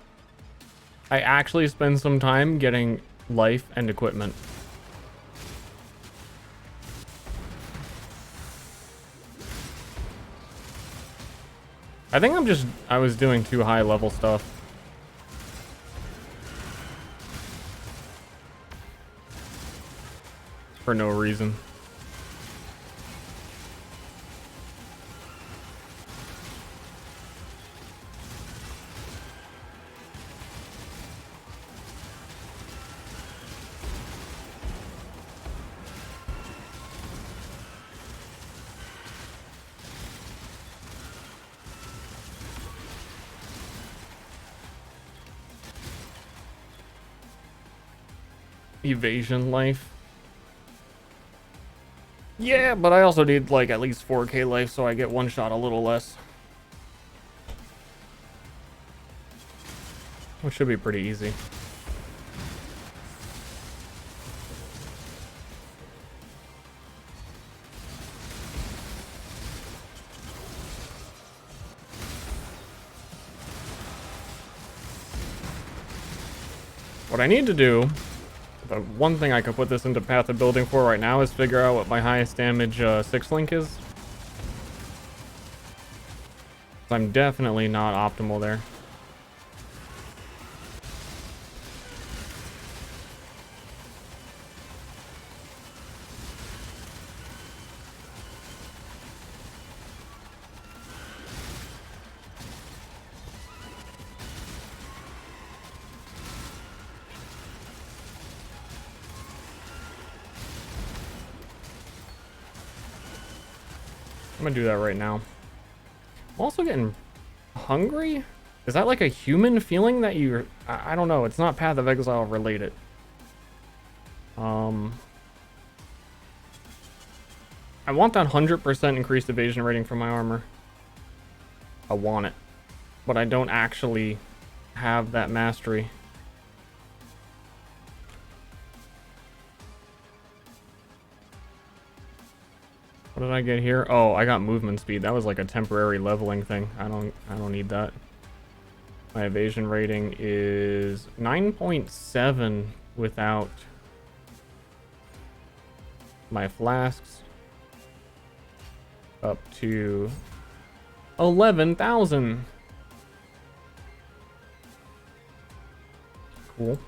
I actually spend some time getting life and equipment? I think I was doing too high level stuff. For no reason. Evasion life. Yeah, but I also need like at least 4k life so I get one shot a little less. Which should be pretty easy. What I need to do, the one thing I could put this into Path of Building for right now is figure out what my highest damage 6-link is. I'm definitely not optimal there. I'm gonna do that right now. I'm also getting hungry. Is that like a human feeling that you... I don't know. It's not Path of Exile related. I want that 100% increased evasion rating for my armor. I want it. But I don't actually have that mastery. What did I get here? Oh, I got movement speed. That was like a temporary leveling thing. I don't need that. My evasion rating is 9.7 without my flasks. Up to 11,000. Cool.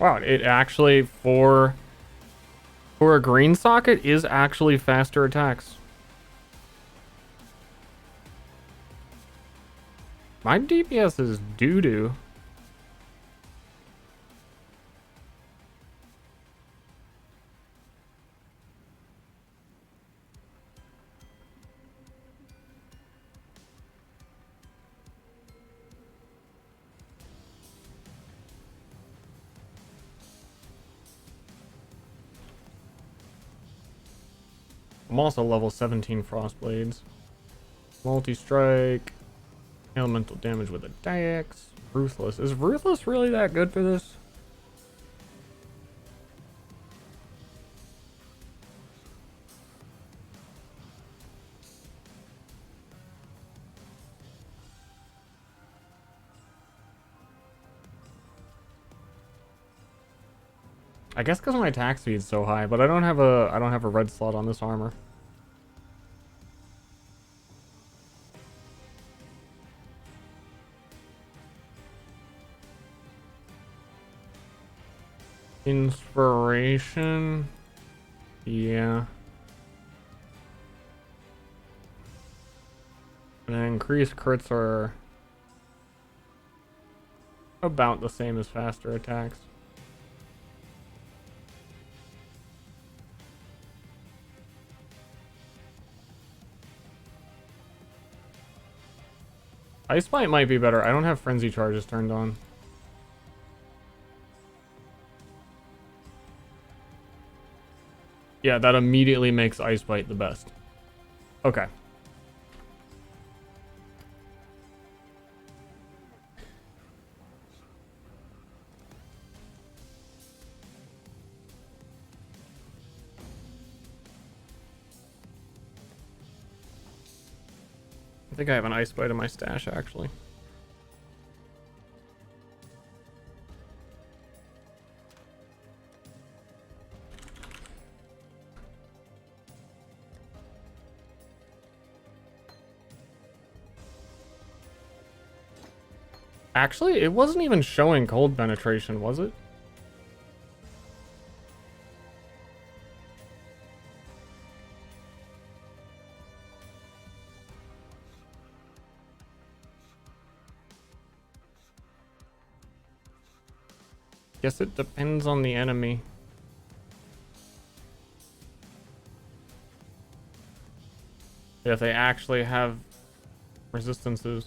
Wow, it actually, for a green socket, is actually faster attacks. My DPS is doo-doo. I'm also level 17 Frostblades. Multi-strike. Elemental damage with attacks. Ruthless. Is Ruthless really that good for this? I guess because my attack speed is so high, but I don't have a red slot on this armor. Inspiration. Yeah. And then increased crits are about the same as faster attacks. Ice Bite might be better. I don't have Frenzy Charges turned on. Yeah, that immediately makes Ice Bite the best. Okay. I think I have an Ice Bite in my stash, actually. Actually, it wasn't even showing cold penetration, was it? Guess it depends on the enemy. If they actually have resistances.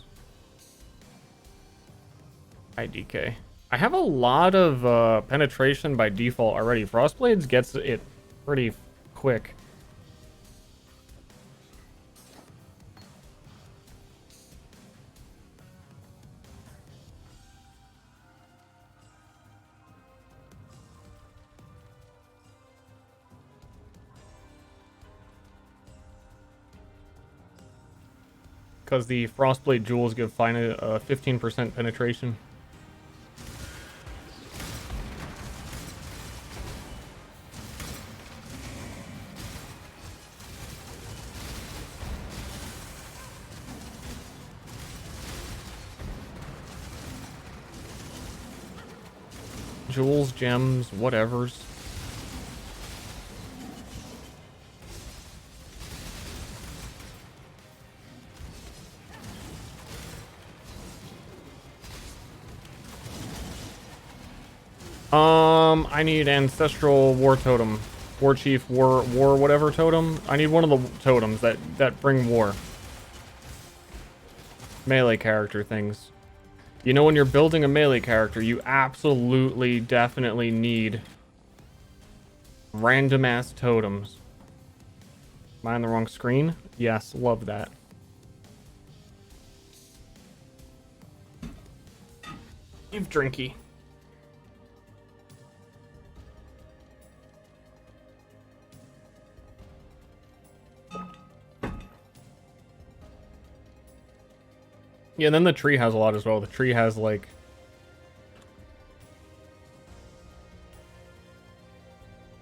IDK. I have a lot of penetration by default already. Frostblades gets it pretty quick. because the Frostblade jewels give fine a 15% penetration. Jewels, gems, whatevers. I need ancestral war totem, war chief, war whatever totem. I need one of the totems that bring war. Melee character things. You know, when you're building a melee character, you absolutely, definitely need random ass totems. Am I on the wrong screen? Yes, love that. Give drinky. Yeah, and then the tree has a lot as well. The tree has like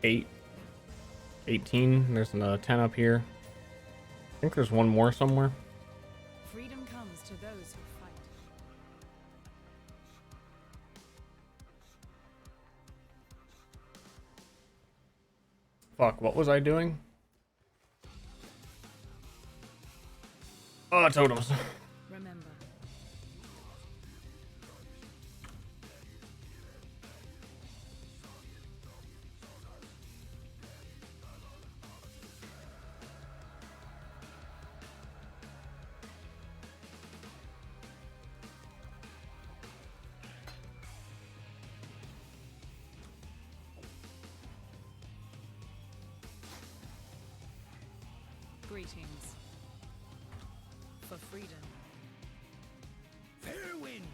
18. There's a 10 up here. I think there's one more somewhere. Freedom comes to those who fight. Fuck, what was I doing? Oh, totems. Remember, greetings. For freedom. Fair winds.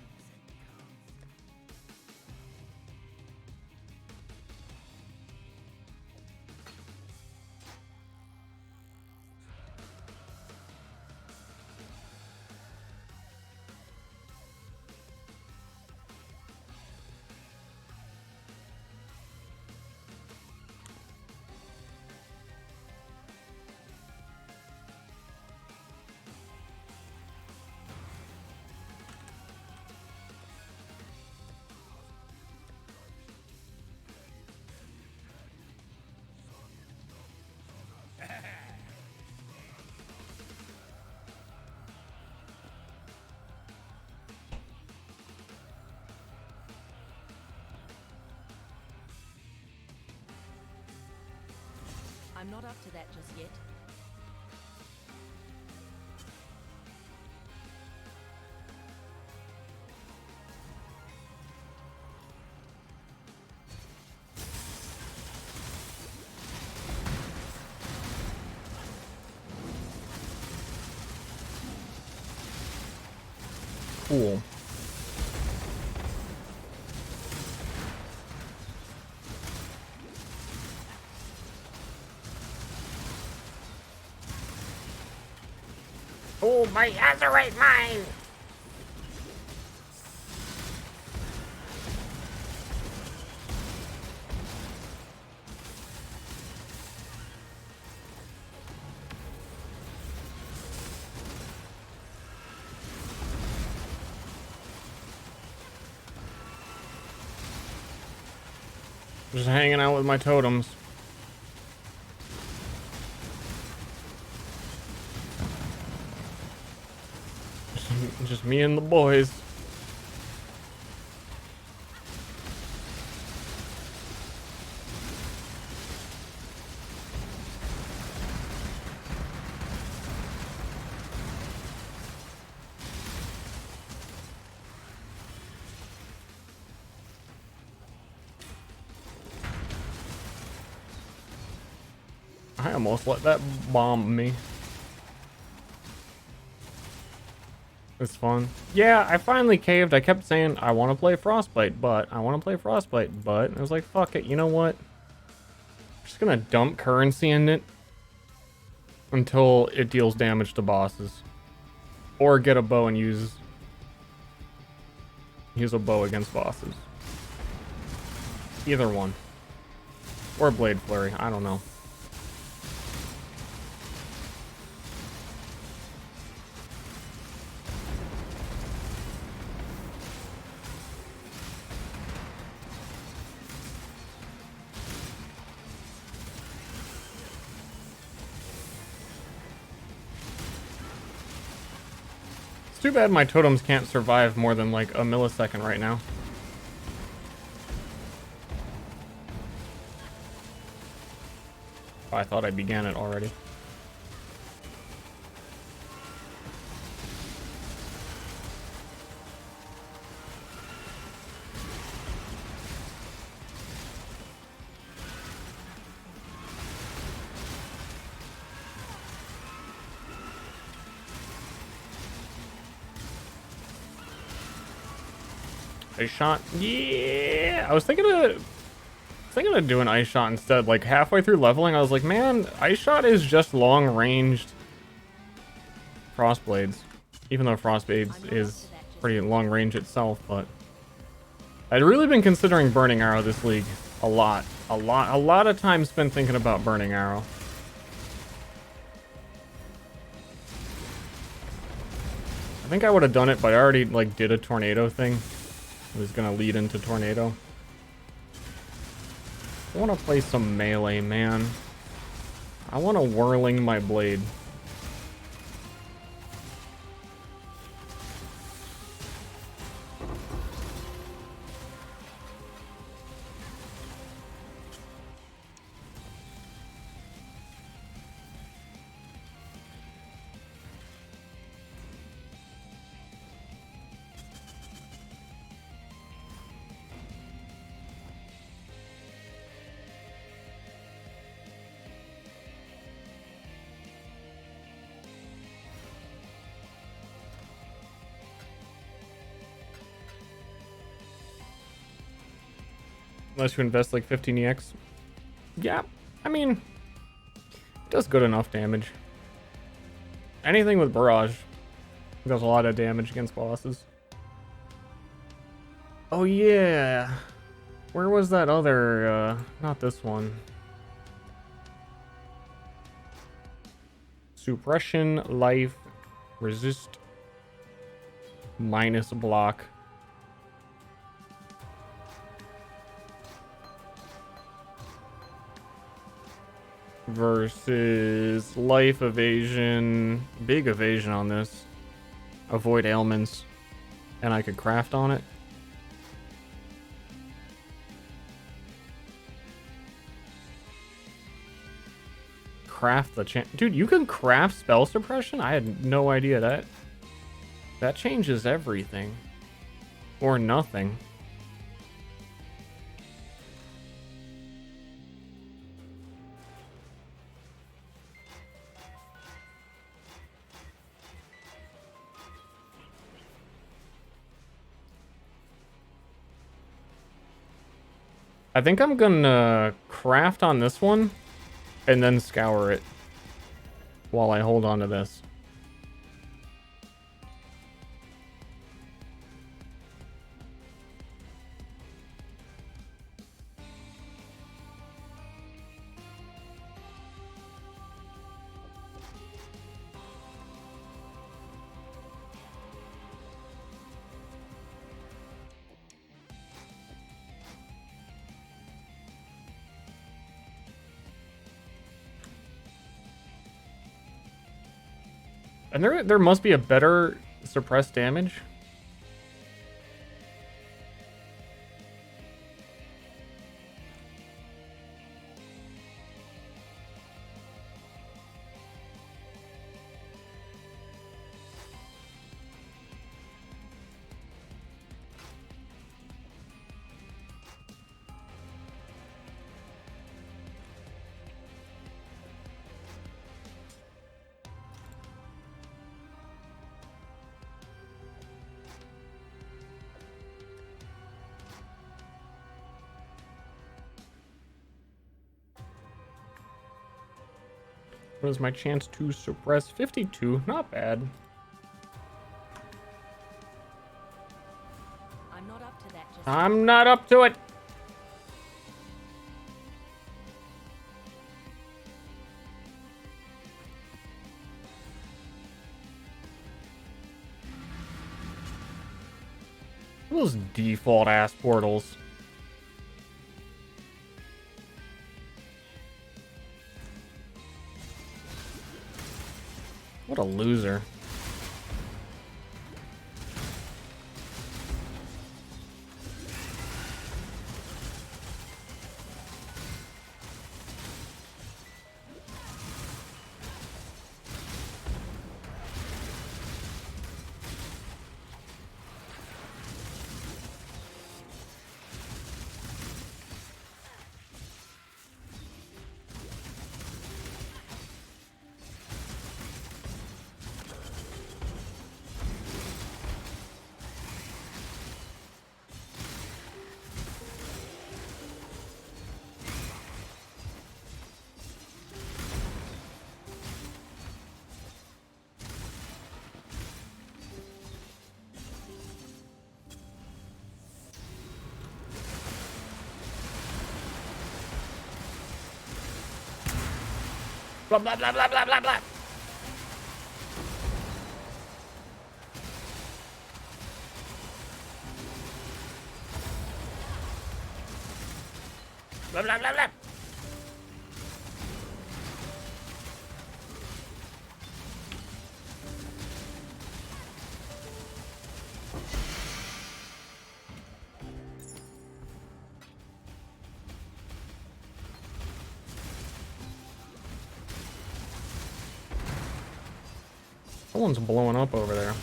I'm not up to that just yet. Cool. Oh, my Azurite mine! Just hanging out with my totems. Just me and the boys. I almost let that bomb me. It's fun. Yeah, I finally caved. I kept saying, I want to play Frostbite, but I want to play Frostbite, but I was like, fuck it. You know what? I'm just gonna dump currency in it until it deals damage to bosses. Or get a bow and use a bow against bosses. Either one. Or Blade Flurry, I don't know. It's too bad my totems can't survive more than like a millisecond right now. Oh, I thought I began it already. Ice shot, yeah. I was thinking of doing ice shot instead. Like halfway through leveling, I was like, man, ice shot is just long ranged frost blades. Even though frost blades is pretty long range itself, but I'd really been considering burning arrow this league a lot of time spent thinking about burning arrow. I think I would have done it, but I already like did a tornado thing. It was gonna lead into tornado. I want to play some melee, man. I want to whirling my blade. Unless you invest like 15 EX. Yeah, I mean, it does good enough damage. Anything with barrage does a lot of damage against bosses. Oh yeah. Where was that other, not this one. Suppression, life, resist, minus block. Versus life evasion, big evasion on this. Avoid ailments, and I could craft on it. Craft the dude, you can craft spell suppression? I had no idea that changes everything. Or nothing. I think I'm gonna craft on this one and then scour it while I hold on to this. And there must be a better suppressed damage. What is my chance to suppress? 52, not bad. I'm not up to it. Those default ass portals. What a loser. Blah, blah, blah, blah, blah, blah, blah. Blah, blah, blah, blah. Someone's blowing up over there.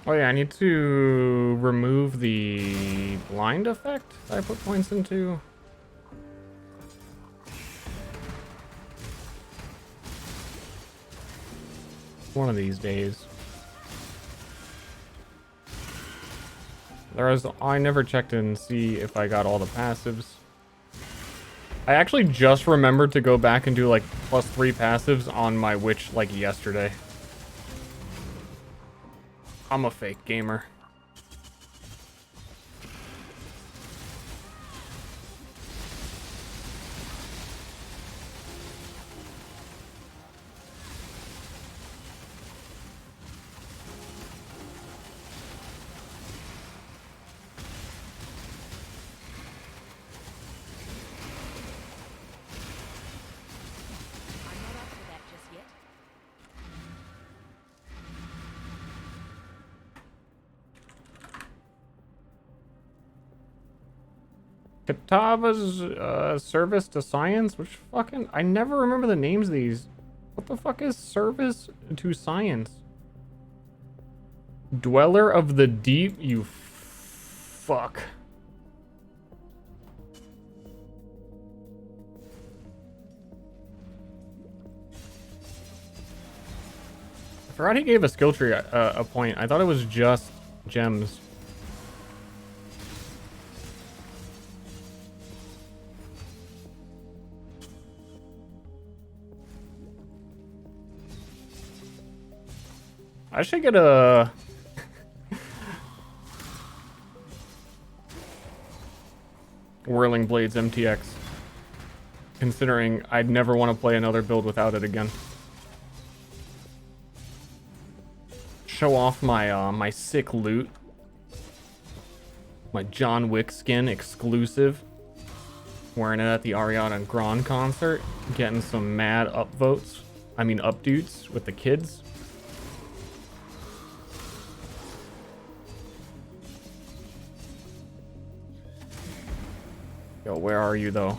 Oh yeah, I need to remove the blind effect I put points into. One of these days. I never checked and see if I got all the passives. I actually just remembered to go back and do like +3 passives on my witch like yesterday. I'm a fake gamer. I'm not up for that just yet. Katava's service to science, which fucking I never remember the names of these. What the fuck is service to science? Dweller of the deep, you fuck. I forgot he gave a skill tree a point. I thought it was just gems. I should get a... Whirling Blades MTX. Considering I'd never want to play another build without it again. Show off my my sick loot. My John Wick skin exclusive. Wearing it at the Ariana Grande concert. Getting some mad upvotes. I mean updudes with the kids. Yo, where are you though?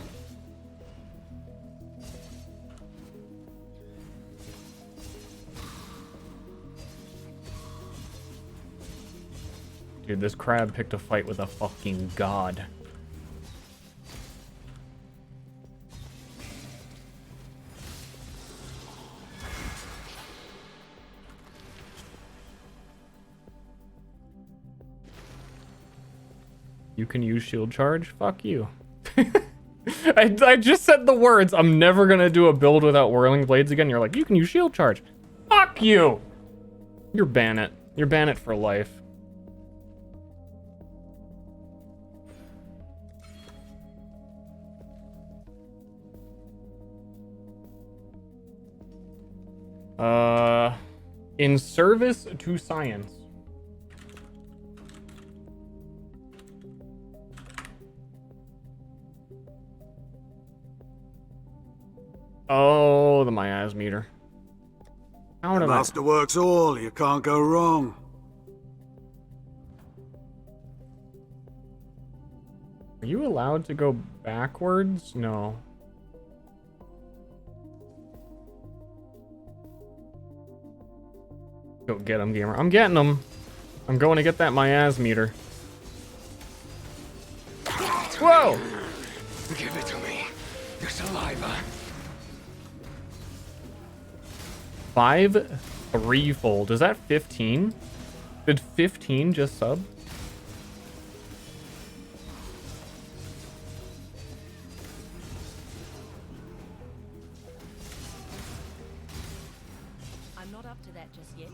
Dude, this crab picked a fight with a fucking god. You can use shield charge? Fuck you. I just said the words, I'm never gonna do a build without whirling blades again. You're like, you can use shield charge. Fuck you! You're Bannit. You're Bannit for life. In service to science. Oh, the miasmeter. How The did I... master works all, you can't go wrong. Are you allowed to go backwards? No. Go get him, gamer. I'm getting him. I'm going to get that miasmeter. Whoa! Give it to me. Your saliva. 5 threefold. Is that 15? Did 15 just sub? I'm not up to that just yet.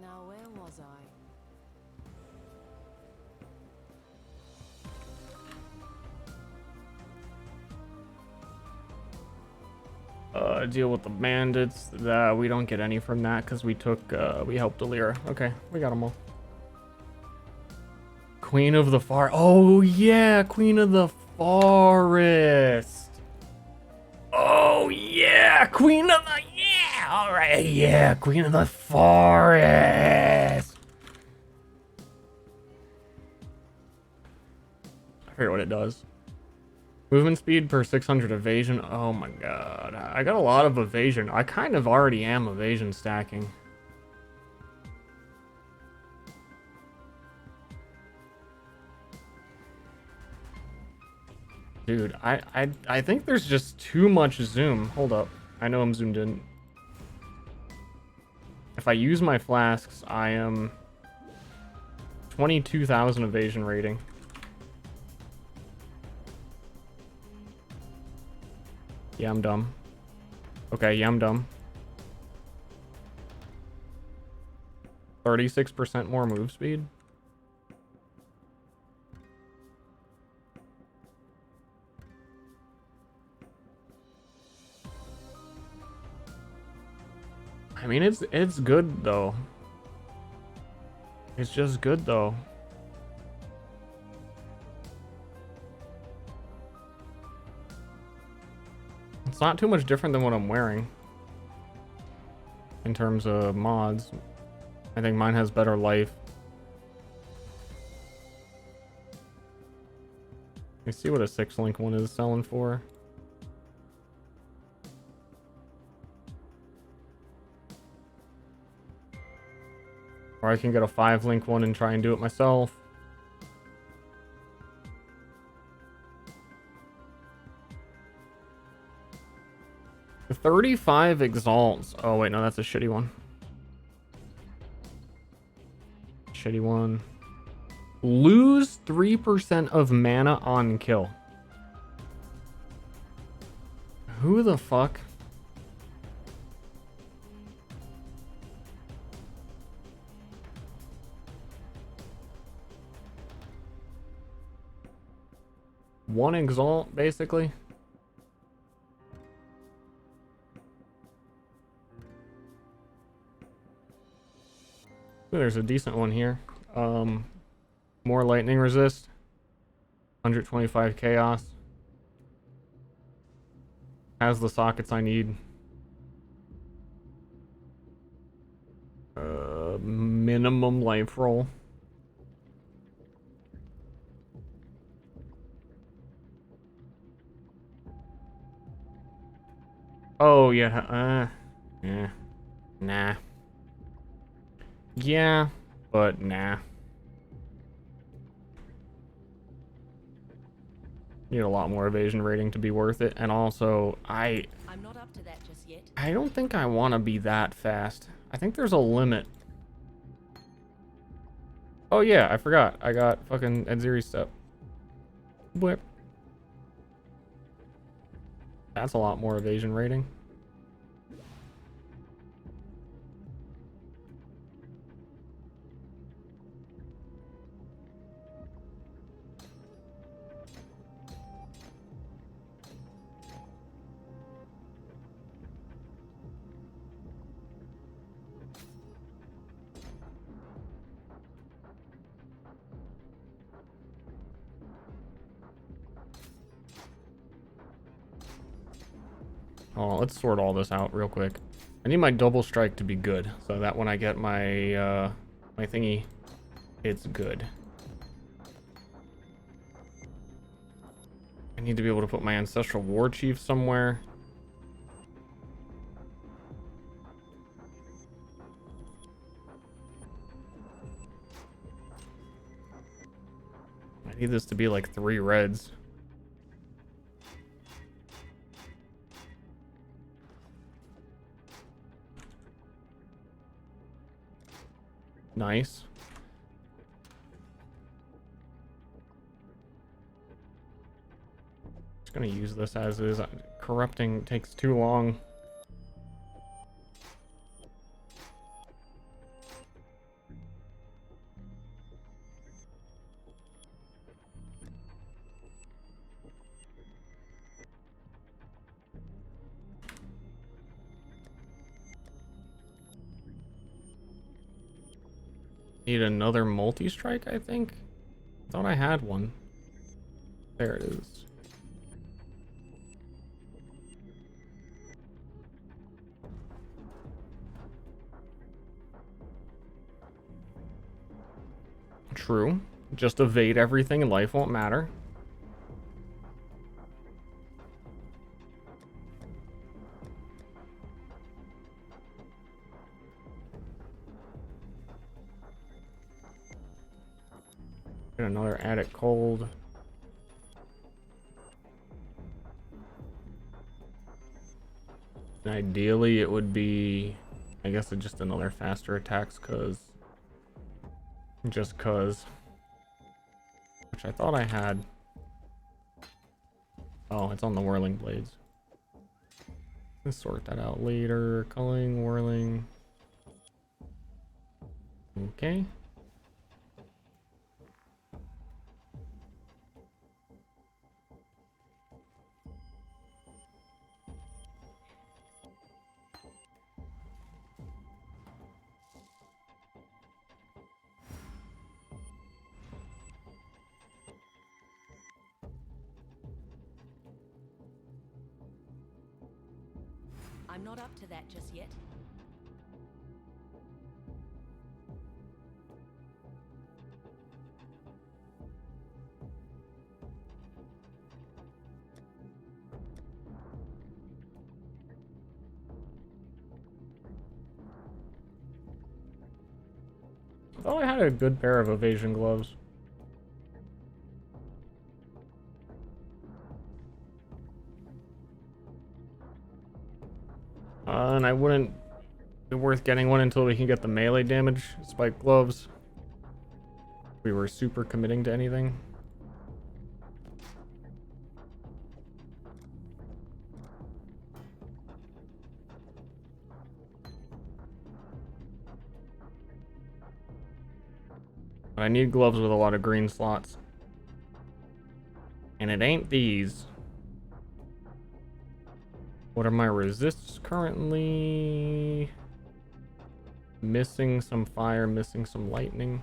Now where was I? Deal with the bandits. We don't get any from that because we took, we helped Alira. Okay, we got them all. Queen of the Oh yeah, Queen of the Forest. Oh yeah, Queen of the, yeah, all right, yeah, Queen of the Forest. I forget what it does. Movement speed per 600 evasion. Oh my god. I got a lot of evasion. I kind of already am evasion stacking. Dude, I think there's just too much zoom. Hold up. I know I'm zoomed in. If I use my flasks, I am 22,000 evasion rating. Yeah, I'm dumb. Okay, yeah, I'm dumb. 36% more move speed. I mean, it's good though. It's just good though. It's not too much different than what I'm wearing in terms of mods. I think mine has better life. Let me see what a 6-link one is selling for. Or I can get a 5-link one and try and do it myself. The 35 exalts. Oh wait, no, that's a shitty one. Shitty one. Lose 3% of mana on kill. Who the fuck? One exalt, basically. Ooh, there's a decent one here. More lightning resist. 125 chaos. Has the sockets I need. Minimum life roll. Oh yeah, yeah, nah. Yeah, but nah. Need a lot more evasion rating to be worth it. And also, I'm not up to that just yet. I don't think I want to be that fast. I think there's a limit. Oh yeah, I forgot. I got fucking Edziri step. Whip. That's a lot more evasion rating. Oh, let's sort all this out real quick. I need my double strike to be good, so that when I get my my thingy, it's good. I need to be able to put my ancestral war chief somewhere. I need this to be like 3 reds. Nice. Just gonna use this as is. Corrupting takes too long. Need another multi-strike, I think. Thought I had one. There it is. True. Just evade everything and life won't matter. Get another attic cold. And ideally it would be, I guess, just another faster attacks just cause. Which I thought I had. Oh, it's on the whirling blades. Let's sort that out later. Culling, whirling. Okay. I'm not up to that just yet. I thought I had a good pair of evasion gloves. And I wouldn't be worth getting one until we can get the melee damage spike gloves. We were super committing to anything. But I need gloves with a lot of green slots. And it ain't these. What are my resists currently? Missing some fire, missing some lightning.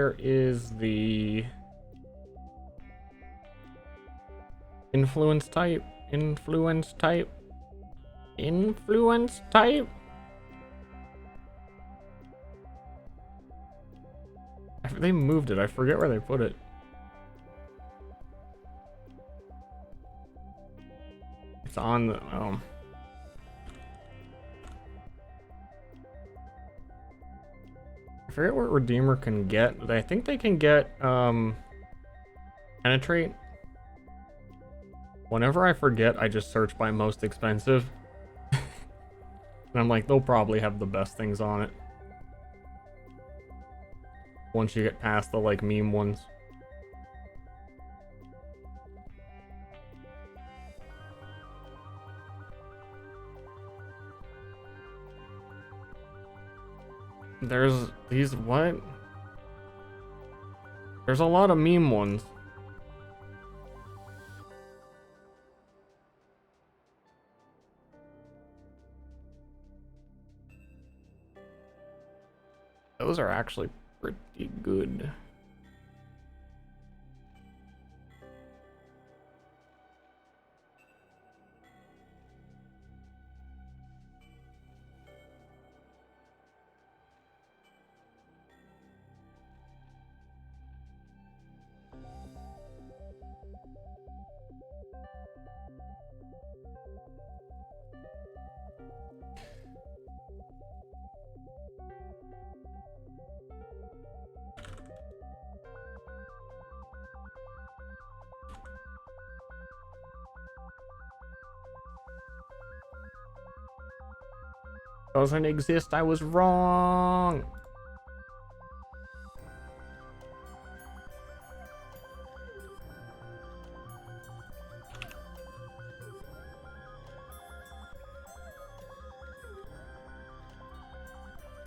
Where is the influence type? Influence type? Influence type? They moved it. I forget where they put it. It's on the I forget what Redeemer can get, but I think they can get Penetrate. Whenever I forget, I just search by most expensive. And I'm like, they'll probably have the best things on it. Once you get past the like meme ones. There's these what? There's a lot of meme ones. Those are actually pretty good. Doesn't exist. I was wrong.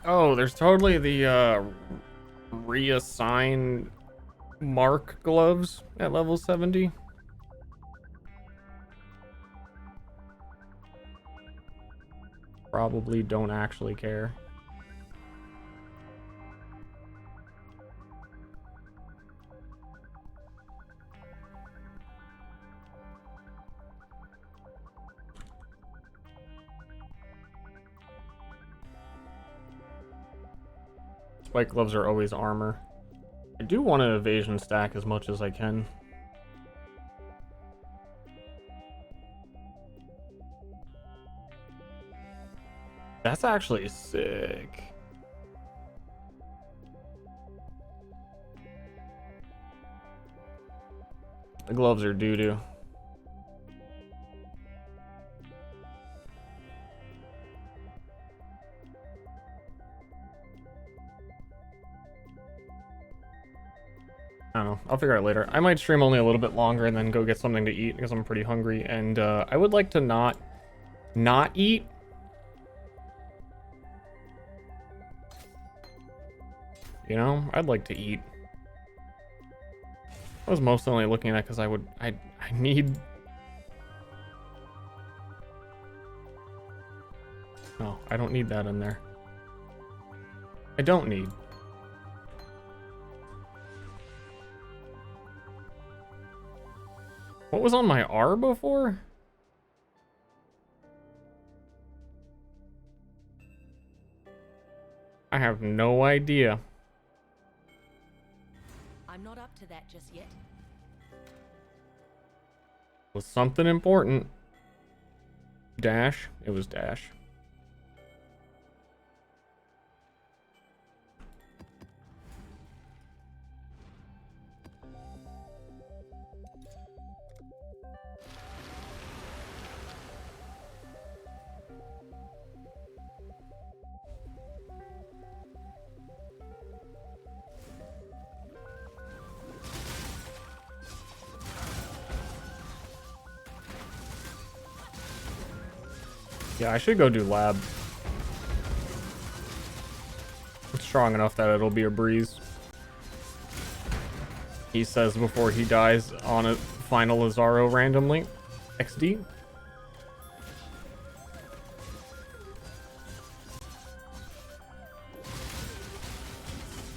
Oh, there's totally the reassign mark gloves at level 70. Probably don't actually care. Spike gloves are always armor. I do want an evasion stack as much as I can. That's actually sick. The gloves are doo-doo. I don't know. I'll figure it out later. I might stream only a little bit longer and then go get something to eat because I'm pretty hungry. And I would like to not eat. You know, I'd like to eat. I was mostly only looking at because I need. No, I don't need that in there. I don't need. What was on my R before? I have no idea. I'm not up to that just yet. Was something important. Dash. It was dash. Yeah, I should go do lab. It's strong enough that it'll be a breeze. He says before he dies on a final Lazaro randomly. XD.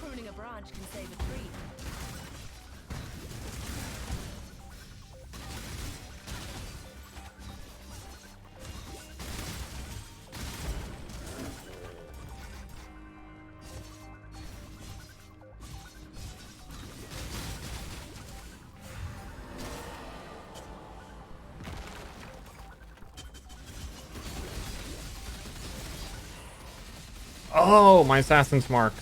Pruning a branch. much can save a tree. Oh, my assassin's mark.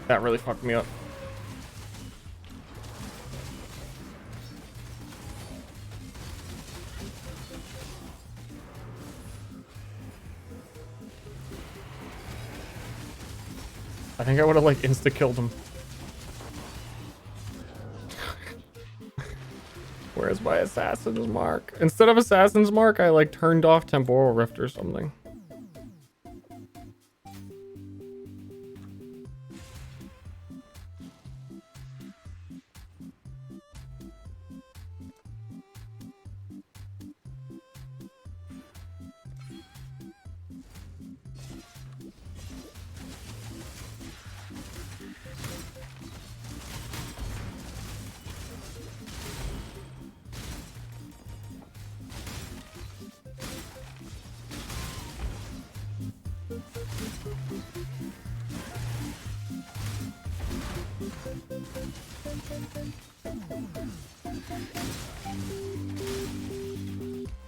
That really fucked me up. I think I would have like insta-killed him. Where's my assassin's mark? Instead of assassin's mark, I like turned off temporal rift or something.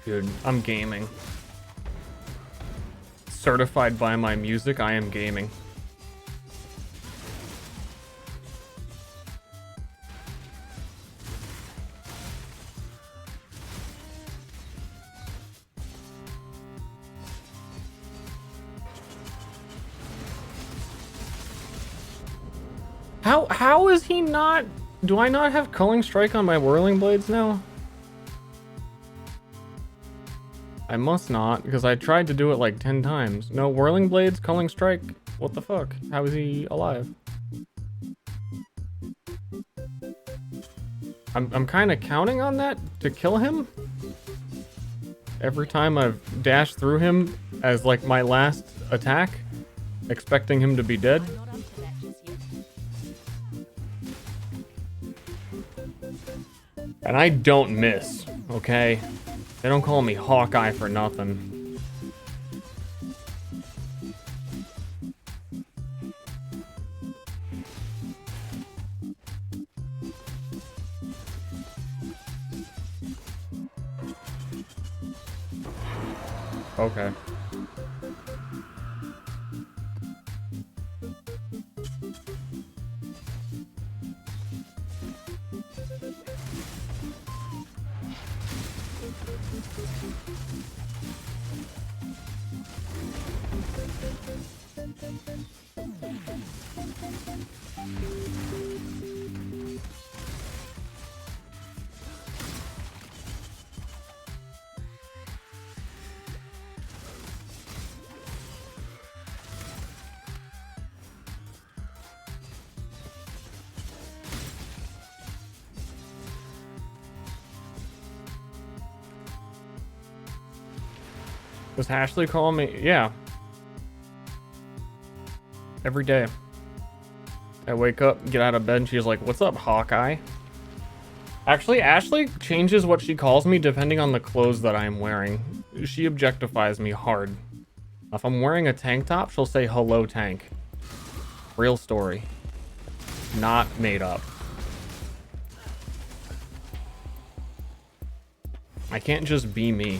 Dude, I'm gaming. Certified by my music, I am gaming. How is he not? Do I not have Culling Strike on my Whirling Blades now? I must not, because I tried to do it like 10 times. No, Whirling Blades, Culling Strike. What the fuck? How is he alive? I'm kind of counting on that to kill him. Every time I've dashed through him as like my last attack, expecting him to be dead. I'm not up to that just yet. And I don't miss, okay? They don't call me Hawkeye for nothing. Okay. Does Ashley call me? Yeah. Every day. I wake up, get out of bed, and she's like, "What's up, Hawkeye?" Actually, Ashley changes what she calls me depending on the clothes that I'm wearing. She objectifies me hard. If I'm wearing a tank top, she'll say, "Hello, tank." Real story. Not made up. I can't just be me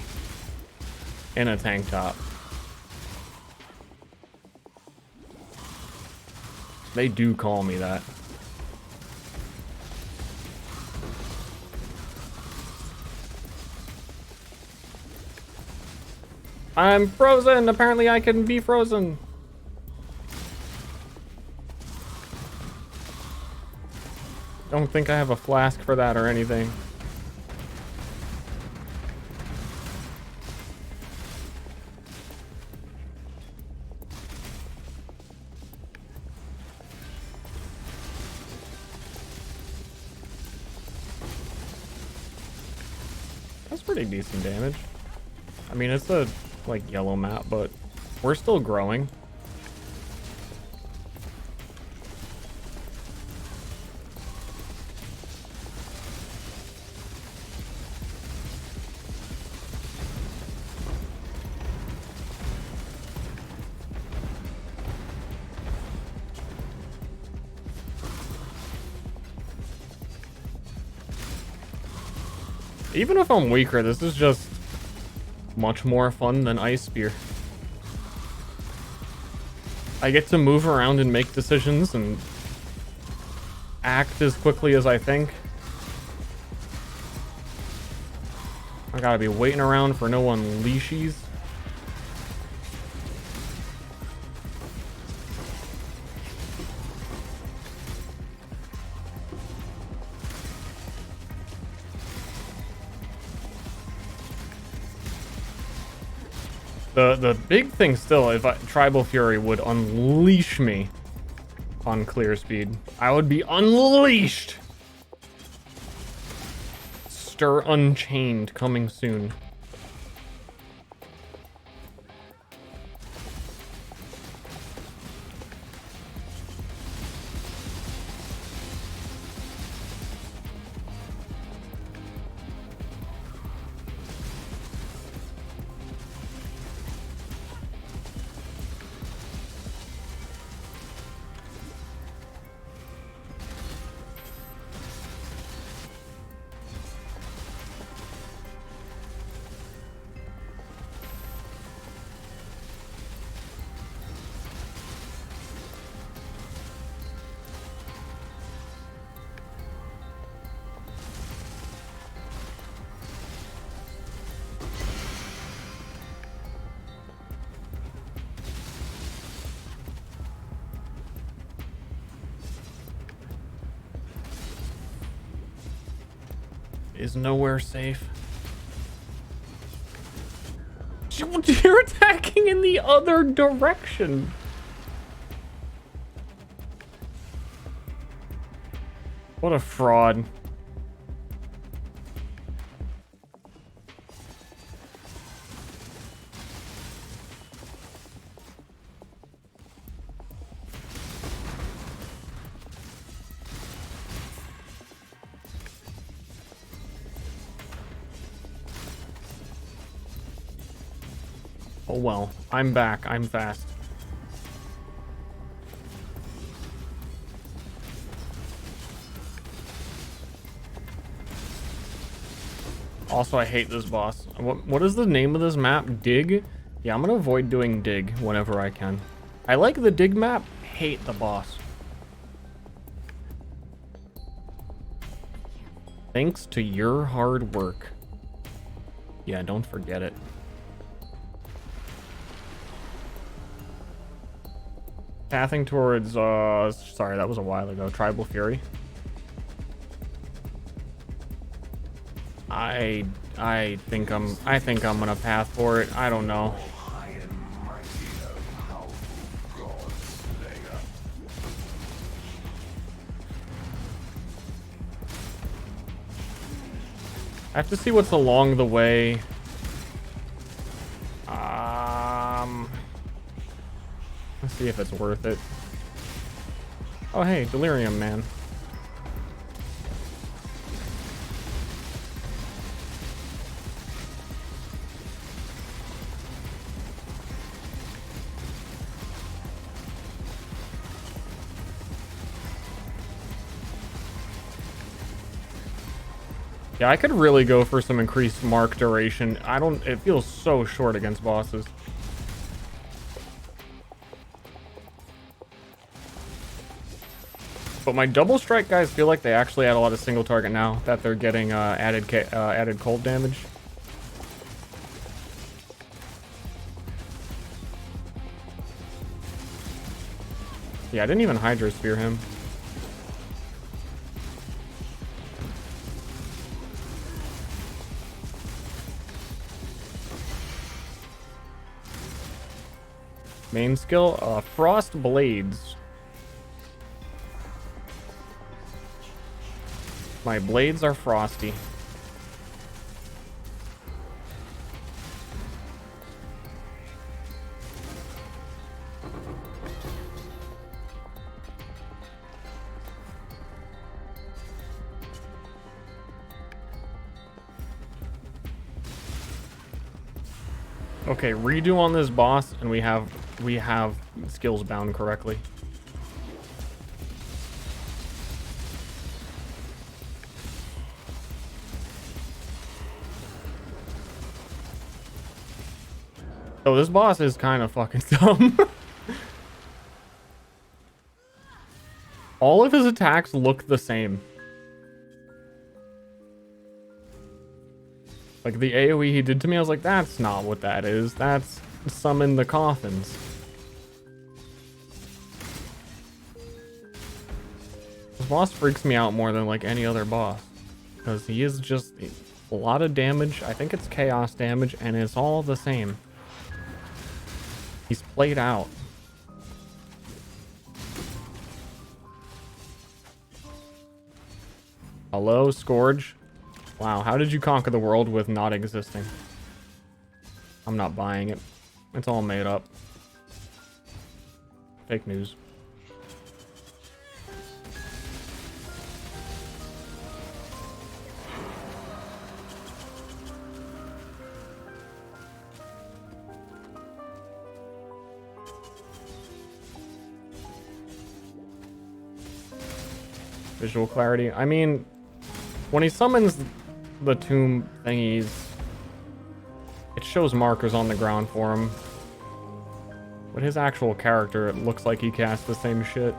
in a tank top. They do call me that. I'm frozen. Apparently I can be frozen. Don't think I have a flask for that or anything. That's pretty decent damage. I mean, it's a like yellow map, but we're still growing. Even if I'm weaker, this is just much more fun than Ice Spear. I get to move around and make decisions and act as quickly as I think. I gotta be waiting around for no unleashies. The big thing still, if Tribal Fury would unleash me on clear speed, I would be unleashed. Ster Unchained coming soon. Is nowhere safe. You're attacking in the other direction. What a fraud. Oh well, I'm back. I'm fast. Also, I hate this boss. What is the name of this map? Dig? Yeah, I'm gonna avoid doing dig whenever I can. I like the dig map, hate the boss. Thanks to your hard work. Yeah, don't forget it. Pathing towards, sorry, that was a while ago. Tribal Fury. I think I'm gonna path for it. I don't know. I have to see what's along the way. Let's see if it's worth it. Oh, hey, Delirium Man. Yeah, I could really go for some increased mark duration. It feels so short against bosses. But my double strike guys feel like they actually add a lot of single target now that they're getting added cold damage. Yeah, I didn't even Hydro Spear him. Main skill, Frost Blades. My blades are frosty. Okay, redo on this boss, and we have skills bound correctly. So this boss is kind of fucking dumb. All of his attacks look the same. Like the AoE he did to me, I was like, that's not what that is. That's summon the coffins. This boss freaks me out more than like any other boss. Because he is just a lot of damage. I think it's chaos damage and it's all the same. He's played out. Hello, Scourge. Wow, how did you conquer the world with not existing? I'm not buying it. It's all made up. Fake news. Visual clarity. I mean, when he summons the tomb thingies, it shows markers on the ground for him. But his actual character, it looks like he casts the same shit.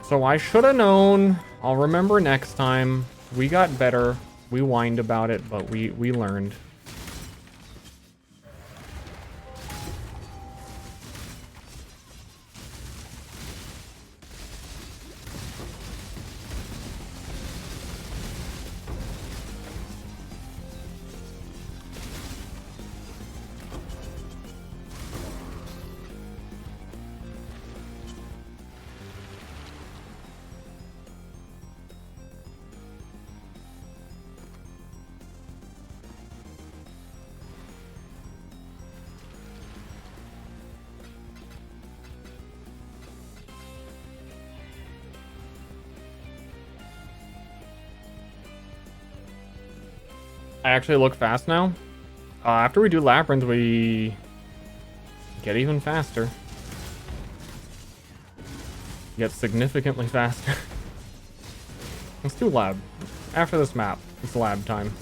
So I should have known. I'll remember next time. We got better. We whined about it, but we learned. I actually look fast now. After we do Labyrinth, we get even faster. Get significantly faster. Let's do Lab. After this map, it's Lab time.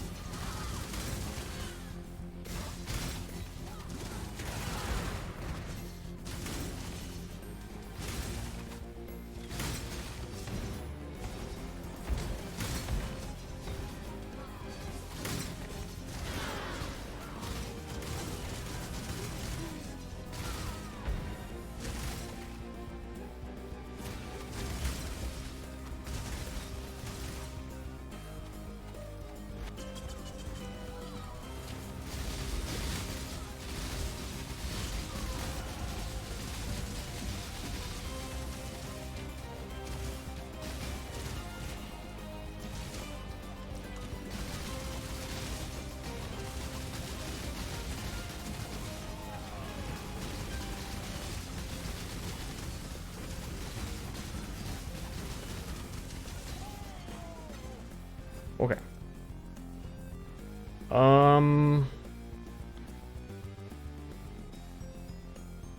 Okay.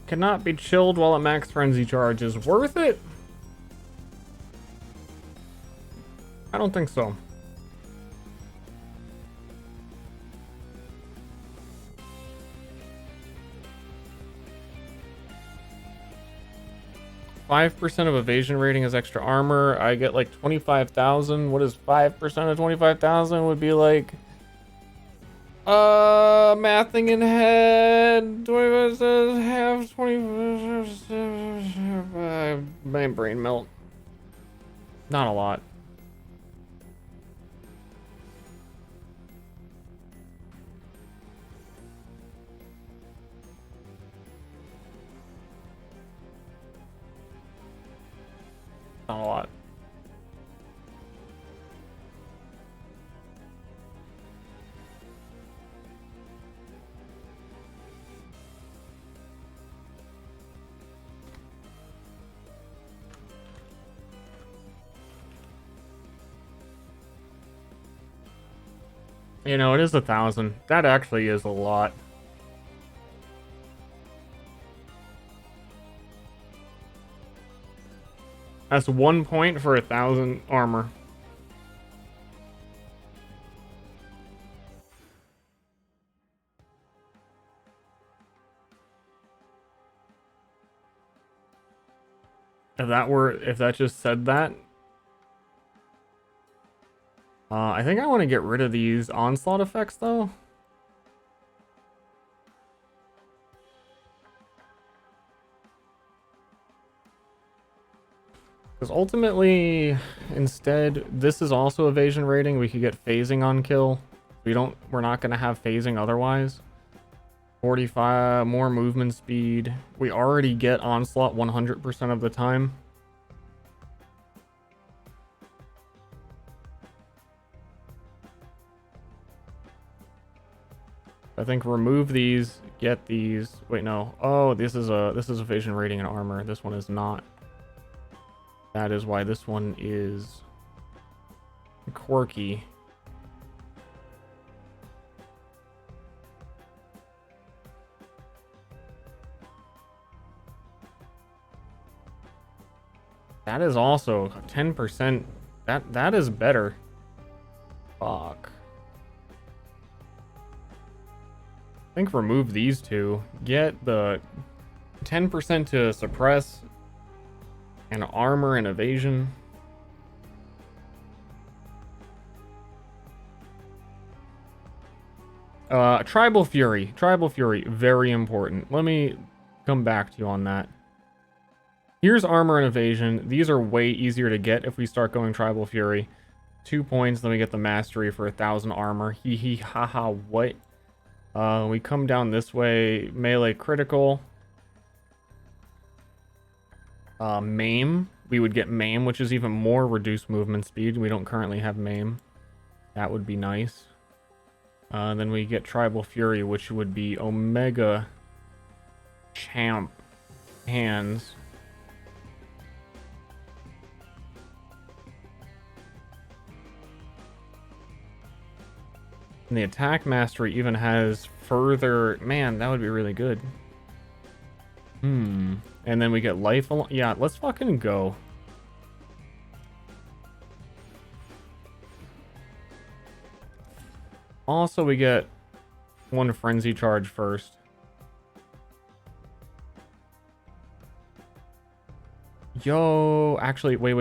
Cannot be chilled while at max frenzy charge is worth it? I don't think so. %5 of evasion rating is extra armor. I get like 25,000. What is 5% of 25,000 would be like? Mathing in head. 25 says half 20. My brain melt. Not a lot. Not a lot. You know, it is 1,000. That actually is a lot. That's 1 point for 1,000 armor. If that just said that, I think I want to get rid of these onslaught effects though. Because ultimately, instead, this is also evasion rating. We could get phasing on kill. We're not gonna have phasing otherwise. 45 more movement speed. We already get onslaught 100% of the time. I think remove these, get these. Wait, no. Oh, this is evasion rating and armor. This one is not. That is why this one is quirky. That is also 10%. That is better. Fuck. I think remove these two. Get the 10% to suppress and armor and evasion. Tribal Fury. Tribal Fury. Very important. Let me come back to you on that. Here's armor and evasion. These are way easier to get if we start going Tribal Fury. 2 points, then we get the mastery for 1,000 armor. Hee hee haha, what? We come down this way. Melee critical. Maim. We would get Maim, which is even more reduced movement speed. We don't currently have Maim. That would be nice. Then we get Tribal Fury, which would be Omega Champ Hands. And the attack mastery even has further... Man, that would be really good. And then we get life... Yeah, let's fucking go. Also, we get one frenzy charge first. Yo, actually, wait.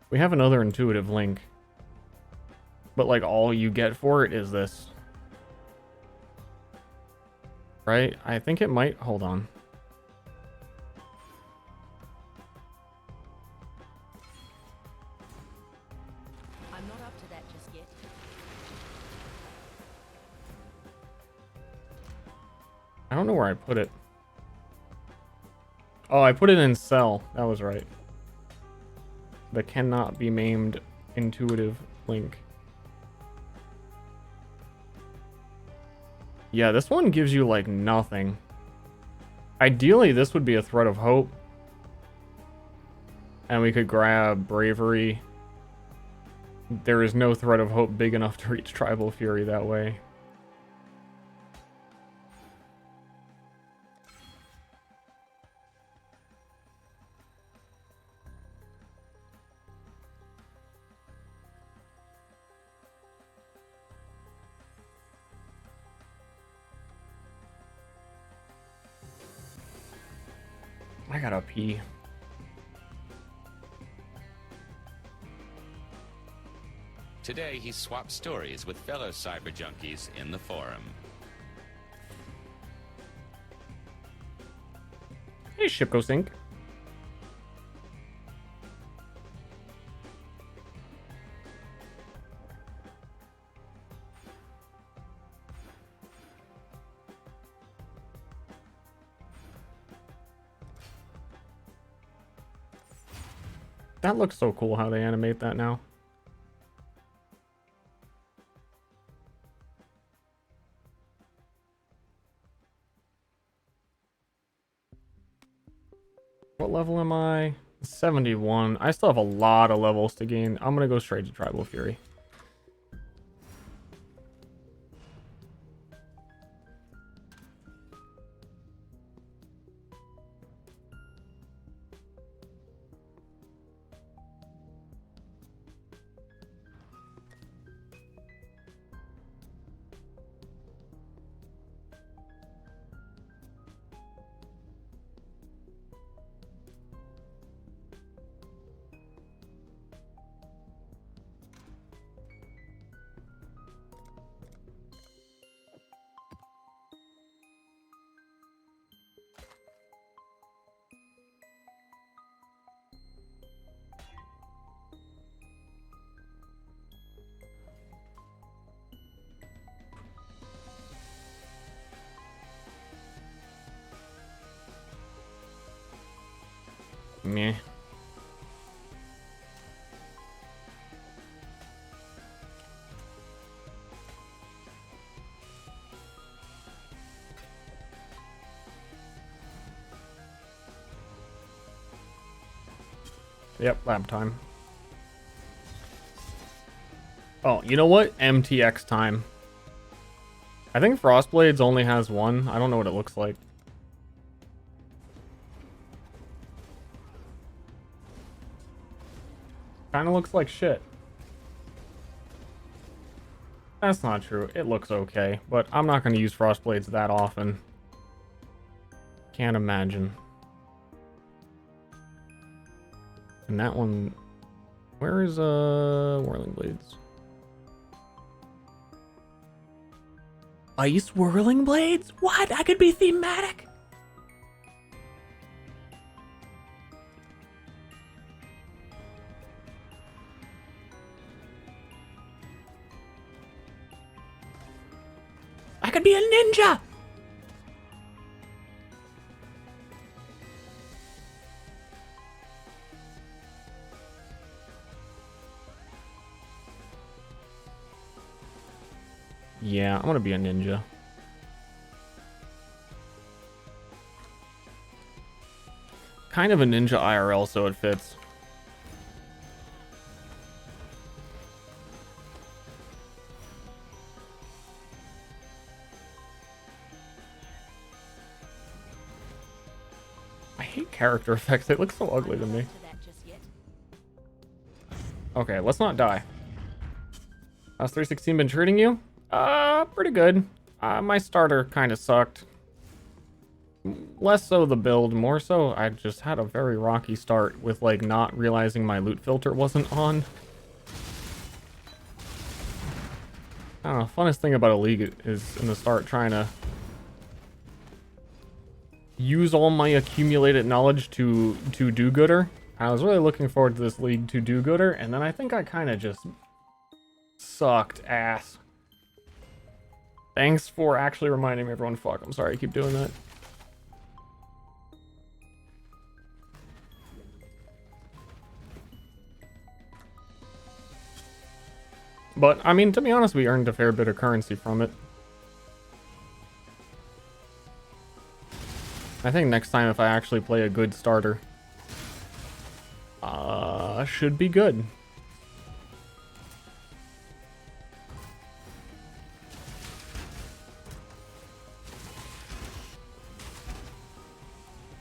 We have another intuitive link. But, like, all you get for it is this. Right? I think it might... Hold on. I'm not up to that just yet. I don't know where I put it. Oh, I put it in cell. That was right. The cannot be maimed intuitive link. Yeah, this one gives you like nothing. Ideally, this would be a thread of hope. And we could grab bravery. There is no thread of hope big enough to reach Tribal Fury that way. I gotta pee. Today, he swapped stories with fellow cyber junkies in the forum. Hey, Shipko Sync. That looks so cool how they animate that now. What level am I? 71. I still have a lot of levels to gain. I'm gonna go straight to Tribal Fury. Meh. Yep, lab time. Oh, you know what? MTX time. I think Frostblades only has one. I don't know what it looks like. Kinda looks like shit. That's not true. It looks okay, but I'm not gonna use Frostblades that often. Can't imagine. And that one... Where is, Whirling Blades? Ice Whirling Blades? What? I could be thematic? I could be a ninja! Yeah, I'm gonna be a ninja. Kind of a ninja IRL, so it fits. I hate character effects. They look so ugly to me. To that just yet. Okay, let's not die. How's 316 been treating you? Pretty good. My starter kind of sucked. Less so the build, more so I just had a very rocky start with like not realizing my loot filter wasn't on. I don't know, funnest thing about a league is in the start trying to use all my accumulated knowledge to do gooder. I was really looking forward to this league to do gooder, and then I think I kind of just sucked ass. Thanks for actually reminding me, everyone. Fuck, I'm sorry I keep doing that. But, I mean, to be honest, we earned a fair bit of currency from it. I think next time if I actually play a good starter, should be good.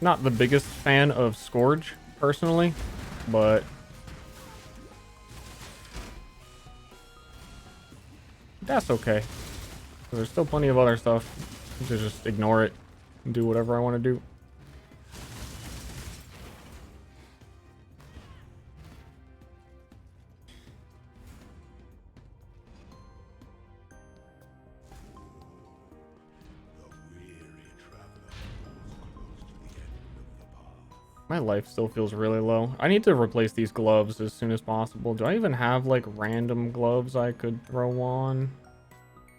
Not the biggest fan of Scourge, personally, but that's okay. There's still plenty of other stuff to just ignore it and do whatever I want to do. My life still feels really low. I need to replace these gloves as soon as possible. Do I even have like random gloves I could throw on?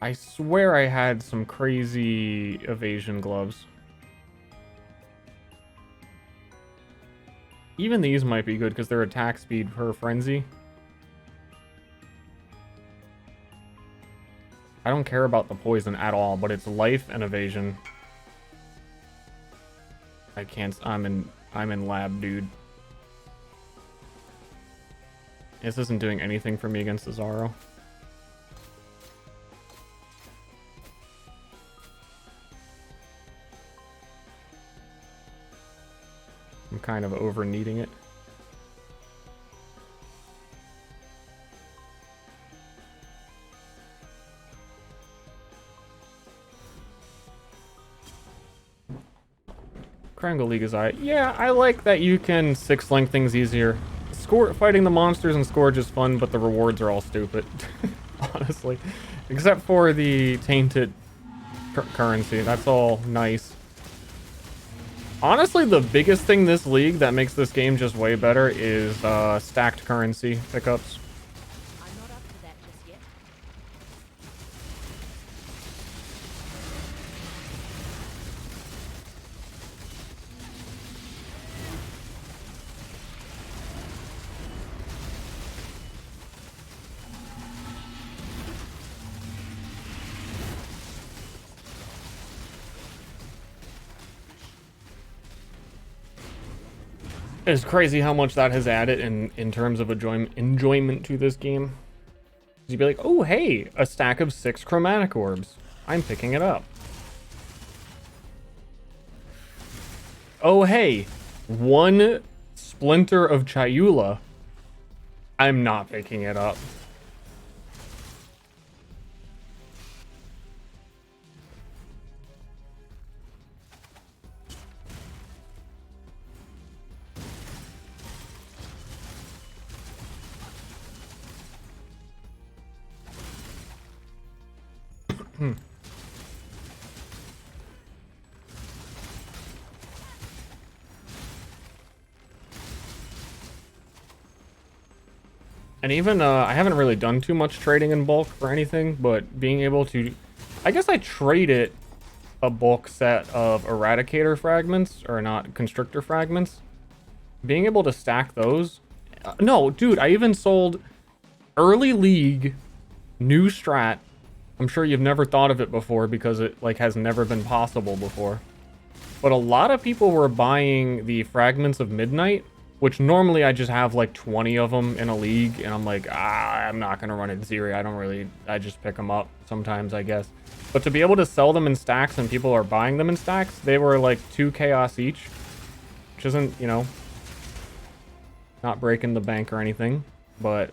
I swear I had some crazy evasion gloves. Even these might be good because they're attack speed per frenzy. I don't care about the poison at all, but it's life and evasion. I can't. I'm in lab, dude. This isn't doing anything for me against the Zaro. I'm kind of over needing it. Triangle League is yeah, I like that you can 6-link things easier. Fighting the monsters and Scourge is fun, but the rewards are all stupid. Honestly. Except for the tainted currency. That's all nice. Honestly, the biggest thing this league that makes this game just way better is stacked currency pickups. I'm not up to that just yet. It's crazy how much that has added in terms of enjoyment to this game. You'd be like, oh hey, a stack of 6 chromatic orbs. I'm picking it up. Oh hey, 1 splinter of Chayula. I'm not picking it up. And even, I haven't really done too much trading in bulk for anything, but being able to... I guess I traded a bulk set of Eradicator fragments, or not, Constrictor fragments. Being able to stack those... no, dude, I even sold early League, new strat. I'm sure you've never thought of it before because it, like, has never been possible before. But a lot of people were buying the Fragments of Midnight, which normally I just have like 20 of them in a league, and I'm like, I'm not gonna run it Zeri. I just pick them up sometimes, I guess. But to be able to sell them in stacks and people are buying them in stacks, they were like 2 chaos each, which isn't, you know, not breaking the bank or anything, but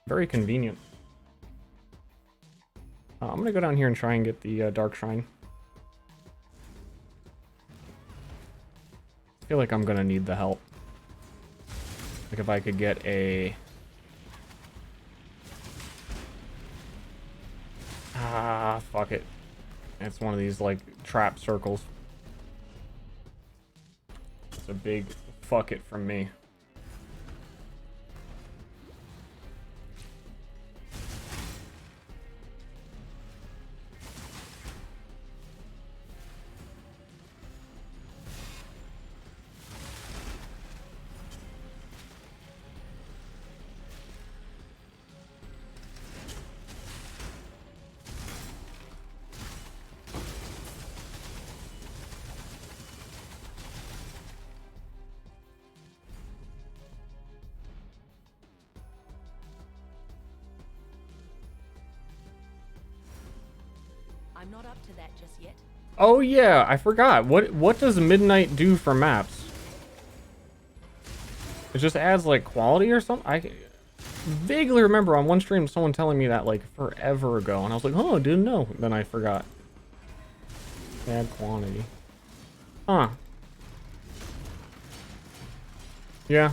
very convenient. I'm gonna go down here and try and get the Dark Shrine. I feel like I'm gonna need the help. Like if I could get a... fuck it. It's one of these like trap circles. It's a big fuck it from me. I'm not up to that just yet. Oh yeah, I forgot. What does Midnight do for maps? It just adds like quality or something? I vaguely remember on one stream someone telling me that like forever ago, and I was like, oh, I didn't know. Then I forgot. Add quantity. Huh. Yeah.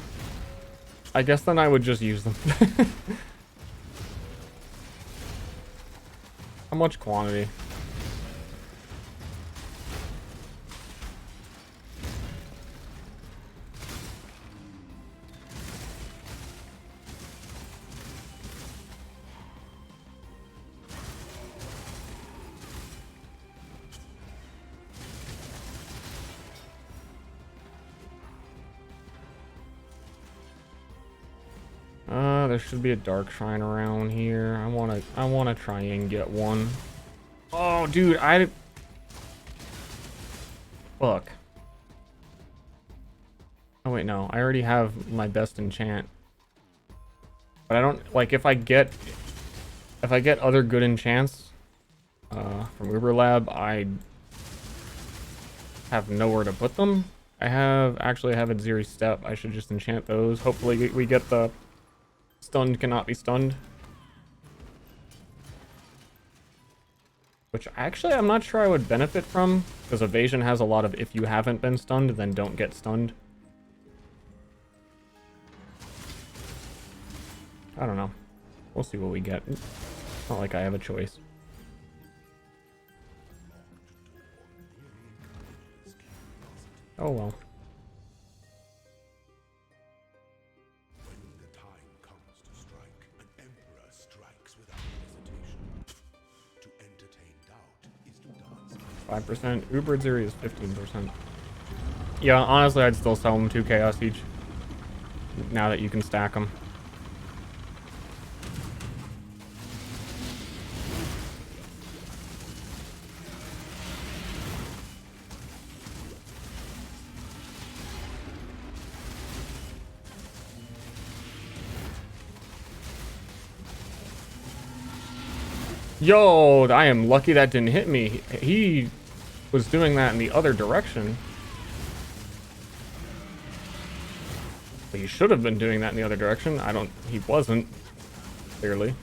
I guess then I would just use them. How much quantity? There should be a dark shrine around here. I wanna try and get one. Oh, dude, Fuck. Oh wait, no. I already have my best enchant. But I don't like if I get other good enchants from Uber Lab, I have nowhere to put them. I have a Zeri Step. I should just enchant those. Hopefully we get the stunned cannot be stunned. Which actually I'm not sure I would benefit from, because evasion has a lot of if you haven't been stunned, then don't get stunned. I don't know. We'll see what we get. It's not like I have a choice. Oh well. When the time comes to strike, an emperor strikes without hesitation. To entertain doubt is to dance. 5%. Uber Zeri is 15%. Yeah, honestly, I'd still sell them 2 chaos each. Now that you can stack them. Yo, I am lucky that didn't hit me. He was doing that in the other direction. But he should have been doing that in the other direction. He wasn't, clearly.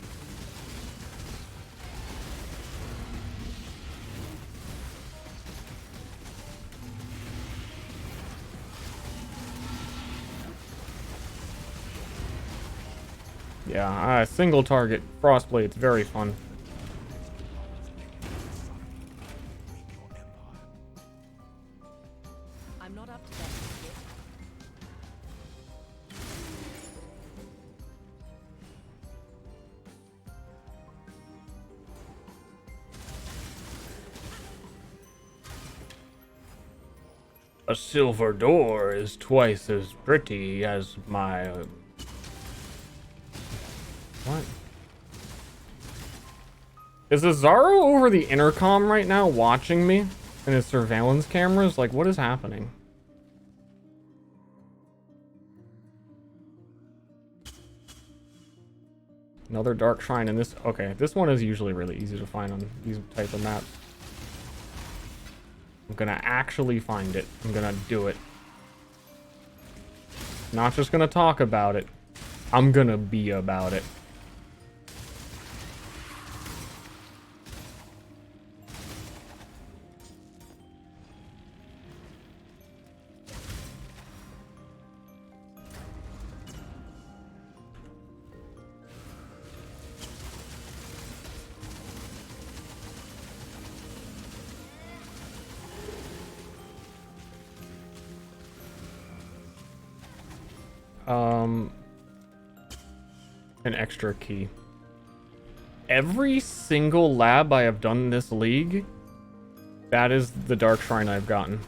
Yeah, single target Frostblade's very fun. I'm not up to that yet. A silver door is twice as pretty as my... What? Is Azaro over the intercom right now watching me? And his surveillance cameras? Like, what is happening? Another dark shrine in this. Okay, this one is usually really easy to find on these type of maps. I'm gonna actually find it. I'm gonna do it. Not just gonna talk about it. I'm gonna be about it. An extra key. Every single lab I have done in this league, that is the dark shrine I've gotten.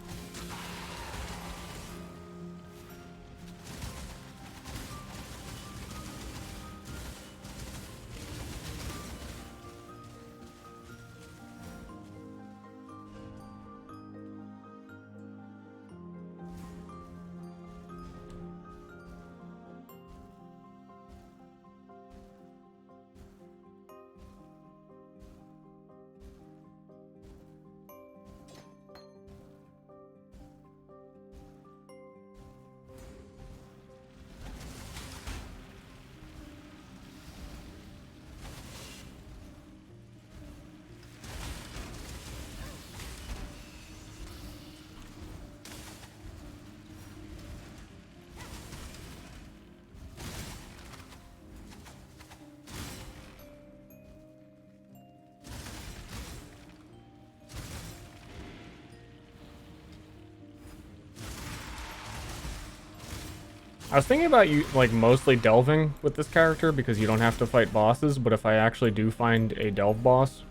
I was thinking about you, like, mostly delving with this character because you don't have to fight bosses, but if I actually do find a delve boss,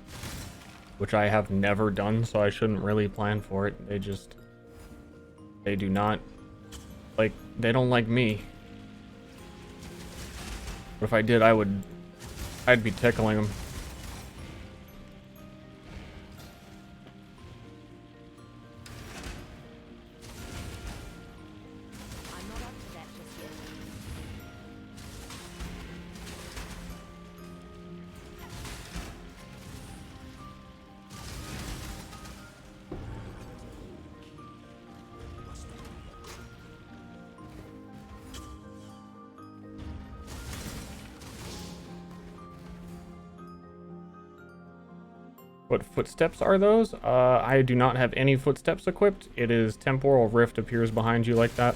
which I have never done, so I shouldn't really plan for it, they do not, like, they don't like me. But if I did, I'd be tickling them. I'm not up to that just yet. What footsteps are those? I do not have any footsteps equipped. It is temporal rift appears behind you like that.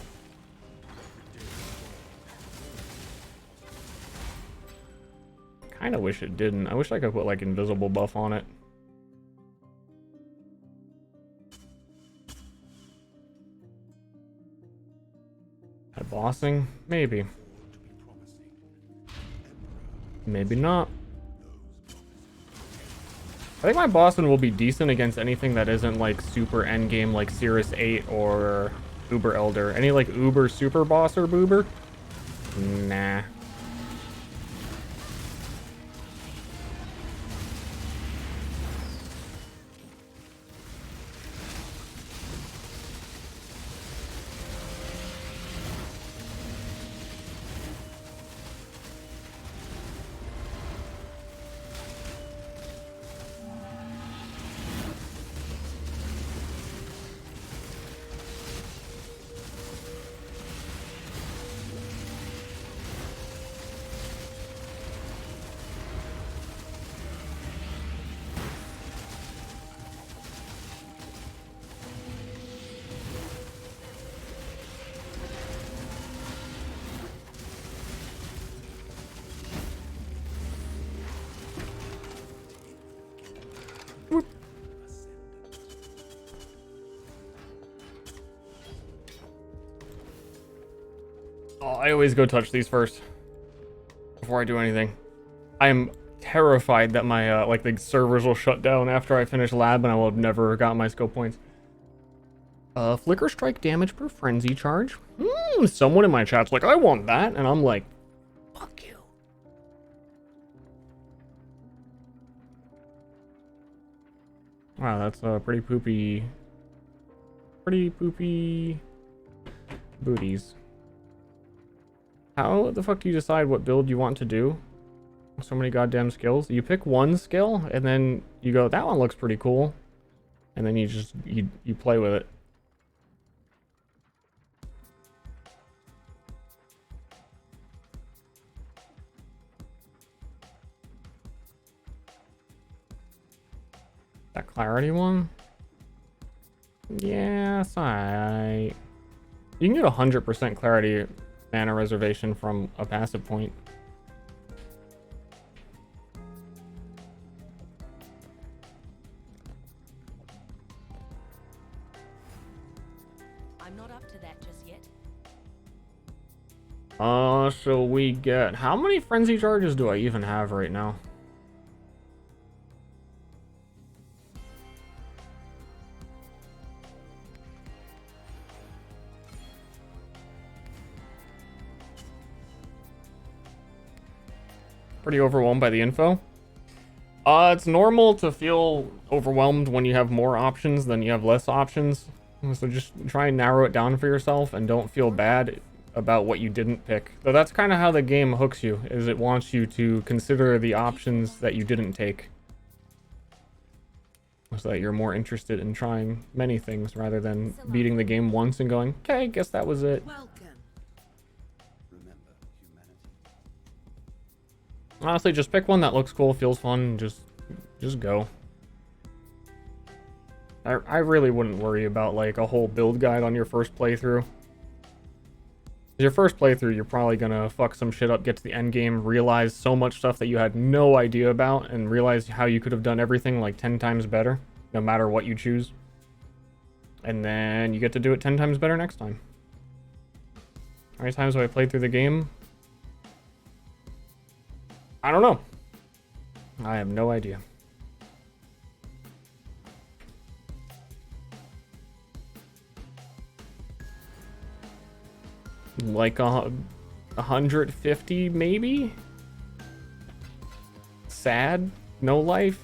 Kinda wish it didn't. I wish I could put like invisible buff on it. At bossing? Maybe. Maybe not. I think my bossing will be decent against anything that isn't like super endgame like Cirrus 8 or Uber Elder. Any like Uber super boss or boober? Nah. Oh, I always go touch these first before I do anything. I'm terrified that my like the servers will shut down after I finish lab and I will have never got my skill points. Flicker strike damage per frenzy charge. Someone in my chat's like, I want that, and I'm like, fuck you. Wow, that's pretty poopy booties. How the fuck do you decide what build you want to do? So many goddamn skills. You pick one skill and then you go, that one looks pretty cool, and then you just you play with it. That clarity one? Yeah, it's alright. You can get 100% clarity mana reservation from a passive point. I'm not up to that just yet. So we get... How many frenzy charges do I even have right now? Pretty overwhelmed by the info. It's normal to feel overwhelmed when you have more options than you have less options. So just try and narrow it down for yourself and don't feel bad about what you didn't pick. So that's kind of how the game hooks you, is it wants you to consider the options that you didn't take. So that you're more interested in trying many things rather than beating the game once and going, okay, guess that was it. Welcome. Honestly, just pick one that looks cool, feels fun, and just go. I really wouldn't worry about like a whole build guide on your first playthrough. Your first playthrough, you're probably gonna fuck some shit up, get to the end game, realize so much stuff that you had no idea about, and realize how you could have done everything like 10 times better, no matter what you choose. And then you get to do it 10 times better next time. How many times have I played through the game? I don't know. I have no idea. Like 150 maybe? Sad? No life?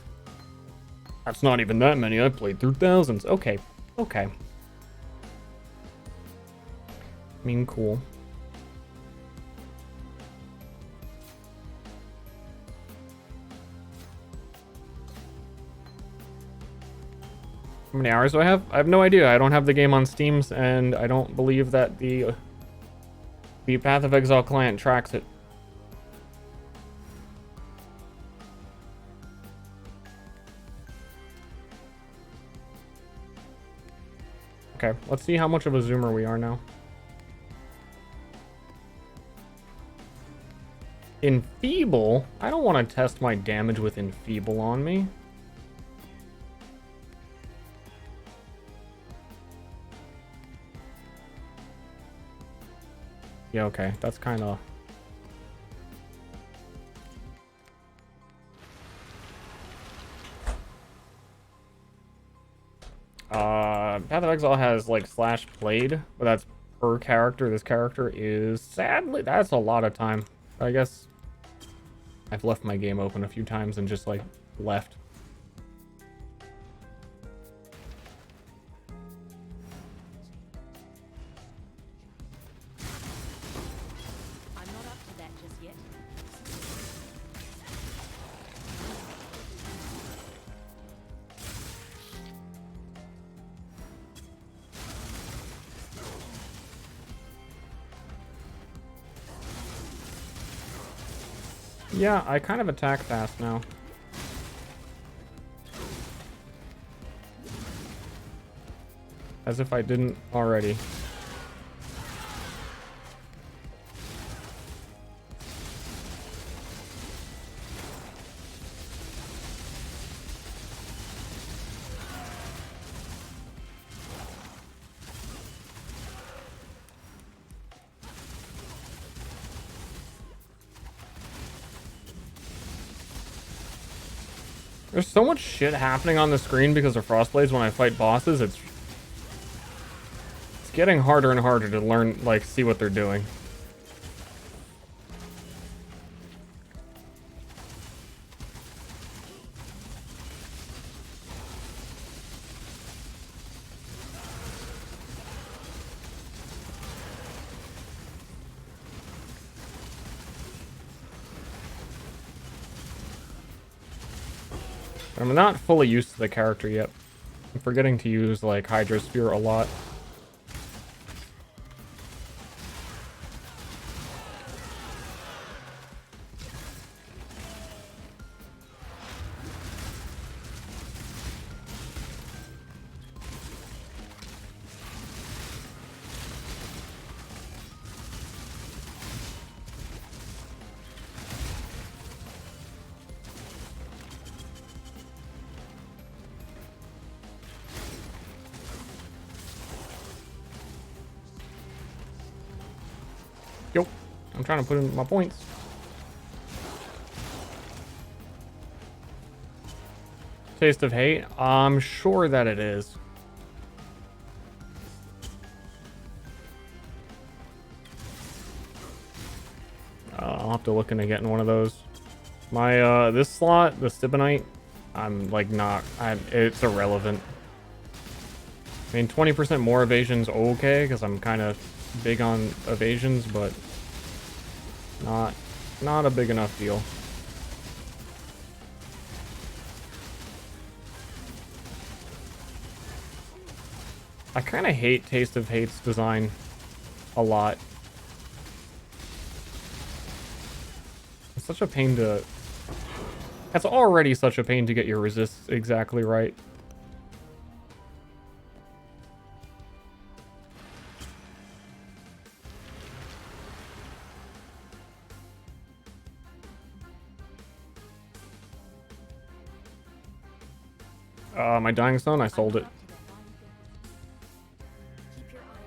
That's not even that many. I played through thousands. Okay. Okay. I mean, cool. How many hours do I have? I have no idea. I don't have the game on Steam, and I don't believe that the Path of Exile client tracks it. Okay, let's see how much of a zoomer we are now. Enfeeble? I don't want to test my damage with Enfeeble on me. Yeah, okay, that's kind of... Path of Exile has, like, slash played, but that's per character. This character is... Sadly, that's a lot of time. I guess I've left my game open a few times and just, like, left. Yeah, I kind of attack fast now. As if I didn't already. There's so much shit happening on the screen because of Frostblades when I fight bosses. It's getting harder and harder to learn, like, see what they're doing. I'm not fully used to the character yet. I'm forgetting to use, like, Hydro Spear a lot. Yo, I'm trying to put in my points. Taste of Hate? I'm sure that it is. I'll have to look into getting one of those. My, this slot, the Stibonite, I'm, like, it's irrelevant. I mean, 20% more evasion's okay, because I'm kind of big on evasions, but not a big enough deal. I kind of hate Taste of Hate's design a lot. It's such a pain to... It's already such a pain to get your resists exactly right. My Dying Stone, I sold it. Keep your eyes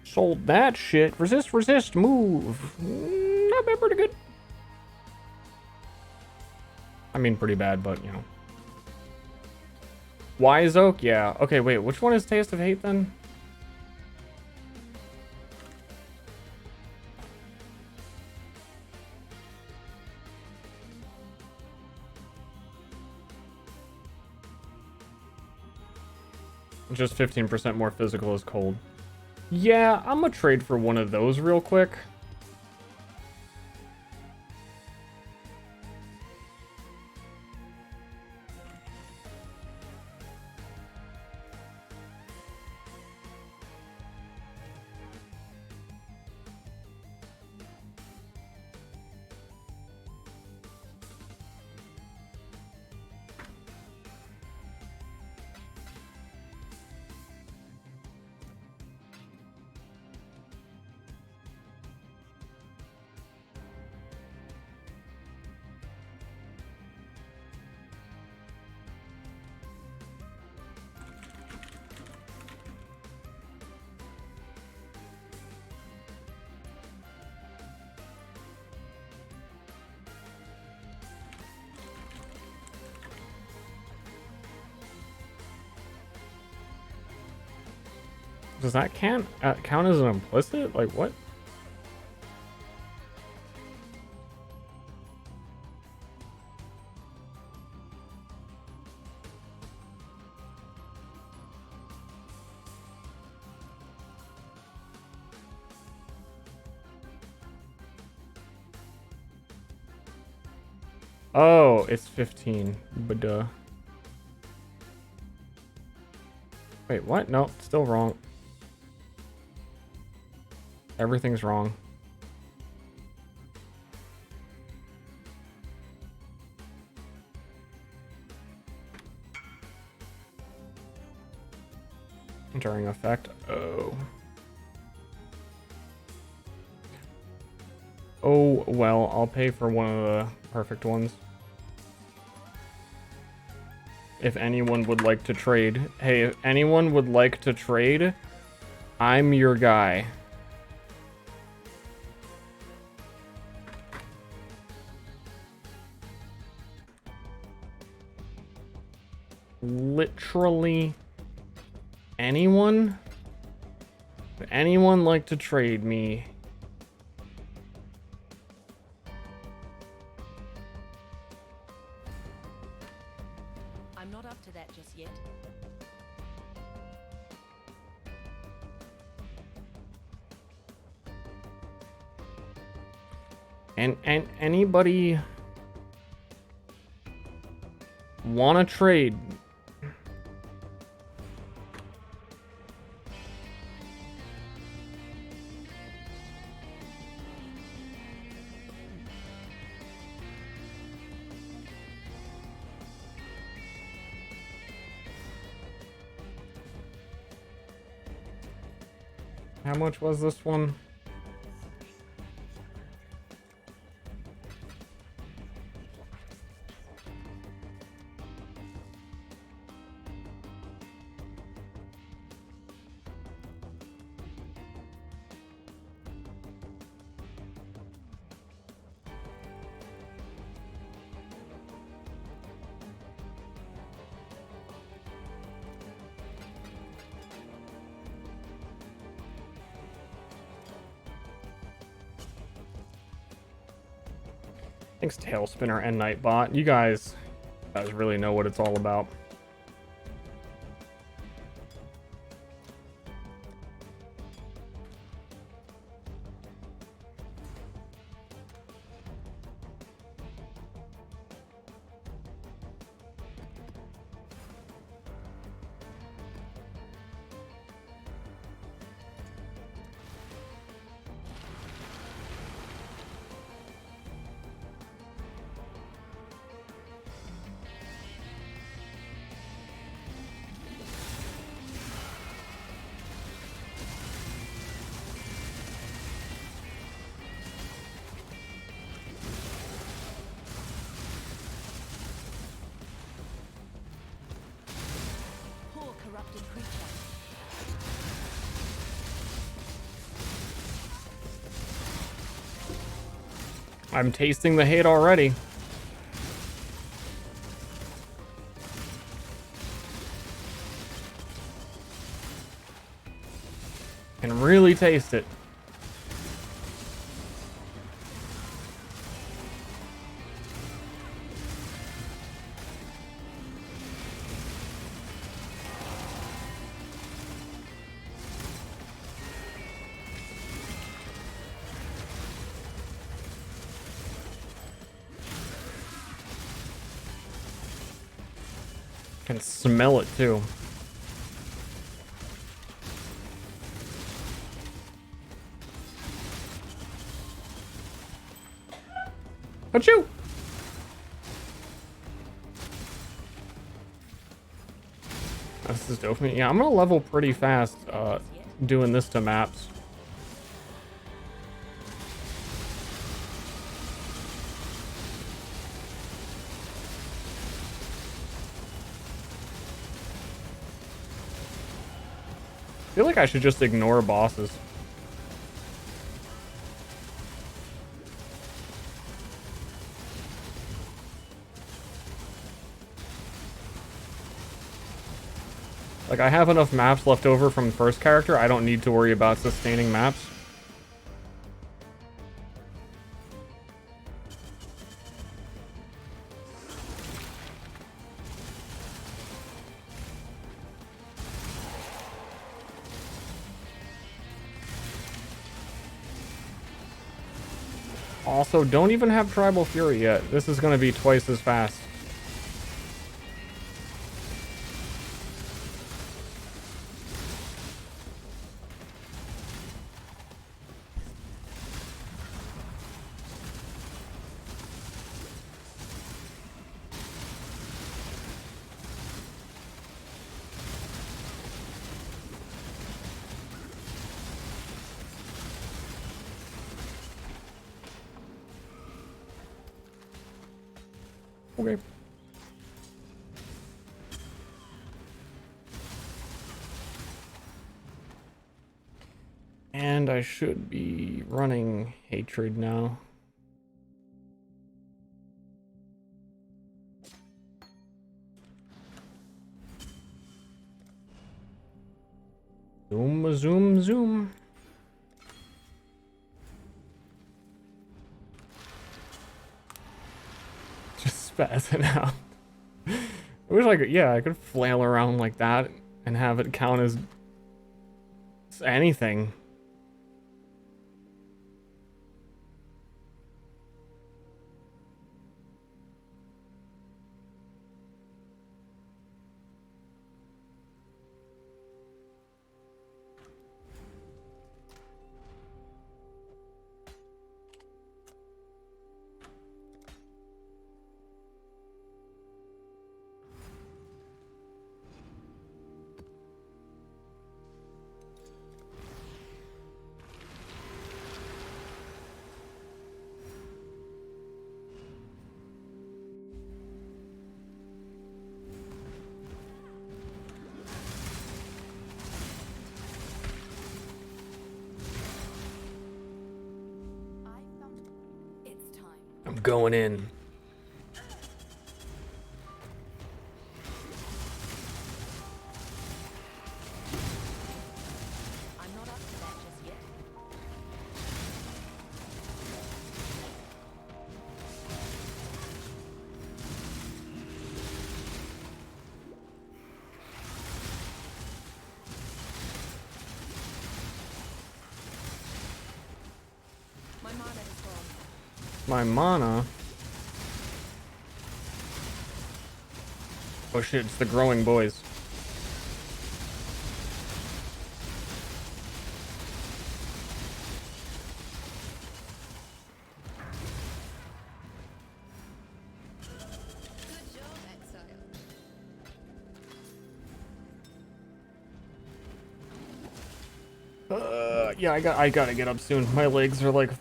shut. Sold that shit. Resist, resist, move. Not bad, pretty good. I mean, pretty bad, but, you know. Wise Oak? Yeah. Okay, wait, which one is Taste of Hate, then? Just 15% more physical is cold. Yeah, I'm gonna trade for one of those real quick. Does that count as an implicit? Like, what? Oh, it's 15. But duh. Wait, what? No, still wrong. Everything's wrong. During effect. Oh. Oh, well, I'll pay for one of the perfect ones. If anyone would like to trade. Hey, if anyone would like to trade, I'm your guy. literally anyone? Would anyone like to trade me? I'm not up to that just yet. And anybody wanna trade? How much was this one? Thanks, Tailspinner and Nightbot. You guys really know what it's all about. Poor corrupted creature. I'm tasting the hate already. Can really taste it. Can smell it too. Achoo! This is dope. Yeah, I'm gonna level pretty fast doing this to maps. I feel like I should just ignore bosses. Like, I have enough maps left over from the first character. I don't need to worry about sustaining maps. Also, don't even have Tribal Fury yet. This is going to be twice as fast. Okay. And I should be running Hatred now. Zoom, zoom, zoom. Just spazzing out. I wish I could, yeah, I could flail around like that and have it count as anything. It's time. I'm going in. I'm not up to that just yet. My mana is gone. My mana. Oh shit, it's the growing boys. Good job, Exile. Yeah, I gotta get up soon. My legs are like,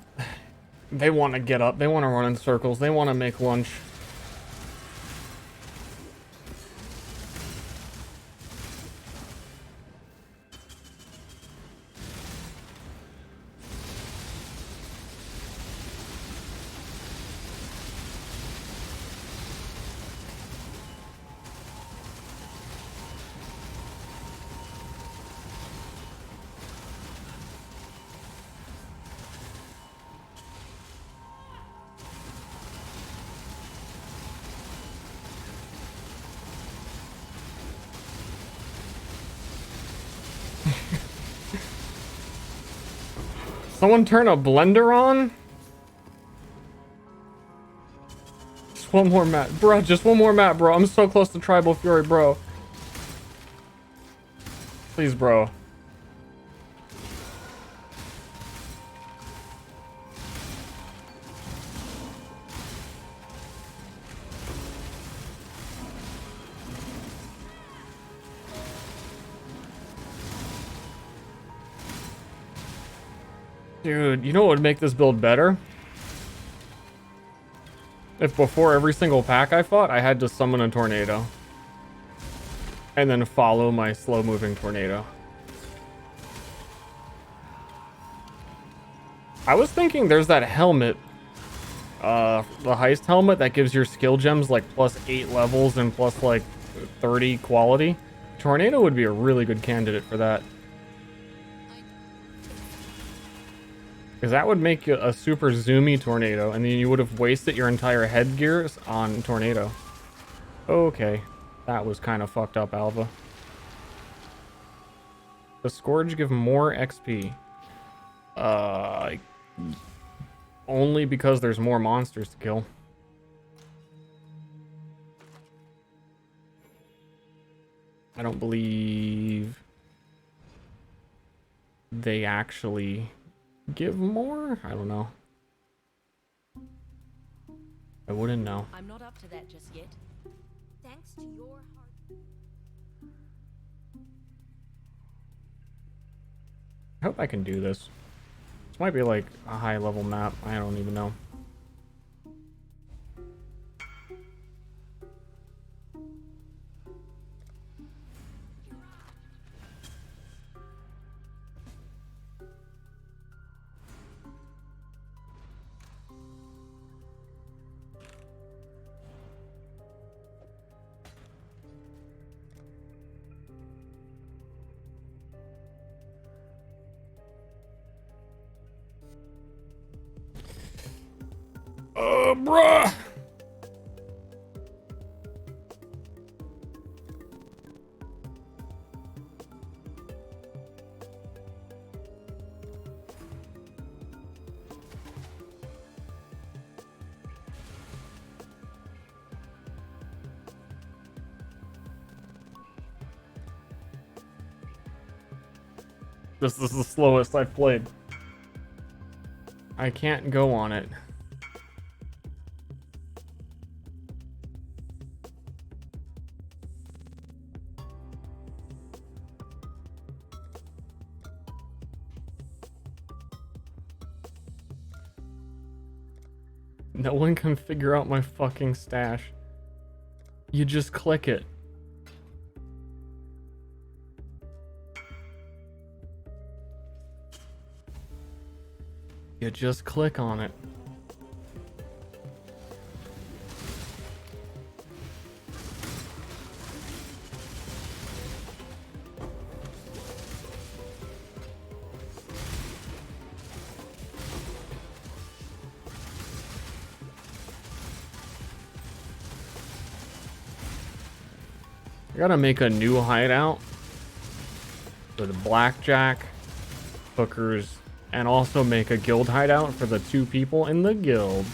they want to get up. They want to run in circles. They want to make lunch. Someone turn a blender on? Just one more map. Bro, just one more map, bro. I'm so close to Tribal Fury, bro. Please, bro. Dude, you know what would make this build better? If before every single pack I fought, I had to summon a tornado. And then follow my slow-moving tornado. I was thinking there's that helmet. The heist helmet that gives your skill gems like +8 levels and plus like 30 quality. Tornado would be a really good candidate for that. Because that would make you a super zoomy tornado, and then you would have wasted your entire headgear on tornado. Okay, that was kind of fucked up, Alva. Does Scourge give more XP? Only because there's more monsters to kill. I don't believe they actually give more? I don't know. I wouldn't know. I'm not up to that just yet. Thanks to your hard. I hope I can do this. This might be like a high level map. I don't even know. bruh. This is the slowest I've played. I can't go on it. No one can figure out my fucking stash. You just click it. You just click on it. I gotta make a new hideout for the blackjack, hookers, and also make a guild hideout for the 2 people in the guild.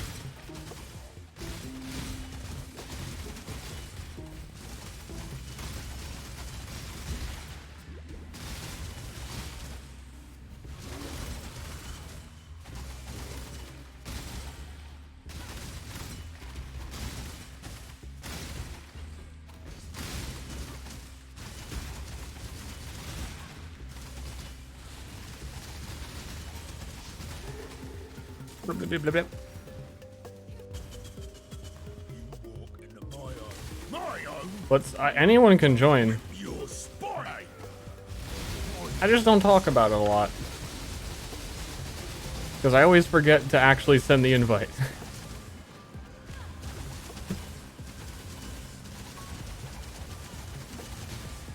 Let's anyone can join. I just don't talk about it a lot because I always forget to actually send the invite.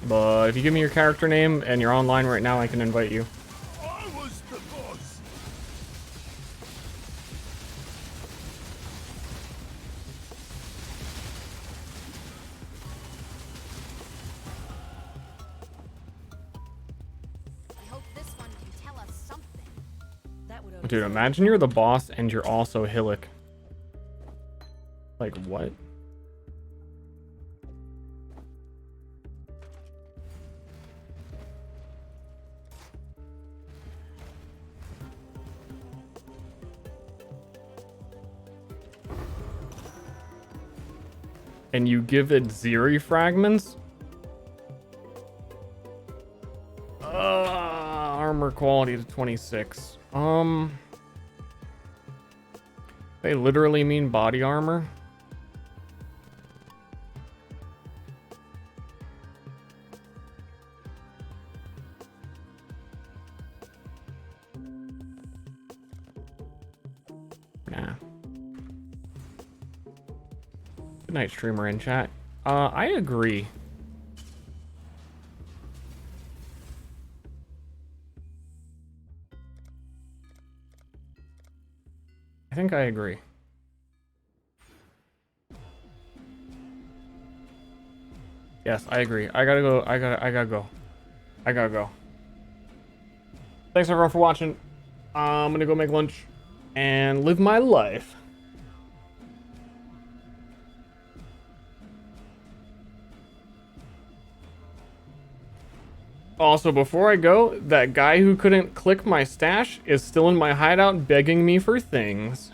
But if you give me your character name and you're online right now, I can invite you. Dude, imagine you're the boss and you're also Hillick. Like, what? And you give it Zeri fragments? Armor quality to 26. They literally mean body armor. Nah. Good night, streamer in chat. I agree. I think I agree. Yes, I agree. I gotta go. I gotta go. Thanks everyone for watching. I'm gonna go make lunch and live my life. Also, before I go, that guy who couldn't click my stash is still in my hideout begging me for things.